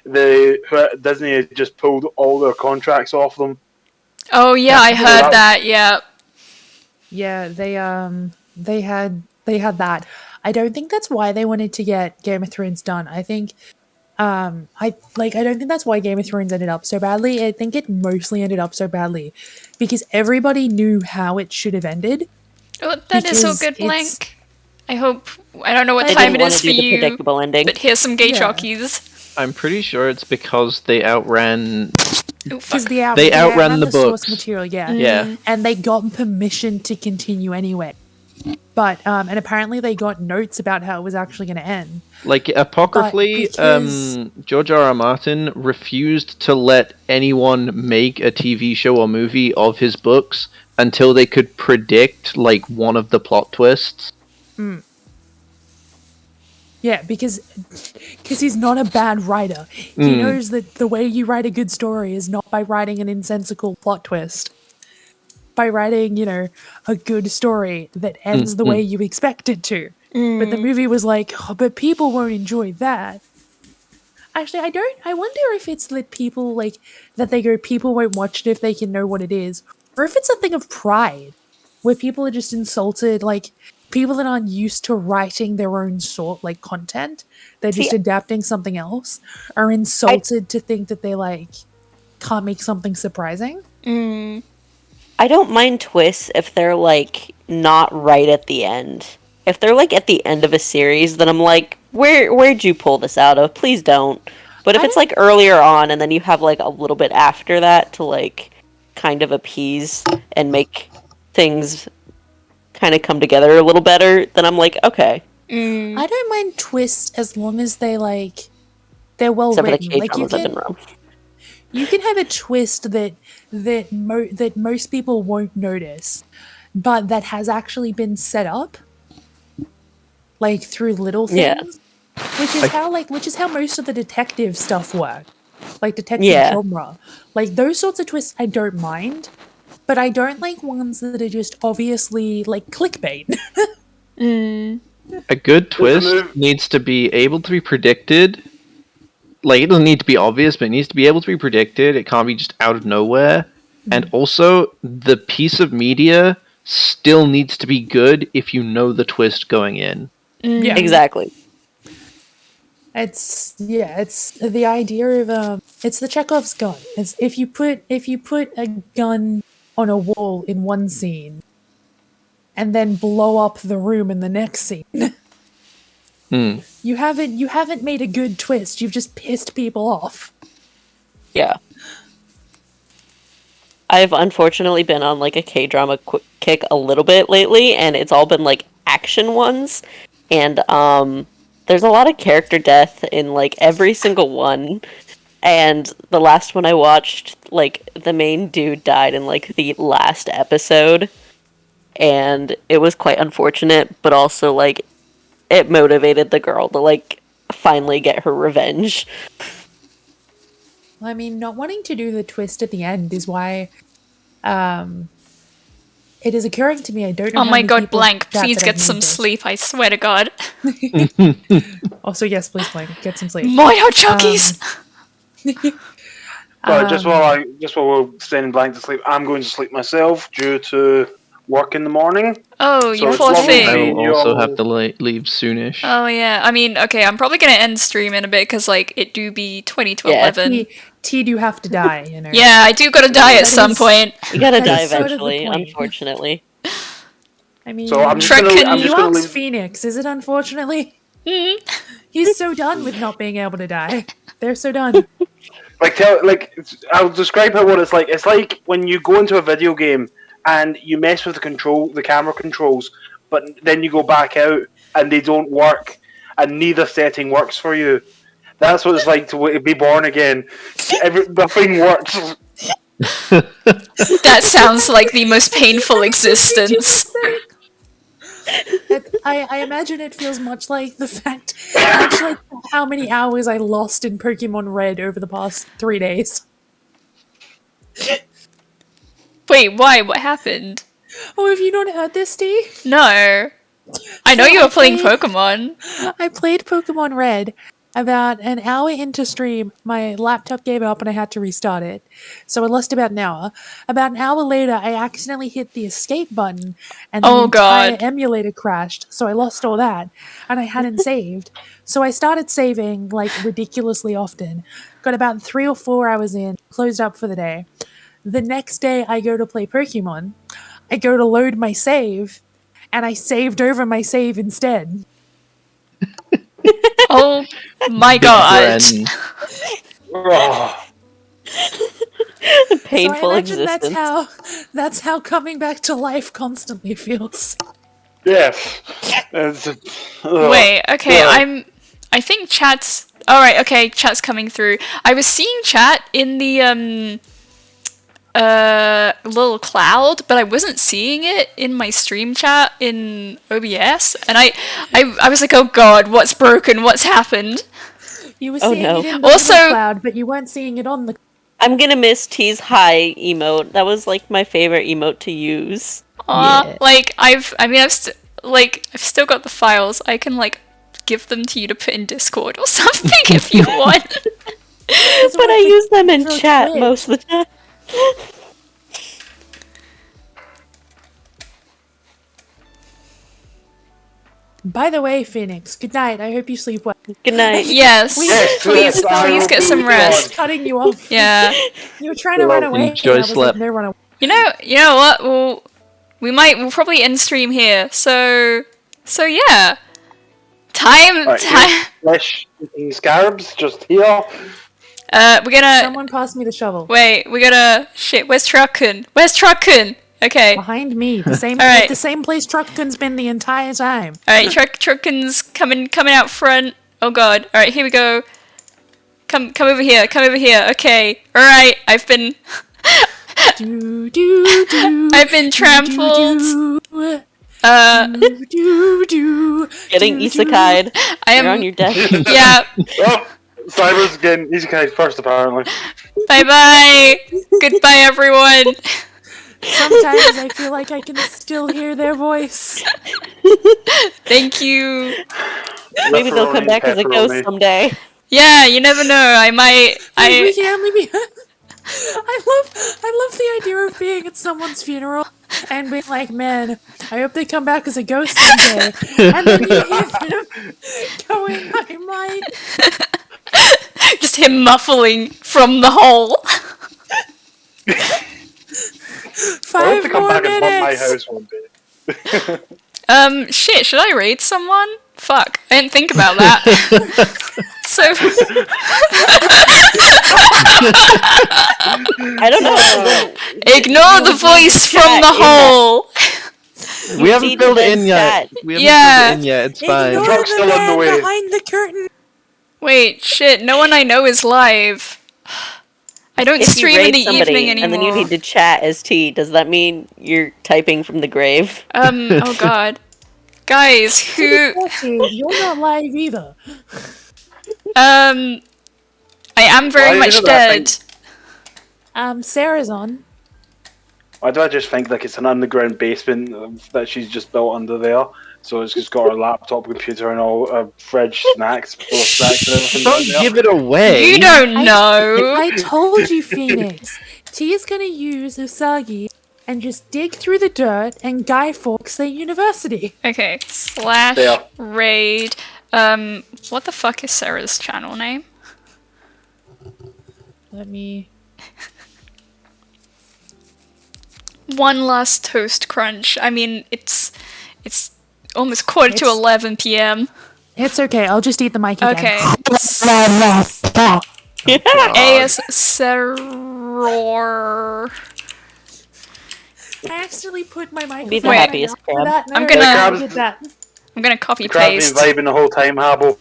S5: Disney had just pulled all their contracts off them.
S1: Oh yeah, I heard that. Yeah.
S3: Yeah, they had that. I don't think that's why they wanted to get Game of Thrones done. I think I don't think that's why Game of Thrones ended up so badly. I think it mostly ended up so badly because everybody knew how it should have ended.
S1: Oh, that is so good, Blank. I hope. I don't know what
S4: They
S1: time
S4: didn't
S1: it
S4: want
S1: is
S4: to
S1: for
S4: do the
S1: you,
S4: predictable ending.
S1: but here's some gay
S3: Yeah.
S1: jockeys.
S2: I'm pretty sure it's because they outran.
S1: Oh, fuck.
S2: They outran the
S3: source
S2: books.
S3: material, yeah.
S2: Yeah.
S3: And they got permission to continue anyway. But and apparently they got notes about how it was actually going to end.
S2: Like apocryphally,
S3: because-
S2: George R. R. Martin refused to let anyone make a TV show or movie of his books until they could predict like one of the plot twists.
S3: Yeah, because he's not a bad writer. He knows that the way you write a good story is not by writing an insensical plot twist. By writing, a good story that ends the way you expect it to. But the movie was like, oh, but people won't enjoy that. Actually, I wonder if it's that people people won't watch it if they can know what it is. Or if it's a thing of pride, where people are just insulted, like, people that aren't used to writing their own content, they're just adapting something else, are insulted to think that they, can't make something surprising.
S4: I don't mind twists if they're, not right at the end. If they're, at the end of a series, then I'm like, where'd you pull this out of? Please don't. But if it's, earlier on, and then you have, a little bit after that to, kind of appease and make things kind of come together a little better, then I'm like, okay.
S3: I don't mind twists as long as they're well
S4: Except for the
S3: written.
S4: K-dramas I've been wrong.
S3: You can have a twist that most people won't notice, but that has actually been set up, through little things, which is how most of the detective stuff works, detective genre. Those sorts of twists I don't mind, but I don't like ones that are just obviously clickbait.
S2: A good twist needs to be able to be predicted. It doesn't need to be obvious, but it needs to be able to be predicted. It can't be just out of nowhere. And also, the piece of media still needs to be good if you know the twist going in.
S3: Yeah,
S4: exactly.
S3: It's the idea of it's the Chekhov's gun. It's if you put a gun on a wall in one scene, and then blow up the room in the next scene. You haven't made a good twist. You've just pissed people off.
S4: Yeah. I've unfortunately been on a K-drama kick a little bit lately, and it's all been action ones. And there's a lot of character death in every single one. And the last one I watched, the main dude died in the last episode. And it was quite unfortunate, but also it motivated the girl to finally get her revenge.
S3: I mean, not wanting to do the twist at the end is why it is occurring to me I don't know.
S1: Oh
S3: how
S1: my
S3: many
S1: god,
S3: people
S1: Blank,
S3: that
S1: please
S3: I've
S1: get some
S3: made this.
S1: sleep, I swear to god.
S3: Also, yes, please, Blank, get some sleep.
S1: Moyo Chunkies!
S5: But just while we're staying blank to sleep, I'm going to sleep myself due to work in the morning.
S1: Oh,
S5: So
S1: you
S5: it's
S1: poor
S5: lovely
S1: thing.
S2: I
S5: seeing
S2: will
S5: you
S2: also
S5: all.
S2: have to leave soonish.
S1: Oh yeah, I mean, okay, I'm probably gonna end stream in a bit because it do be 20 to
S4: Yeah.
S1: 11.
S3: T do have to die,
S1: Yeah, I do gotta die at some
S3: is-
S1: point.
S4: You gotta
S3: That
S4: die
S3: is sort of the
S4: eventually,
S3: point.
S4: unfortunately.
S3: I mean,
S5: So I'm just
S1: Trek
S5: gonna,
S1: can-
S5: I'm
S3: he
S5: just gonna
S3: loves
S5: leave.
S3: Phoenix, is it unfortunately? He's so done with not being able to die. They're so done.
S5: I'll describe what it's like. It's like when you go into a video game and you mess with the camera controls, but then you go back out and they don't work, and neither setting works for you. That's what it's like to be born again. Nothing works.
S1: That sounds like the most painful existence.
S3: I imagine it feels much like much like how many hours I lost in Pokemon Red over the past 3 days.
S1: Wait, why? What happened?
S3: Oh, have you not heard this, Steve?
S1: No. I know
S3: So
S1: you
S3: I
S1: were playing
S3: played-
S1: Pokemon.
S3: I played Pokemon Red. About an hour into stream, my laptop gave up and I had to restart it. So I lost about an hour. About an hour later, I accidentally hit the escape button and the
S1: Oh,
S3: entire
S1: God.
S3: emulator crashed. So I lost all that and I hadn't saved. So I started saving like ridiculously often. Got about 3 or 4 hours in, closed up for the day. The next day, I go to play Pokemon. I go to load my save and I saved over my save instead.
S1: Oh my
S2: Big
S1: god.
S2: brain.
S5: Oh,
S4: Painful
S3: So I imagine
S4: existence.
S3: that's how coming back to life constantly feels.
S5: yes. It's,
S1: Wait, okay,
S5: Ugh.
S1: I think chat's alright, okay, chat's coming through. I was seeing chat in the little cloud, but I wasn't seeing it in my stream chat in OBS, and I was like, oh god, what's broken? What's happened?
S3: You were
S4: Oh,
S3: seeing
S4: no.
S3: it in the
S1: Also-
S3: little cloud, but you weren't seeing it on the.
S4: I'm gonna miss T's high emote. That was like my favorite emote to use.
S1: Aw,
S3: Yeah.
S1: like I've still got the files. I can like give them to you to put in Discord or something if you want.
S4: But I use them in
S3: for
S4: chat
S3: Twitch.
S4: most of the time.
S3: By the way, Phoenix, good night. I hope you sleep well.
S4: Good night.
S1: Yes,
S5: Yes,
S1: please,
S5: yes, I
S1: please get
S5: will
S1: some
S5: be
S1: rest.
S3: Cutting you off.
S1: Yeah,
S3: You were trying to run
S5: Love.
S3: away.
S2: Enjoy
S3: and I was
S2: sleep.
S3: like, no, run away.
S1: you know what? We'll probably end stream here. So yeah, time.
S5: Right, flesh eating scarabs just here.
S1: We're gonna
S3: Someone pass me the shovel.
S1: wait. We gotta shit. Where's Truckun? Where's Truckun? Okay.
S3: Behind me, the same
S1: All right.
S3: the same place Truckun's been the entire time.
S1: All right, Truckun's coming out front. Oh god. All right, here we go. Come over here. Come over here. Okay. All right. I've been
S3: Do do do.
S1: I've been trampled.
S3: Do, do, do,
S4: Getting
S3: do,
S4: isekai'd.
S1: I
S4: You're on
S1: am.
S4: your death.
S1: Yeah.
S5: Oh, Cyber's getting these guys first apparently.
S1: Bye bye. Goodbye, everyone.
S3: Sometimes I feel like I can still hear their voice.
S1: Thank you.
S4: Maybe they'll come
S5: Pepperoni,
S4: back as a ghost
S5: pepperoni.
S4: someday.
S1: Yeah, you never know. I might.
S3: We can only be. I love the idea of being at someone's funeral and being like, man, I hope they come back as a ghost someday. And then you hear them going, I might.
S1: Just him muffling from the hole.
S3: 5
S5: to come
S3: more
S5: back and haunt my
S3: minutes.
S5: house one day.
S1: Shit. Should I raid someone? Fuck. I didn't think about that. So.
S4: I don't know.
S1: Ignore the voice from the hole.
S2: We haven't filled it in yet.
S4: Chat.
S2: We haven't
S1: Yeah.
S2: filled it in yet. It's fine.
S3: Ignore
S5: Truck's
S3: the
S5: still on the
S3: man
S5: way.
S3: behind the curtain.
S1: Wait, shit. No one I know is live. I don't
S4: If you
S1: stream in
S4: raid
S1: the
S4: somebody
S1: evening anymore.
S4: and then you need to chat as T, does that mean you're typing from the grave?
S1: Oh god. Guys, who
S3: You're not live either.
S1: I am very
S5: Why
S1: much
S5: isn't that
S1: dead.
S3: Sarah's on.
S5: Why do I just think like it's an underground basement that she's just built under there? So it's just got her laptop, computer, and all fridge snacks, full of snacks and everything.
S2: Don't
S5: down there.
S2: give it away.
S1: You don't know.
S3: I told you, Phoenix. T is gonna use Usagi and just dig through the dirt and Guy Fawkes their university.
S1: Okay, slash
S5: There.
S1: raid. What the fuck is Sarah's channel name?
S3: Let me.
S1: One last toast crunch. I mean, it's almost quarter to
S3: It's-
S1: 11 p.m.
S3: It's okay. I'll just eat the mic again.
S1: Okay. AS Serror.
S3: I accidentally put my mic.
S4: Be the
S1: Wait.
S4: happiest crab.
S1: I'm gonna-
S3: get that.
S1: I'm gonna copy
S5: Crab's
S1: paste.
S5: been vibing the whole time, Habbo.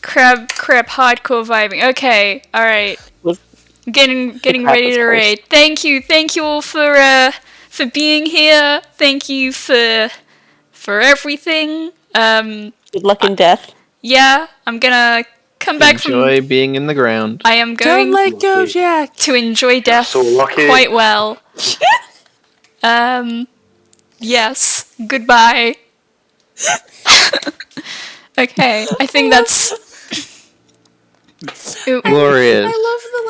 S1: Crab hardcore vibing. Okay, alright.
S4: Was-
S1: Getting
S4: crab
S1: ready
S4: was
S1: to
S4: first.
S1: raid. Thank you all for for being here. Thank you for everything.
S4: Good luck in death.
S1: Yeah, I'm gonna come back
S2: Enjoy being in the ground.
S1: I am
S3: Don't
S1: going
S3: let go, Jack.
S1: to enjoy death
S5: so lucky.
S1: quite well. Yes. Goodbye. Okay, I think that's.
S2: Glorious.
S3: I love the